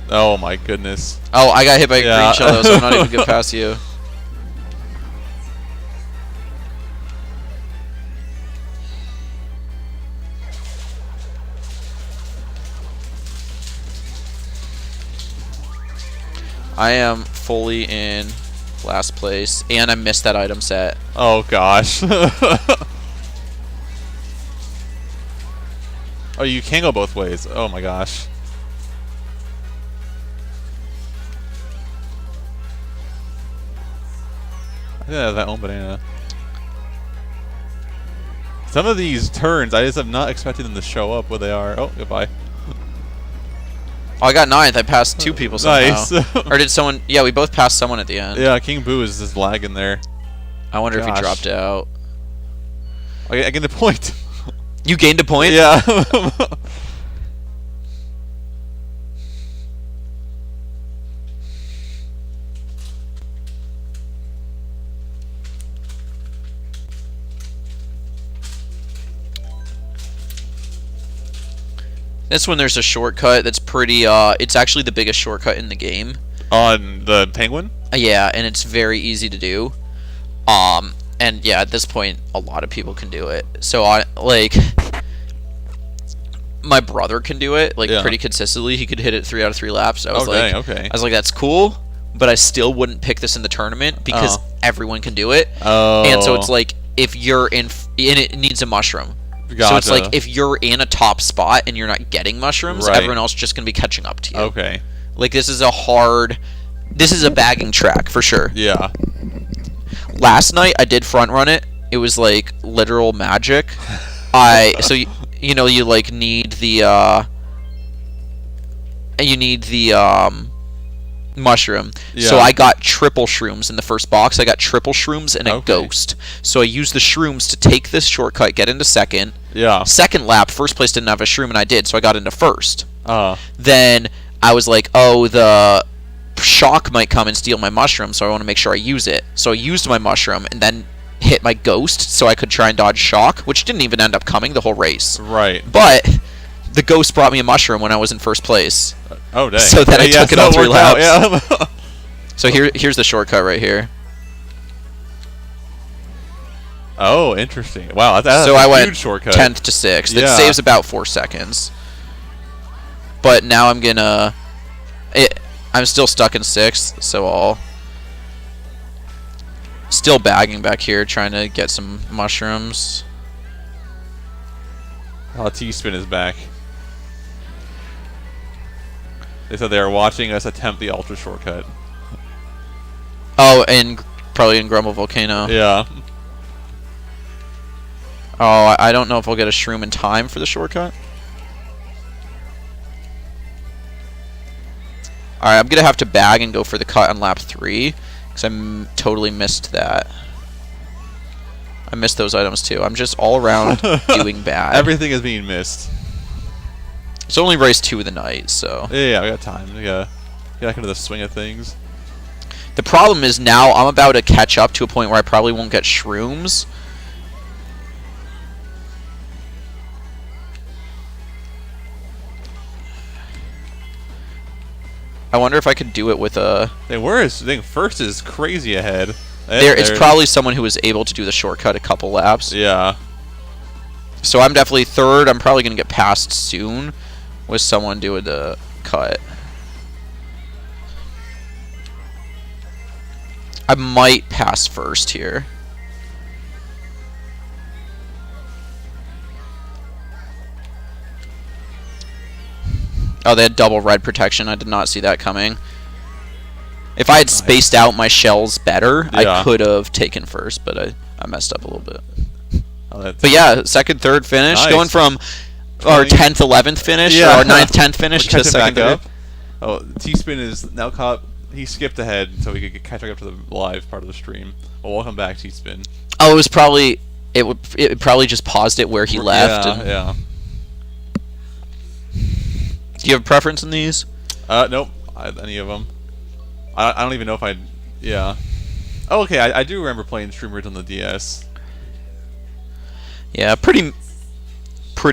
Oh my goodness. Oh, I got hit by a Yeah. green shell though, so I'm not even good past you. I am fully in last place, and I missed that item set. Oh gosh. Oh, you can go both ways. Oh my gosh. I think I have that own banana. Some of these turns, I just am not expecting them to show up where they are. Oh, goodbye. Oh, I got 9th. I passed 2 people somehow. Nice. Or did someone... Yeah, we both passed someone at the end. Yeah, King Boo is just lagging there. I wonder if he Gosh. dropped out. I get the point. You gained a point? Yeah. This one, there's a shortcut that's pretty... it's actually the biggest shortcut in the game. On the penguin? Yeah, and it's very easy to do. And yeah, at this point, a lot of people can do it. So, my brother can do it, Yeah. pretty consistently. He could hit it 3 out of 3 laps. I was Dang, okay. I was like, that's cool, but I still wouldn't pick this in the tournament because everyone can do it. Oh. And so it's like, if you're in... And it needs a mushroom. Gotcha. So it's like, if you're in a top spot and you're not getting mushrooms, Right. everyone else is just going to be catching up to you. Okay. Like, this is a hard... This is a bagging track, for sure. Yeah. Last night, I did front run it. It was, like, literal magic. So, you know, you, like, need the, mushroom. Yeah. So I got triple shrooms in the first box. I got triple shrooms and a Okay. ghost. So I used the shrooms to take this shortcut, get into second. Yeah. Second lap, first place didn't have a shroom, and I did, so I got into first. Then I was like, oh, the shock might come and steal my mushroom, so I want to make sure I use it. So I used my mushroom and then hit my ghost so I could try and dodge shock, which didn't even end up coming the whole race. Right. But the ghost brought me a mushroom when I was in first place. Oh, dang. So then I took it all 3 worked out, laps. yeah. So here's the shortcut right here. Oh, interesting. Wow, that's So a I huge went shortcut. 10th to 6th. It Yeah. saves about 4 seconds. But now I'm gonna... I'm still stuck in 6th, so I'll... Still bagging back here, trying to get some mushrooms. Oh, T-Spin is back. They said they are watching us attempt the ultra shortcut. Oh, and probably in Grumble Volcano. Yeah. Oh, I don't know if I'll get a shroom in time for the shortcut. Alright, I'm going to have to bag and go for the cut on lap 3, because I totally missed that. I missed those items too. I'm just all around doing bad. Everything is being missed. It's only race 2 of the night, so... Yeah, we got time. We gotta get back into the swing of things. The problem is now I'm about to catch up to a point where I probably won't get shrooms. I wonder if I could do it with a... First is crazy ahead. It's probably someone who was able to do the shortcut a couple laps. Yeah. So I'm definitely third. I'm probably going to get passed soon with someone doing the cut. I might pass first here. Oh, they had double red protection. I did not see that coming. If I had spaced out my shells better, I could have taken first, but I messed up a little bit. Oh, but yeah, second, third finish. Nice. Going from our 10th, 11th finish, or our 9th, 10th finish to second, third. Oh, T-Spin is now caught. He skipped ahead so we could catch up to the live part of the stream. Well, welcome back, T-Spin. Oh, it was probably... It probably just paused it where he left. Yeah. Do you have a preference in these? Nope. Any of them. I don't even know if I... Yeah. Oh, okay. I do remember playing Streamers on the DS. Yeah, pretty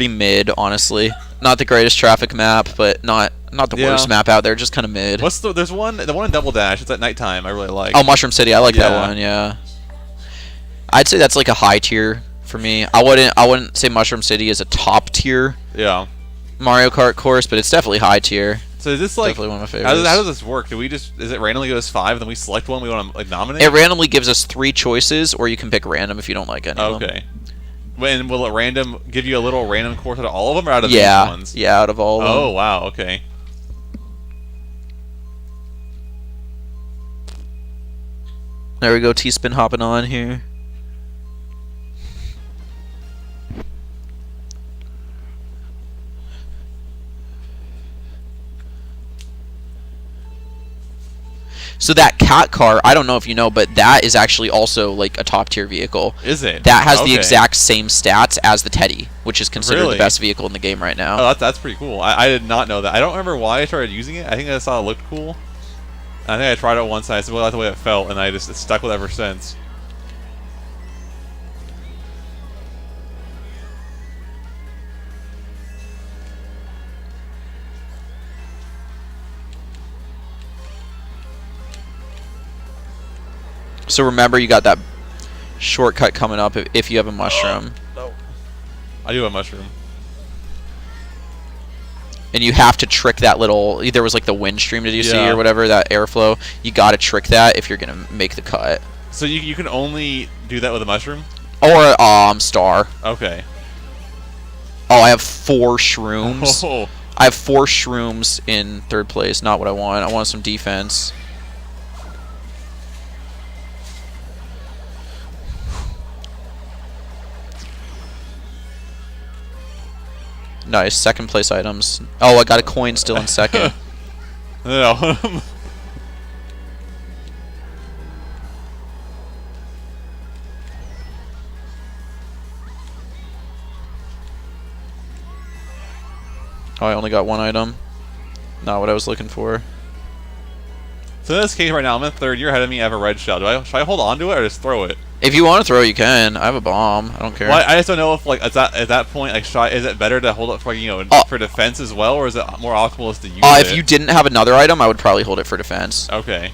mid, honestly. Not the greatest traffic map, but not the worst map out there. Just kind of mid. There's one in Double Dash. It's at nighttime. I really like. Oh, Mushroom City. I like that one. Yeah. I'd say that's like a high tier for me. I wouldn't say Mushroom City is a top tier. Yeah. Mario Kart course, but it's definitely high tier. So is this like definitely one of my favorites? How does this work? Is it randomly goes 5 and then we select one we want to like nominate? It randomly gives us 3 choices, or you can pick random if you don't like any of them. Okay. When will it give you a little random course out of all of them or out of these ones? Yeah, out of all of them. Oh wow, okay. There we go, T-Spin hopping on here. So that cat car, I don't know if you know, but that is actually also like a top tier vehicle. Is it? That has the exact same stats as the Teddy, which is considered the best vehicle in the game right now. Oh, that's pretty cool. I did not know that. I don't remember why I started using it. I think I saw it looked cool. I think I tried it once and I said, well, that's the way it felt, and it's stuck with it ever since. So remember, you got that shortcut coming up if you have a mushroom. No. I do have a mushroom. And you have to trick that little... There was like the wind stream, did you see, or whatever, that airflow. You got to trick that if you're going to make the cut. So you can only do that with a mushroom? Or star. Okay. Oh, I have 4 shrooms. Oh. I have 4 shrooms in third place. Not what I want. I want some defense. Nice, second place items. Oh, I got a coin still in second. No. Oh, I only got 1 item. Not what I was looking for. So in this case right now, I'm in third. You're ahead of me. I have a red shell. Should I hold on to it or just throw it? If you want to throw, you can. I have a bomb. I don't care. Well, I just don't know if like at that point, like, is it better to hold it for for defense as well, or is it more optimal is to use it? If you didn't have another item, I would probably hold it for defense. Okay.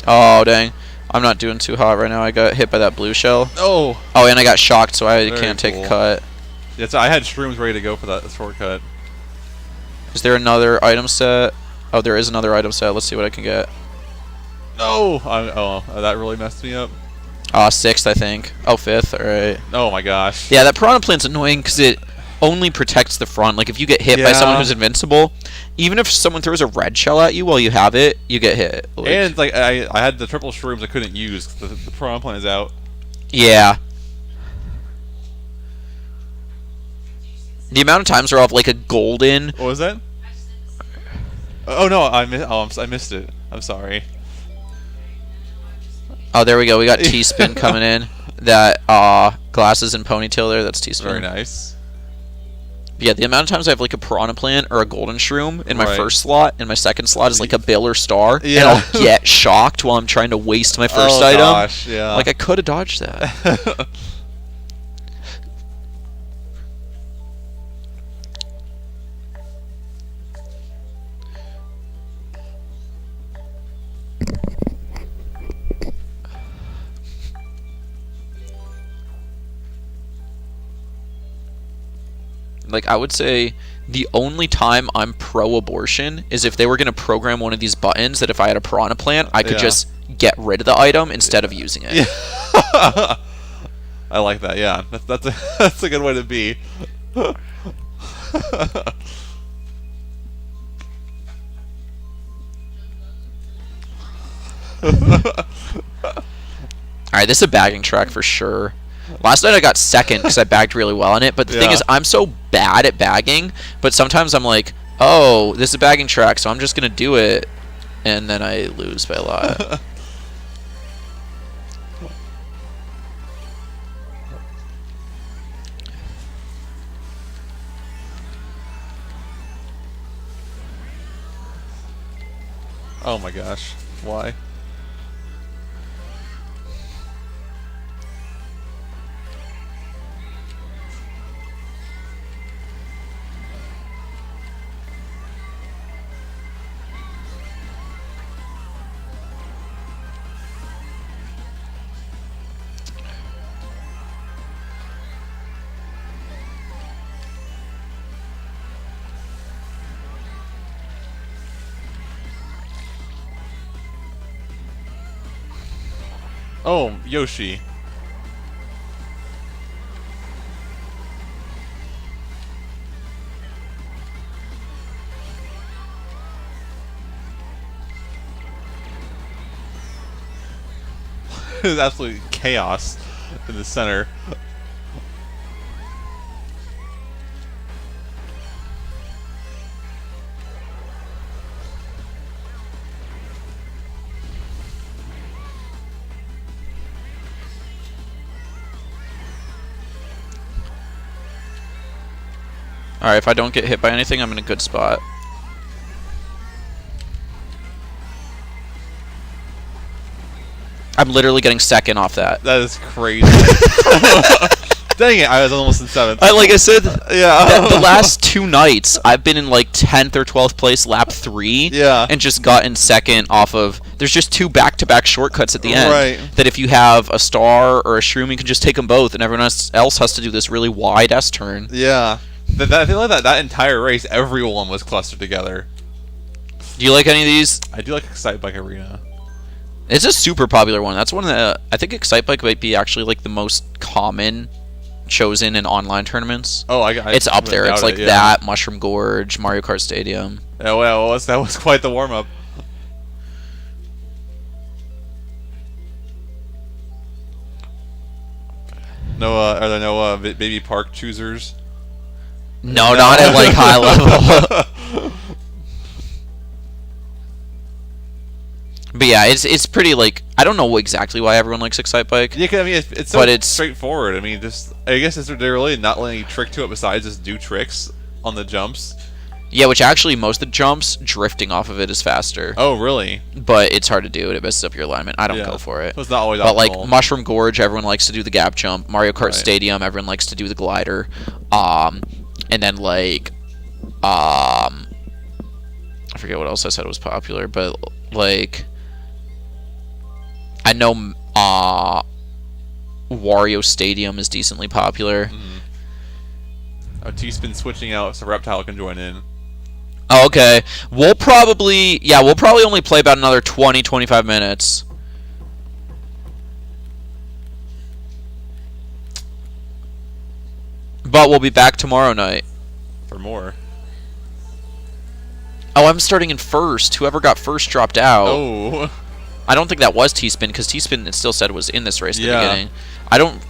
Oh, dang. I'm not doing too hot right now. I got hit by that blue shell. Oh. Oh, and I got shocked, so I can't take a cut. Yeah, so I had shrooms ready to go for that shortcut. Is there another item set? Oh, there is another item set. Let's see what I can get. No! That really messed me up. 6th, I think. Oh, 5th. Alright. Oh my gosh. Yeah, that piranha plant's annoying because it only protects the front. Like, if you get hit by someone who's invincible, even if someone throws a red shell at you while you have it, you get hit. Like, and, like, I had the triple shrooms I couldn't use because the piranha plant is out. Yeah. The amount of times where I'll have, like, a golden... What was that? Oh, no, I missed it. I'm sorry. Oh, there we go. We got T-Spin coming in. That, glasses and ponytail there, that's T-Spin. Very nice. Yeah, the amount of times I have, like, a piranha plant or a golden shroom in my first slot, and my second slot is, like, a bill or star, and I'll get shocked while I'm trying to waste my first item. Gosh, yeah. Like, I could have dodged that. Like, I would say the only time I'm pro-abortion is if they were going to program one of these buttons that if I had a piranha plant, I could just get rid of the item instead of using it. Yeah. I like that. Yeah, that's a that's a good way to be. Alright, this is a bagging track for sure. Last night I got second because I bagged really well on it, but the thing is, I'm so bad at bagging, but sometimes I'm like, oh, this is a bagging track, so I'm just going to do it, and then I lose by a lot. Oh my gosh, why? Oh, Yoshi. There's absolute chaos in the center. Alright, if I don't get hit by anything, I'm in a good spot. I'm literally getting second off that. That is crazy. Dang it, I was almost in 7th. Like I said, yeah. the last 2 nights, I've been in like 10th or 12th place, lap 3, Yeah. and just gotten second off of... There's just 2 back-to-back shortcuts at the end. Right. That if you have a star or a shroom, you can just take them both, and everyone else has to do this really wide S-turn. Yeah. I feel like that entire race, everyone was clustered together. Do you like any of these? I do like Excite Bike Arena. It's a super popular one. That's one that I think Excite Bike might be actually like the most common chosen in online tournaments. Oh, it's up there. It's like yeah. that, Mushroom Gorge, Mario Kart Stadium. Yeah, well, that was quite the warm up. No, are there no baby park choosers? No, not at like high level. But yeah, it's pretty like I don't know exactly why everyone likes Excite Bike. Yeah, 'cause, I mean it's so straightforward. I mean, just I guess they're really not letting you trick to it besides just do tricks on the jumps. Yeah, which actually most of the jumps drifting off of it is faster. Oh, really? But it's hard to do. It messes up your alignment. I don't go for it. So it's not always but optimal. like Mushroom Gorge, everyone likes to do the gap jump. Mario Kart Stadium, everyone likes to do the glider. And then like I forget what else I said was popular, but like I know Wario Stadium is decently popular. Oh, T-Spin switching out so Reptile can join in. Oh, okay. We'll probably only play about another 20-25 minutes. But we'll be back tomorrow night. For more. Oh, I'm starting in first. Whoever got first dropped out. Oh. I don't think that was T-Spin, because T-Spin it still said was in this race at the beginning.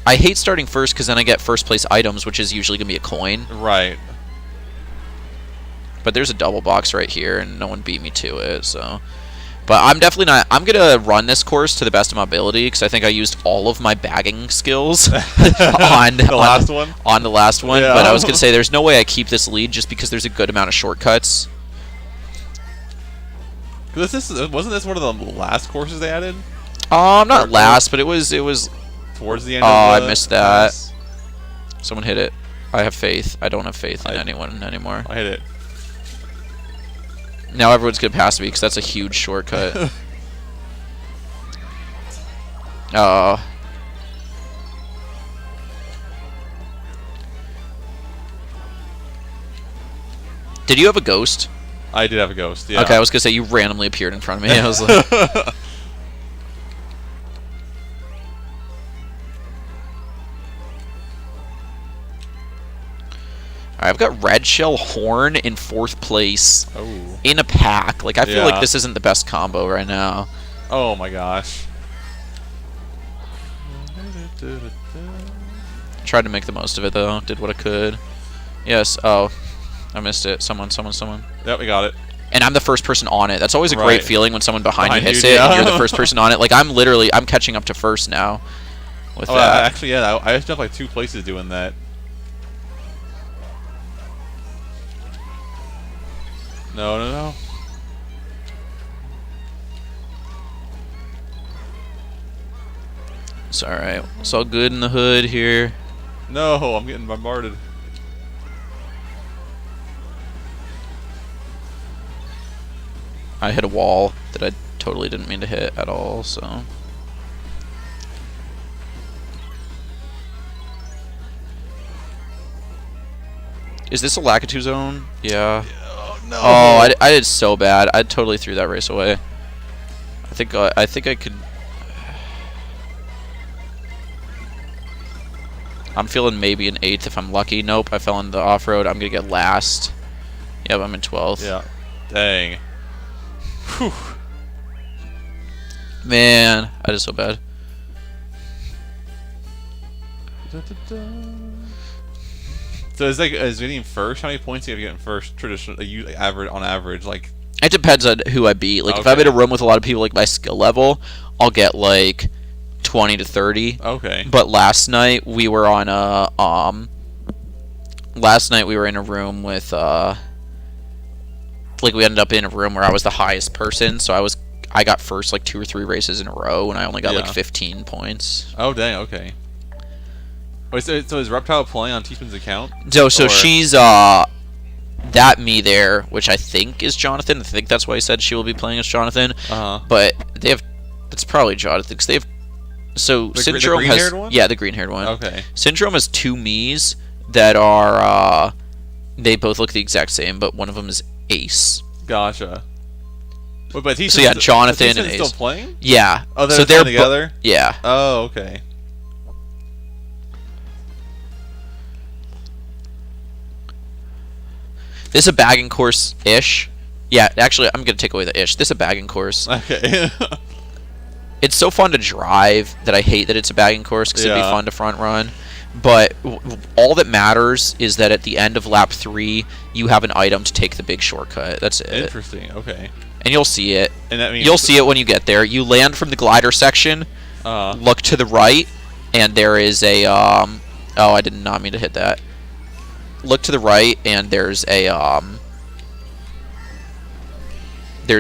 I hate starting first, because then I get first place items, which is usually going to be a coin. Right. But there's a double box right here, and no one beat me to it, so... But I'm definitely not... I'm going to run this course to the best of my ability, because I think I used all of my bagging skills on the last one. Yeah. But I was going to say, there's no way I keep this lead, just because there's a good amount of shortcuts. Wasn't this one of the last courses they added? Not last, but it was towards the end. Oh, of I the missed that. class. Someone hit it. I have faith. I don't have faith in anyone anymore. I hit it. Now everyone's gonna pass me because that's a huge shortcut. Oh. Did you have a ghost? I did have a ghost, yeah. Okay, I was going to say you randomly appeared in front of me. I was like... Alright, I've got Red Shell Horn in 4th place in a pack. Like, I feel like this isn't the best combo right now. Oh my gosh. Tried to make the most of it, though. Did what I could. Yes. Oh. I missed it. Someone. Yep, we got it. And I'm the first person on it. That's always a great feeling when someone behind you hits you, it and you're the first person on it. Like, I'm catching up to first now with that. Actually, yeah, I jumped like 2 places doing that. No. It's alright. It's all good in the hood here. No, I'm getting bombarded. I hit a wall that I totally didn't mean to hit at all, so... Is this a Lakitu zone? Yeah. Oh, no. Oh, I did so bad. I totally threw that race away. I think I could... I'm feeling maybe an 8th if I'm lucky. Nope, I fell into the off-road. I'm going to get last. Yep, I'm in 12th. Yeah. Dang. Whew. Man, I did so bad. So is getting first? How many points do you have to get in first? Traditionally, on average, like. It depends on who I beat. Like if I'm in a room with a lot of people, like my skill level, I'll get like 20 to 30. Okay. But last night we were on a Last night we were in a room with like we ended up in a room where I was the highest person, so I got first like 2 or 3 races in a row, and I only got like 15 points. Oh dang! Okay. Wait, so is Reptile playing on Teaspoon's account? So she's that me there, which I think is Jonathan. I think that's why he said she will be playing as Jonathan. But they have, it's probably Jonathan because they have. So Syndrome has the green-haired one. Okay. Syndrome has 2 Miis that are they both look the exact same, but one of them is Ace. Gotcha. Wait, but so yeah, Jonathan and Ace still playing? Yeah. Oh, so they're together. Yeah. Oh, okay. This is a bagging course-ish. Yeah, actually, I'm going to take away the ish. This is a bagging course. Okay. It's so fun to drive that I hate that it's a bagging course because it'd be fun to front run. But all that matters is that at the end of lap 3, you have an item to take the big shortcut. That's it. Interesting. Okay. And you'll see it. And that means you'll see it when you get there. You land from the glider section, look to the right, and there is a... oh, I did not mean to hit that. Look to the right, and there's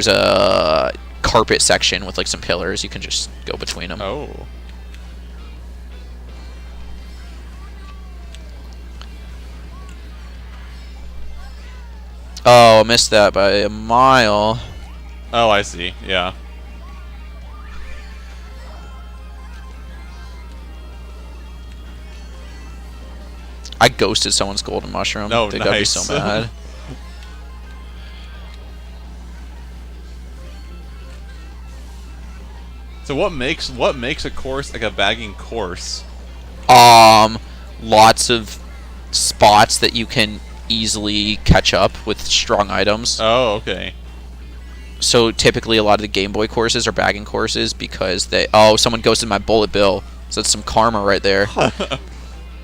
a carpet section with like some pillars. You can just go between them. Oh. Oh, I missed that by a mile. Oh, I see. Yeah. I ghosted someone's golden mushroom. No, they got me so mad. So what makes a course like a bagging course? Lots of spots that you can easily catch up with strong items. Oh, okay. So typically a lot of the Game Boy courses are bagging courses because someone ghosted my bullet bill. So that's some karma right there.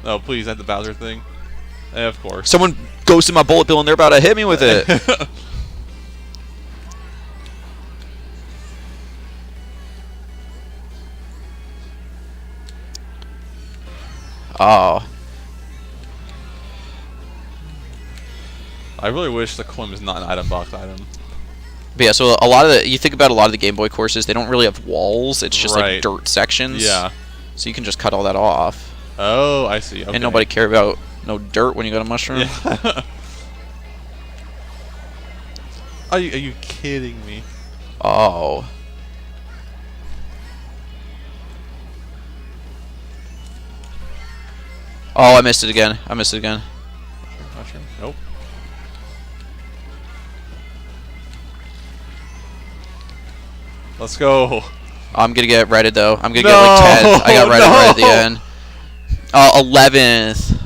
Oh, please, that's the Bowser thing. Yeah, of course. Someone ghosted my bullet bill and they're about to hit me with it. Oh. I really wish the coin was not an item box item. But yeah, so you think about a lot of the Game Boy courses, they don't really have walls. It's just like dirt sections. Yeah. So you can just cut all that off. Oh, I see. Okay. And nobody care about no dirt when you got a mushroom. Yeah. Are you kidding me? Oh. Oh, I missed it again. I missed it again. Not sure. Nope. Let's go. I'm gonna get redded though. I'm gonna get like 10th. I got redded right at the end. 11th.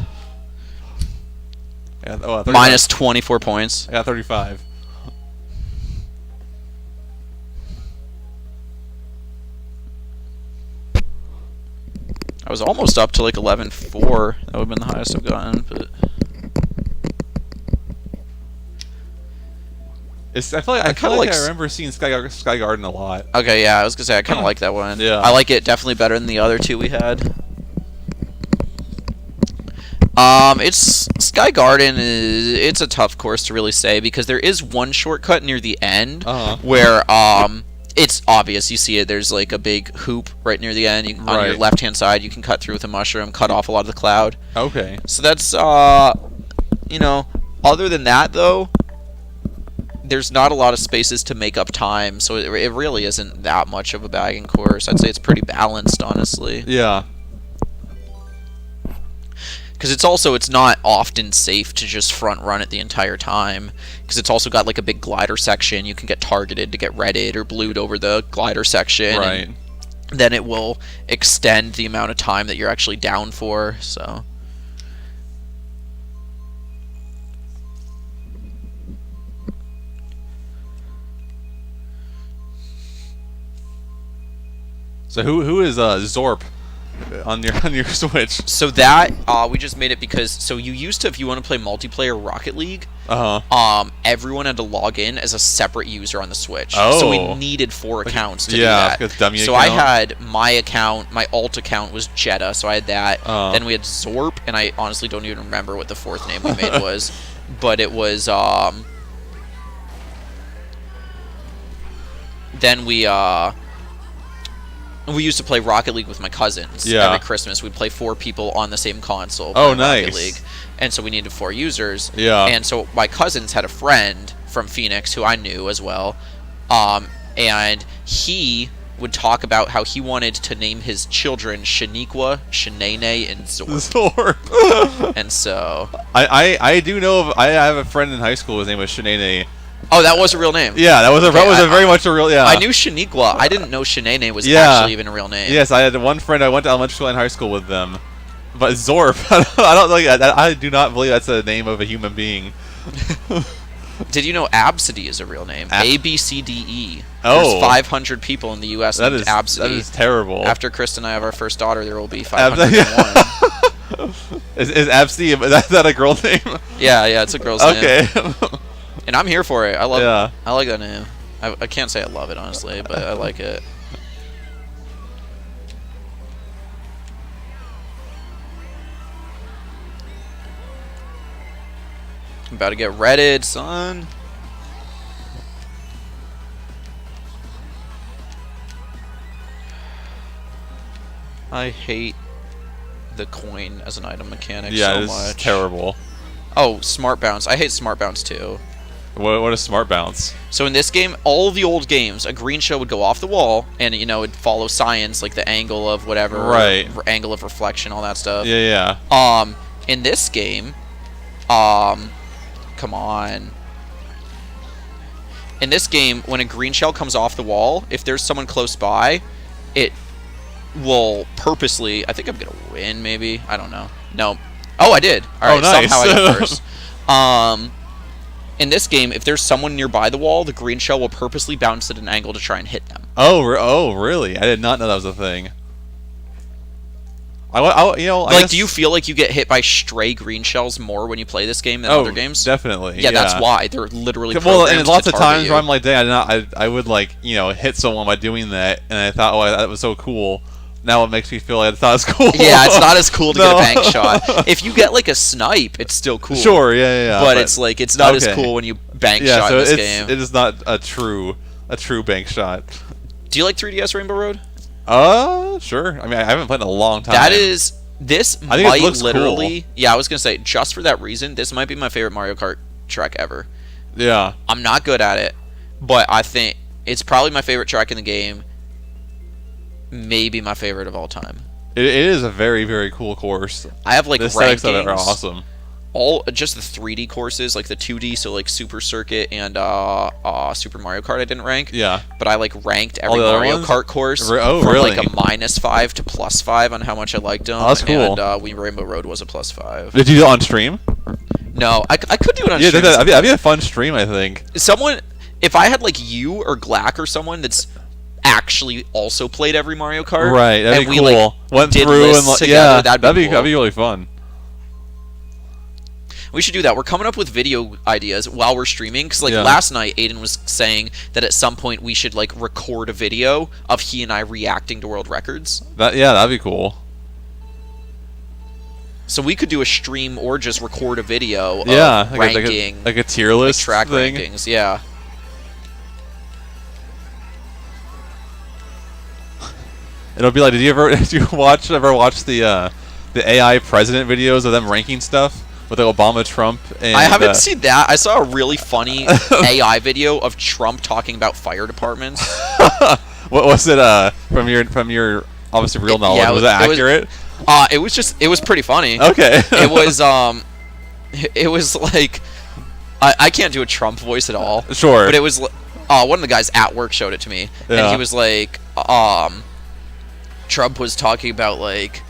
Yeah, oh, Minus 24 points. I got 35. I was almost up to like 11.4. That would have been the highest I've gotten, but I feel like I remember seeing Sky Garden a lot. okay, yeah, I was gonna say I kind of like that one. Yeah. I like it definitely better than the other two we had. It's Sky Garden it's a tough course to really say because there is one shortcut near the end where it's obvious. You see it. There's like a big hoop right near the end. On your left-hand side, you can cut through with a mushroom, cut off a lot of the cloud. Okay. So that's you know, other than that though, there's not a lot of spaces to make up time. So it really isn't that much of a bagging course. I'd say it's pretty balanced, honestly. Yeah. Because it's not often safe to just front run it the entire time. Because it's also got like a big glider section. You can get targeted to get redded or blued over the glider section. Right. Then it will extend the amount of time that you're actually down for. So. So who is Zorp on your Switch? So that we just made it because you used to, if you want to play multiplayer Rocket League, everyone had to log in as a separate user on the Switch. Oh. So we needed 4 accounts to do yeah, that. dummy So account. I had my account, my alt account was Jetta, so I had that. Then we had Zorp, and I honestly don't even remember what the 4th name we made was, but it was then we used to play Rocket League with my cousins. Yeah. Every Christmas, we'd play 4 people on the same console. Oh, playing nice. Rocket League. And so we needed 4 users. Yeah. And so my cousins had a friend from Phoenix who I knew as well. And he would talk about how he wanted to name his children Shaniqua, Shanae, and Zorp. Zorp. And so... I do know I have a friend in high school. His name was Shanae. Oh, that was a real name. Yeah, that was very much a real. Yeah, I knew Shaniqua. I didn't know Shanae was Yeah. actually even a real name. Yes, I had one friend. I went to elementary school and high school with them. But Zorp, I don't like. I do not believe that's the name of a human being. Did you know Absidy is a real name? ABCDE. Oh. There's 500 people in the U.S. That named is Absidy. that is terrible. After Chris and I have our first daughter, there will be 501. Is Absidy? Is that a girl name? Yeah, it's a girl's name. Okay. And I'm here for it. I love Yeah. it. I like that name. I can't say I love it, honestly, but I like it. I'm about to get redded, son. I hate the coin as an item mechanic Yeah, so it's much. terrible. Oh, Smart Bounce. I hate Smart Bounce too. What is Smart Bounce? So in this game, all the old games, a green shell would go off the wall, and it'd follow science, like the angle of whatever, Right. Angle of reflection, all that stuff. Yeah. In this game, come on. In this game, when a green shell comes off the wall, if there's someone close by, it will purposely. I think I'm gonna win. Maybe, I don't know. No. Oh, I did. All right. nice. Somehow I got first. In this game, if there's someone nearby the wall, the green shell will purposely bounce at an angle to try and hit them. Oh, really? I did not know that was a thing. Do you feel like you get hit by stray green shells more when you play this game than other games? Definitely. Yeah, that's why they're literally. Well, and lots of times you. where I'm like, dang, I would hit someone by doing that, and I thought, oh, that was so cool. Now it makes me feel like I thought it was cool. Yeah, it's not as cool to get a bank shot. If you get like a snipe, it's still cool. Sure, yeah. But it's not as cool when you bank shot so in this game. It is not a true bank shot. Do you like 3DS Rainbow Road? Sure. I mean, I haven't played in a long time. This I think might it looks literally. cool. Yeah, I was gonna say just for that reason, this might be my favorite Mario Kart track ever. Yeah. I'm not good at it, but I think it's probably my favorite track in the game. Maybe my favorite of all time. It is a very, very cool course. I have like The aesthetics of it are rankings. awesome. All just the 3D courses, like the 2D, so like Super Circuit and Super Mario Kart. I didn't rank. Yeah. But I like ranked every the other Mario ones? Kart course Oh, from really? like a -5 to +5 on how much I liked them. Oh, that's cool. And Wii Rainbow Road was a +5. Did you do it on stream? No, I could do it on Yeah, stream. that'd be a fun stream, I think. Someone, if I had like you or Glack or someone that's actually also played every Mario Kart, Right, that'd and be we cool. like Went did through lists and together, yeah, that'd be cool. that'd be really fun. We should do that. We're coming up with video ideas while we're streaming, because like last night Aiden was saying that at some point we should like record a video of he and I reacting to world records. That'd be cool. So we could do a stream or just record a video of ranking, like a tier list track thing. rankings. Yeah. It'll be like, did you ever watch the AI president videos of them ranking stuff with like Obama, Trump, and I haven't seen that. I saw a really funny AI video of Trump talking about fire departments. What was it? From your obviously real knowledge, was it accurate? It was pretty funny. Okay. It was like I can't do a Trump voice at all. Sure. But it was one of the guys at work showed it to me, and he was like, Trump was talking about like,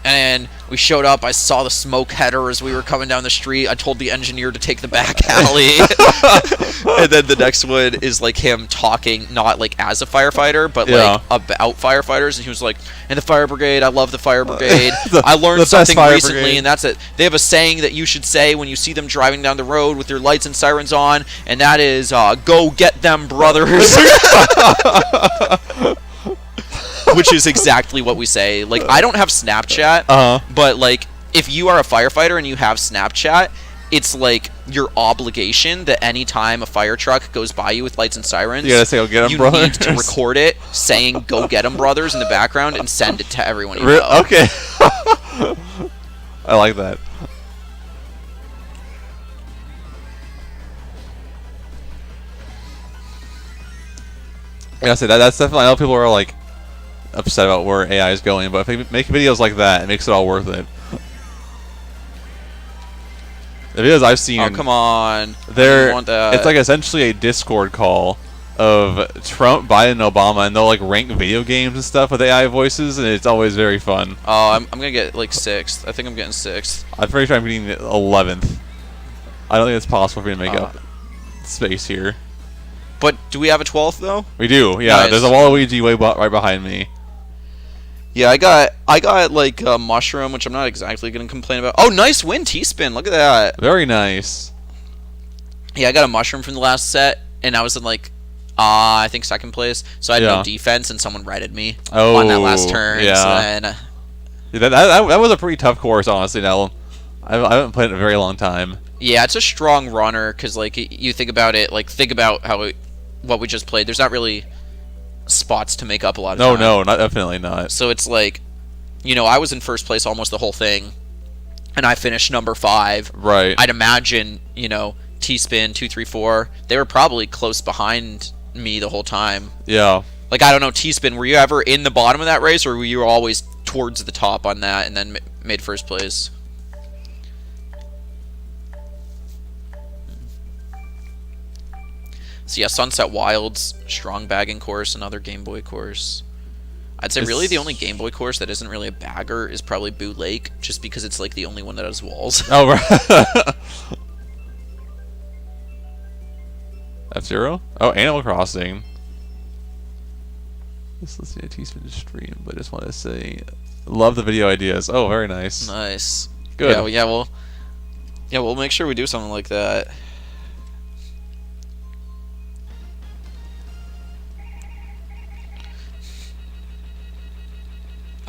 and we showed up. I saw the smoke header as we were coming down the street. I told the engineer to take the back alley. And then the next one is like him talking, not like as a firefighter, but like about firefighters. And he was like, "And the fire brigade, I love the fire brigade. I learned something recently, and that's it. They have a saying that you should say when you see them driving down the road with their lights and sirens on, and that is, go get them, brothers." Which is exactly what we say. Like, I don't have Snapchat, but like, if you are a firefighter and you have Snapchat, it's like your obligation that any time a fire truck goes by you with lights and sirens, you gotta say, "Go get 'em, you brothers." need to record it saying "Go get 'em, brothers" in the background and send it to everyone you know. Okay. I like that. Yeah, I say that's definitely. I know people are like upset about where AI is going, but if they make videos like that, it makes it all worth it. The videos I've seen, Oh, come on! it's like essentially a Discord call of Trump, Biden, and Obama, and they'll like rank video games and stuff with AI voices, and it's always very fun. Oh, I'm gonna get like 6th. I think I'm getting 6th. I'm pretty sure I'm getting 11th. I don't think it's possible for me to make up space here. But do we have a 12th though? We do, yeah. Nice. There's a Waluigi right behind me. Yeah, I got like a mushroom, which I'm not exactly gonna complain about. Oh, nice win, T-spin. Look at that. Very nice. Yeah, I got a mushroom from the last set, and I was in like, I think 2nd place. So I had no defense, and someone righted me on that last turn. Yeah. So then, that was a pretty tough course, honestly. Now, I haven't played it in a very long time. yeah, it's a strong runner because like you think about it, like think about what we just played. There's not really spots to make up a lot of time. No, definitely not. So it's like, you know, I was in 1st place almost the whole thing, and I finished number 5. Right. I'd imagine, you know, T-spin 2, 3, 4. They were probably close behind me the whole time. Yeah. Like, I don't know, T-spin. Were you ever in the bottom of that race, or were you always towards the top on that and then made 1st place? So yeah, Sunset Wilds, strong bagging course, another Game Boy course. I'd say really the only Game Boy course that isn't really a bagger is probably Boo Lake, just because it's like the only one that has walls. Oh, right. F-Zero? Oh, Animal Crossing. Let's see a T-spin stream, but I just want to say, love the video ideas. Oh, very nice. Nice. Good. We'll make sure we do something like that.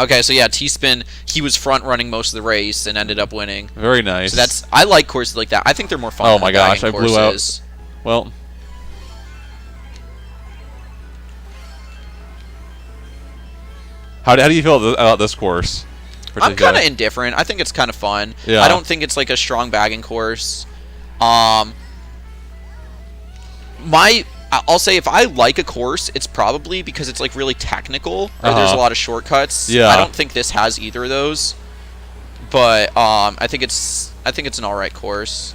Okay, so yeah, T-spin, he was front running most of the race and ended up winning. Very nice. So I like courses like that. I think they're more fun. Oh than my gosh, I blew out. Well, how do you feel about this course? I'm kind of indifferent. I think it's kind of fun. Yeah. I don't think it's like a strong bagging course. I'll say if I like a course, it's probably because it's like really technical or there's a lot of shortcuts. Yeah. I don't think this has either of those, but I think it's an alright course.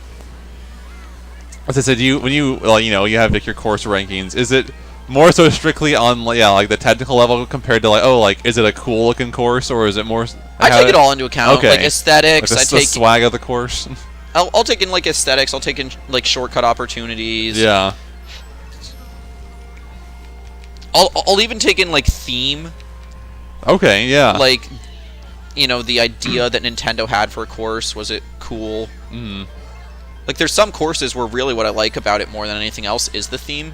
As I said, when you like, you have like your course rankings, is it more so strictly on like the technical level compared to like is it a cool looking course, or is it more? I take it all into account, okay. like aesthetics. Like the swag of the course. I'll take in like aesthetics. I'll take in like shortcut opportunities. Yeah. I'll even take in like theme. Okay. Yeah. Like, the idea that Nintendo had for a course, was it cool? Mm. Like, there's some courses where really what I like about it more than anything else is the theme.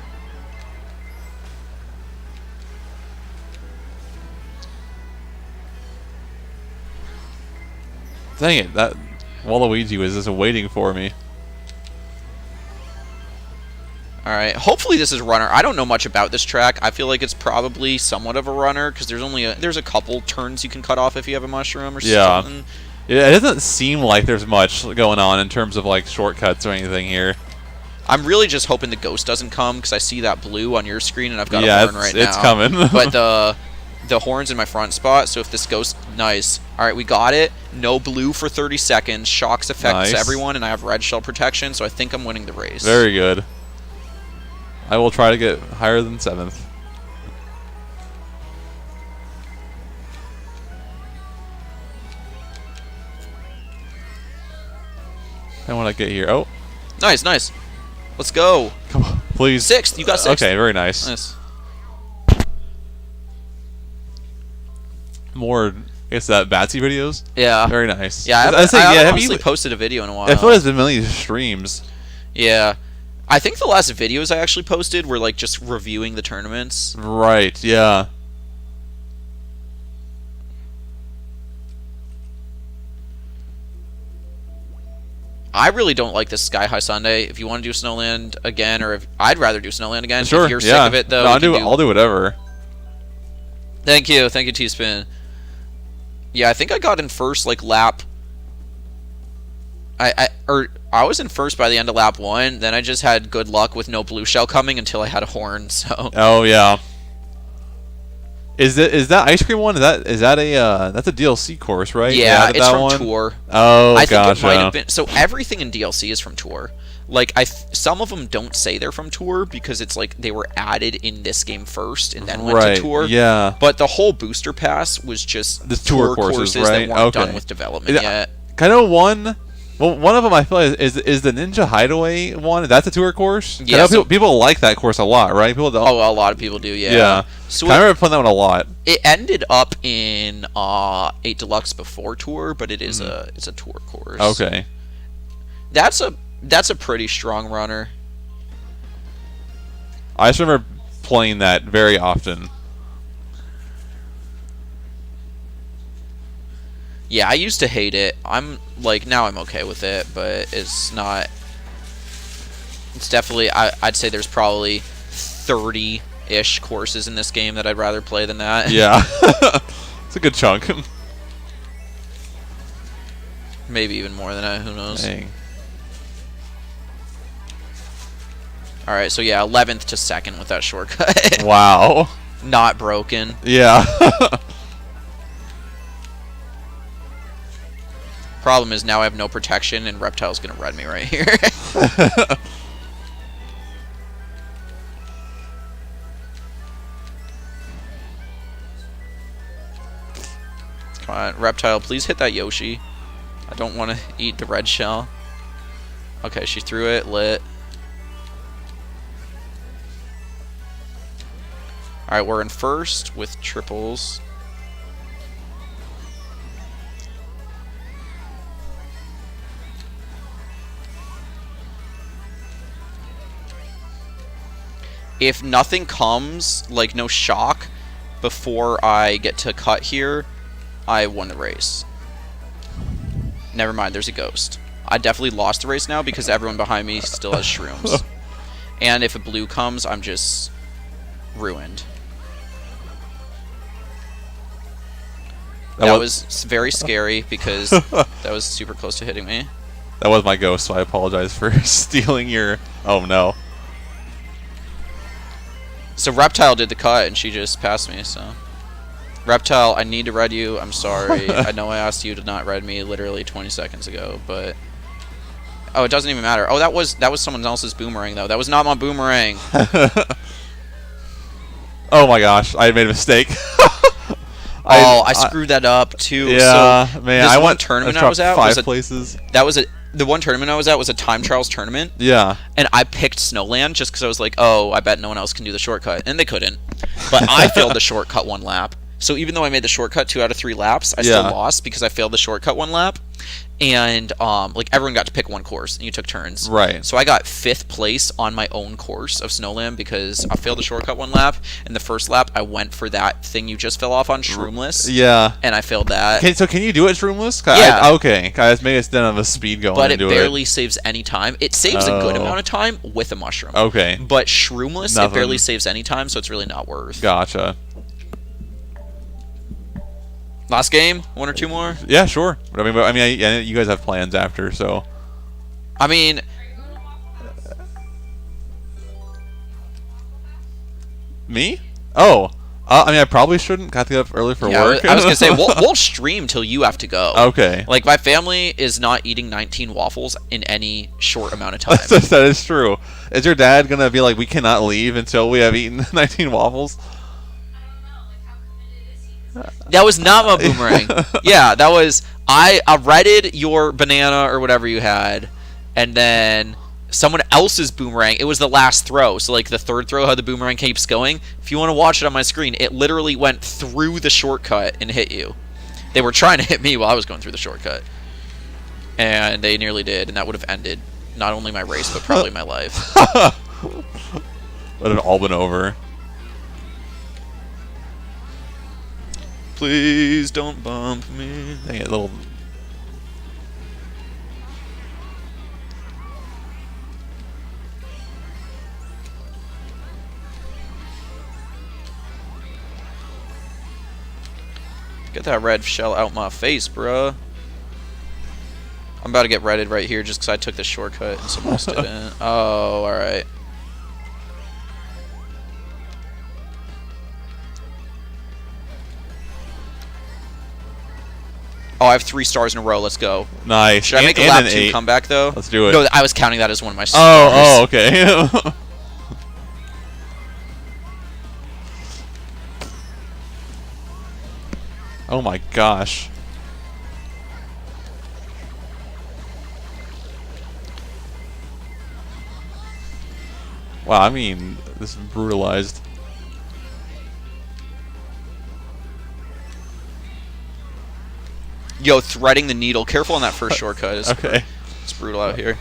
Dang it! That Waluigi was just waiting for me. Alright, hopefully this is runner. I don't know much about this track. I feel like it's probably somewhat of a runner, because there's a couple turns you can cut off if you have a mushroom or something. Yeah, it doesn't seem like there's much going on in terms of like shortcuts or anything here. I'm really just hoping the ghost doesn't come, because I see that blue on your screen and I've got a horn right now. Yeah, it's coming. But the horn's in my front spot, so if this ghost... Nice. Alright, we got it. No blue for 30 seconds. Shocks affects everyone, and I have red shell protection, so I think I'm winning the race. Very good. I will try to get higher than 7th. I want to get here. Oh. Nice, nice. Let's go. Come on, please. 6th. You got 6th. Okay, very nice. Nice. More, I guess, Batsy videos? Yeah. Very nice. Yeah, I haven't honestly posted a video in a while. I feel like there's been many streams. Yeah. I think the last videos I actually posted were like just reviewing the tournaments. Right, yeah. I really don't like this Sky High Sunday. If you want to do Snowland again, or I'd rather do Snowland again. Sure, if you're sick of it, though. No, I'll do whatever. Thank you, T-Spin. Yeah, I think I got in first like lap. I was in first by the end of lap 1. Then I just had good luck with no blue shell coming until I had a horn. So. Oh yeah. Is that ice cream one? Is that a that's a DLC course, right? Yeah, it's from Tour. Oh, I think it might have been. So everything in DLC is from Tour. Like some of them don't say they're from Tour because it's like they were added in this game first and then went to Tour. Yeah. But the whole booster pass was just the Tour courses right? that weren't done with development yet. Kind of one. Well, one of them I feel like is the Ninja Hideaway one. That's a Tour course. Yeah, people like that course a lot, right? People don't. Oh, a lot of people do. Yeah. Yeah. So I remember playing that one a lot. It ended up in 8 Deluxe before Tour, but it's a Tour course. Okay. That's a pretty strong runner. I just remember playing that very often. Yeah, I used to hate it. Now I'm okay with it, but it's not. It's definitely. I'd say there's probably 30-ish courses in this game that I'd rather play than that. Yeah, it's a good chunk. Maybe even more than that. Who knows? Dang. All right, so yeah, 11th to 2nd with that shortcut. Wow. Not broken. Yeah. Problem is now I have no protection and Reptile's gonna red me right here. Come on, Reptile, please hit that Yoshi. I don't want to eat the red shell. Okay, she threw it, lit. Alright, we're in first with triples. If nothing comes, like no shock, before I get to cut here, I won the race. Never mind, there's a ghost. I definitely lost the race now because everyone behind me still has shrooms. And if a blue comes, I'm just ruined. That was very scary because that was super close to hitting me. That was my ghost, so I apologize for stealing your... Oh, no. So Reptile did the cut, and she just passed me, so... Reptile, I need to red you. I'm sorry. I know I asked you to not red me literally 20 seconds ago, but... Oh, it doesn't even matter. Oh, that was someone else's boomerang, though. That was not my boomerang. Oh my gosh, I made a mistake. I screwed that up, too. Yeah, so man, I went tournament I was at five was places. The one tournament I was at was a time trials tournament. Yeah. And I picked Snowland just because I was like, oh, I bet no one else can do the shortcut. And they couldn't. But I failed the shortcut 1 lap. So even though I made the shortcut 2 out of 3 laps, I still lost because I failed the shortcut 1 lap. And like everyone got to pick 1 course, and you took turns. Right. So I got 5th place on my own course of Snowland because I failed the shortcut 1 lap. And the first lap, I went for that thing you just fell off on, Shroomless. Yeah. And I failed that. So can you do it Shroomless? Yeah. Okay. Guys, maybe it's done of a speed going. But it barely saves any time. It saves a good amount of time with a mushroom. Okay. But Shroomless, Nothing. it barely saves any time, so it's really not worth. Gotcha. Last game? 1 or 2 more? Yeah, sure. But I mean, you guys have plans after, so. I mean, me? Oh, I mean, I probably shouldn't. Got to get up early for work. I was gonna say we'll stream till you have to go. Okay. Like my family is not eating 19 waffles in any short amount of time. That is true. Is your dad gonna be like, we cannot leave until we have eaten 19 waffles? That was not my boomerang. Yeah, that was I redded your banana or whatever you had, and then someone else's boomerang. It was the last throw, so like the 3rd throw, how the boomerang keeps going. If you want to watch it on my screen, it literally went through the shortcut and hit you. They were trying to hit me while I was going through the shortcut, and they nearly did, and that would have ended not only my race but probably my life. Would have all been over. Please don't bump me. Dang it, little. Get that red shell out my face, bruh. I'm about to get redded right here just because I took the shortcut and someone else didn't. Oh, alright. Oh, I have 3 stars in a row. Let's go. Nice. Should I make a lap 2 comeback, though? Let's do it. No, I was counting that as one of my stars. Oh, okay. Oh my gosh. Wow, I mean, this is brutalized. Yo, threading the needle. Careful on that first shortcut. Okay. It's brutal out here.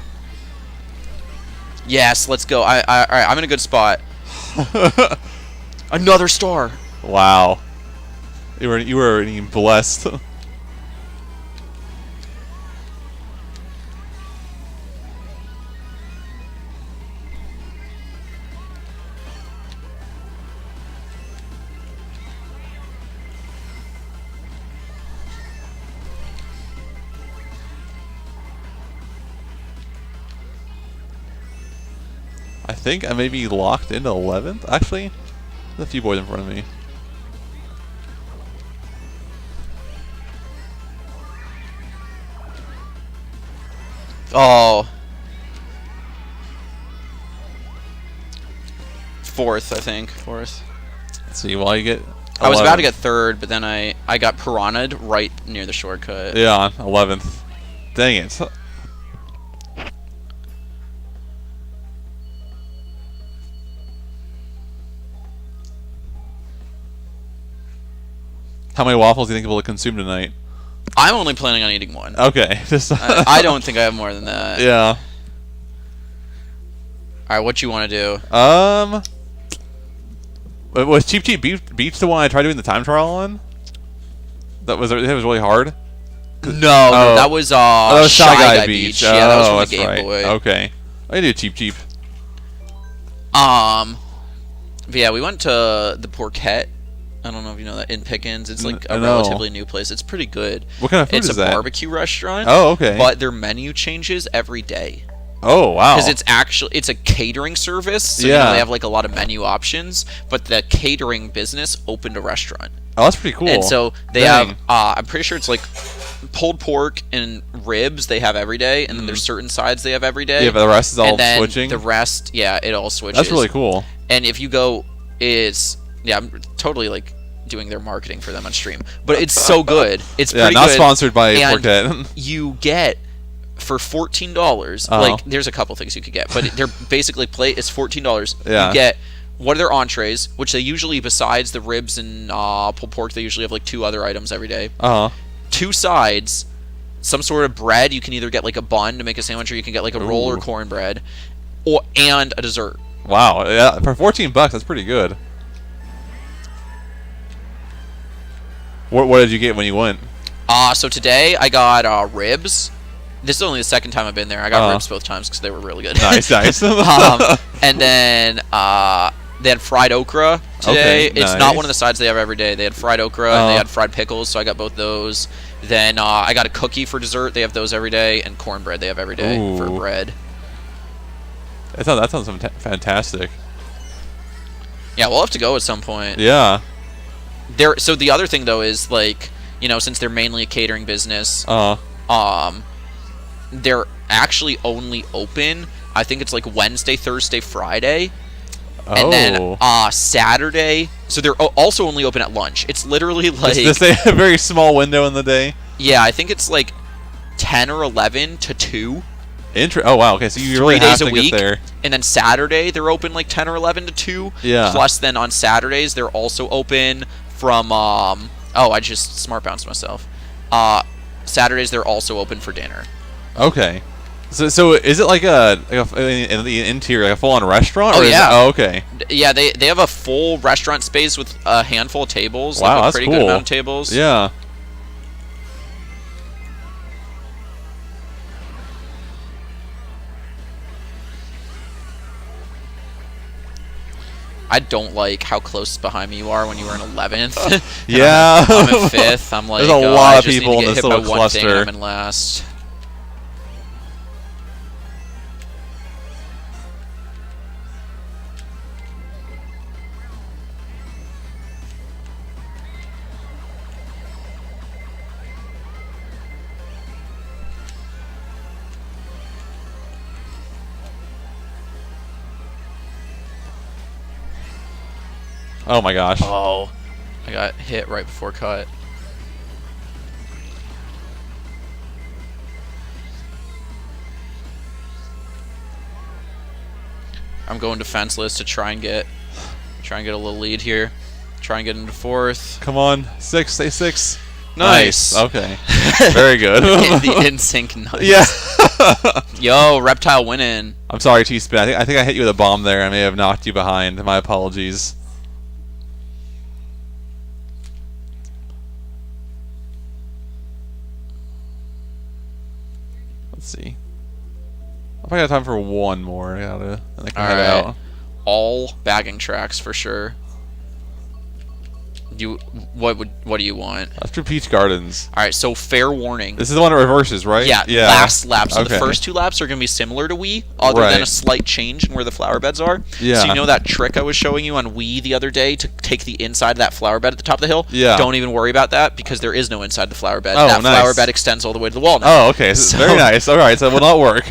Yes, let's go. All right, I'm in a good spot. Another star. Wow. You were blessed. I think I may be locked into 11th. Actually, there's a few boys in front of me. Oh. 4th, I think. 4th. Let's see, while you get 11th. I was about to get 3rd, but then I got piranha'd right near the shortcut. Yeah, 11th. Dang it. How many waffles do you think we'll consume tonight? I'm only planning on eating 1. Okay. Just I don't think I have more than that. Yeah. Alright, what you want to do? Was Cheap Cheap Beach the one I tried doing the time trial on? It was really hard? No, that was that was Shy Guy Beach. Yeah, that was from the Game right. Boy. Okay. I do Cheap Cheap. But yeah, we went to the Porquette. I don't know if you know that, in Pickens. It's like a relatively new place. It's pretty good. What kind of food is that? It's a barbecue restaurant. Oh, okay. But their menu changes every day. Oh, wow. Because it's a catering service, so you Yeah. know, they have like a lot of menu options. But the catering business opened a restaurant, Oh, that's pretty cool. and so they Dang. have. I'm pretty sure it's like pulled pork and ribs they have every day, and then there's certain sides they have every day. Yeah, but the rest is all and then switching. The rest, yeah, it all switches. That's really cool. And if you go, I'm totally like doing their marketing for them on stream, but it's so good. It's pretty not good. sponsored by And Fortet. you get for $14. Like, there's a couple things you could get, but their basically plate is $14. Yeah. You get one of their entrees, which they usually, besides the ribs and pulled pork, they usually have like 2 other items every day. 2 sides, some sort of bread. You can either get like a bun to make a sandwich, or you can get like a roll or cornbread, and a dessert. Wow, yeah, for $14, that's pretty good. What did you get when you went? So today I got ribs. This is only the second time I've been there. I got ribs both times because they were really good. Nice. And then they had fried okra today. Okay, it's nice. not one of the sides they have every day. They had fried okra and they had fried pickles, so I got both those. Then I got a cookie for dessert. They have those every day, and cornbread they have every day for bread. That sounds fantastic. Yeah, we'll have to go at some point. Yeah. So the other thing though is, like, you know, since they're mainly a catering business, they're actually only open, I think it's like Wednesday, Thursday, Friday. And then Saturday, so they're also only open at lunch. It's literally like Just a very small window in the day. Yeah, I think it's like 10 or 11 to 2. Oh wow, okay, so you really 3 have days to a week. get there. And then Saturday they're open like 10 or 11 to 2. Yeah. Plus then on Saturdays they're also open from I just smart bounced myself. Saturdays they're also open for dinner. Okay. So is it like in the interior, like a full-on restaurant? Or yeah. Okay. Yeah, they have a full restaurant space with a handful of tables. Wow, like a that's pretty cool. good amount of tables. Yeah. I don't like how close behind me you are when you were in 11th. Yeah. I'm in 5th. I'm like, there's a lot of I just people need to in get this hit by little one thing and cluster. I'm in last. Oh my gosh. Oh, I got hit right before cut. I'm going defenseless to try and get a little lead here. Try and get into 4th. Come on, 6. Stay 6. Nice. Okay. Very good. The in-sync nice. Yeah. Yo, Reptile winning. I'm sorry, T-Spin. I think I hit you with a bomb there. I may have knocked you behind. My apologies. Let's see. I think I got time for one more. And I can head out. All bagging tracks for sure. What do you want? Let's do Peach Gardens. All right, so fair warning. This is the one that reverses, right? Yeah, last lap. So Okay. the first 2 laps are going to be similar to Wii, other than a slight change in where the flower beds are. Yeah. So you know that trick I was showing you on Wii the other day to take the inside of that flower bed at the top of the hill? Yeah. Don't even worry about that because there is no inside the flower bed. Oh, that nice. flower bed extends all the way to the wall now. Oh, okay. Very nice. All right, so it will not work.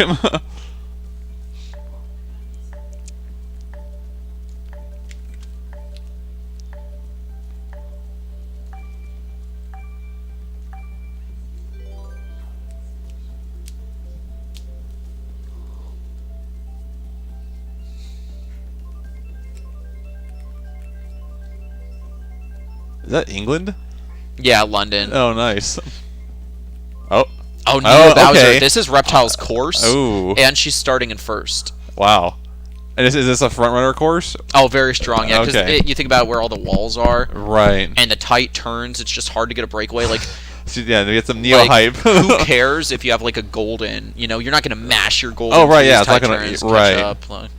Is that England? Yeah, London. Oh, nice. Oh. Oh, Neo Bowser. Okay. This is Reptile's course. Ooh. And she's starting in 1st. Wow. And is this a front runner course? Oh, very strong. Yeah, because Okay. you think about where all the walls are. Right. And the tight turns, it's just hard to get a breakaway. Like, So, yeah, to get some Neo like, hype. who cares if you have like a golden? You know, you're not going to mash your golden. Oh, right, to yeah, use it's not tight gonna- turns, right. catch up, like.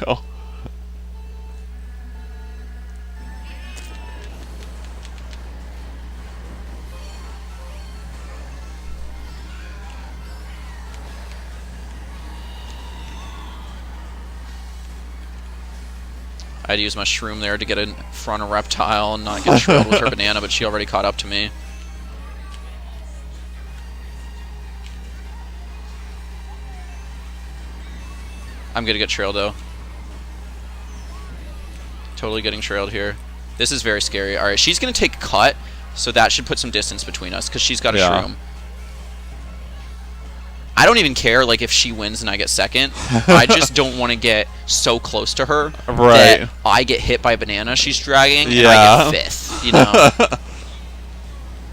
Go. I had to use my shroom there to get in front of Reptile and not get trailed with her banana, but she already caught up to me. I'm gonna get trailed though. Totally getting trailed here. This is very scary. Alright, she's gonna take cut, so that should put some distance between us, because she's got a shroom. I don't even care, like, if she wins and I get second. I just don't want to get so close to her that I get hit by a banana she's dragging and I get fifth, you know?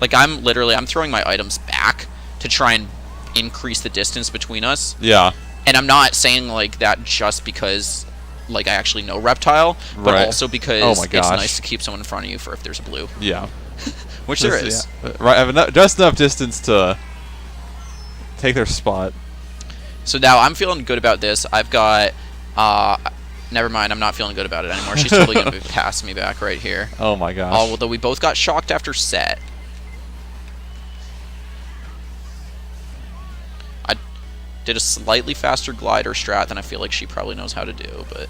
Like, I'm throwing my items back to try and increase the distance between us. Yeah. And I'm not saying, like, that just because, like, I actually know Reptile, but also because it's nice to keep someone in front of you for if there's a blue. Yeah. Which there is. Yeah. Right, I have just enough distance to take their spot. So now I'm feeling good about this. I've got... never mind, I'm not feeling good about it anymore. She's totally going to pass me back right here. Oh my gosh. Although we both got shocked after set. I did a slightly faster glider strat than I feel like she probably knows how to do, but...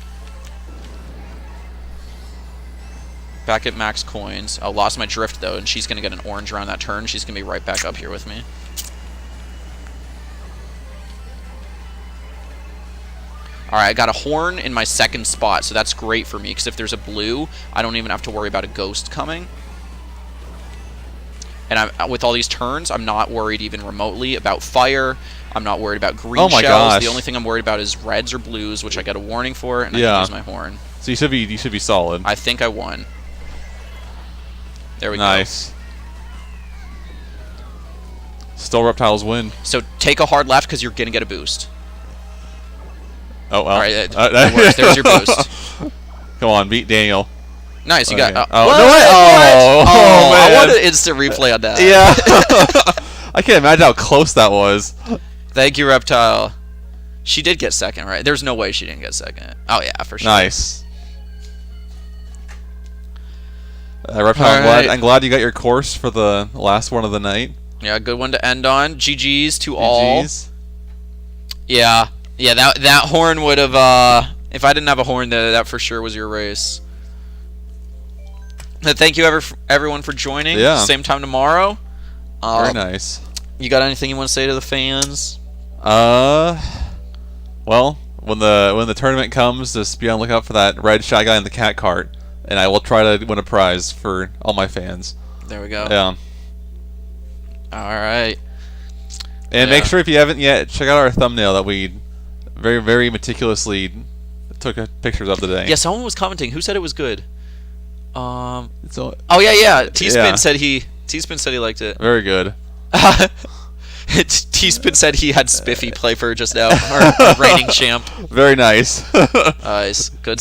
Back at max coins. I lost my drift though, and she's going to get an orange around that turn. She's going to be right back up here with me. Alright, I got a horn in my second spot, so that's great for me, because if there's a blue, I don't even have to worry about a ghost coming. And with all these turns, I'm not worried even remotely about fire. I'm not worried about green shells. Gosh. The only thing I'm worried about is reds or blues, which I get a warning for, and I can use my horn. So you should be solid. I think I won. There we go. Nice. Still Reptiles win. So take a hard left, because you're going to get a boost. Oh, well. Alright, that works. There's your boost. Come on, beat Daniel. Nice, you got... oh, what? no way! Oh, man. I want an instant replay on that. Yeah. I can't imagine how close that was. Thank you, Reptile. She did get second, right? There's no way she didn't get second. Oh, yeah, for sure. Nice. Reptile, I'm glad you got your course for the last one of the night. Yeah, good one to end on. GG's to all. Yeah. Yeah, that horn would have, if I didn't have a horn, that for sure was your race. Thank you everyone for joining. Yeah. Same time tomorrow. Very nice. You got anything you want to say to the fans? Well, when the tournament comes, just be on the lookout for that red shy guy in the cat cart, and I will try to win a prize for all my fans. There we go. Yeah. All right. And make sure, if you haven't yet, check out our thumbnail that we very, very meticulously took pictures of today. Yeah, someone was commenting. Who said it was good? Oh yeah. T-Spin said he liked it. Very good. T-Spin said he had Spiffy play for just now, our reigning champ. Very nice. Nice. Good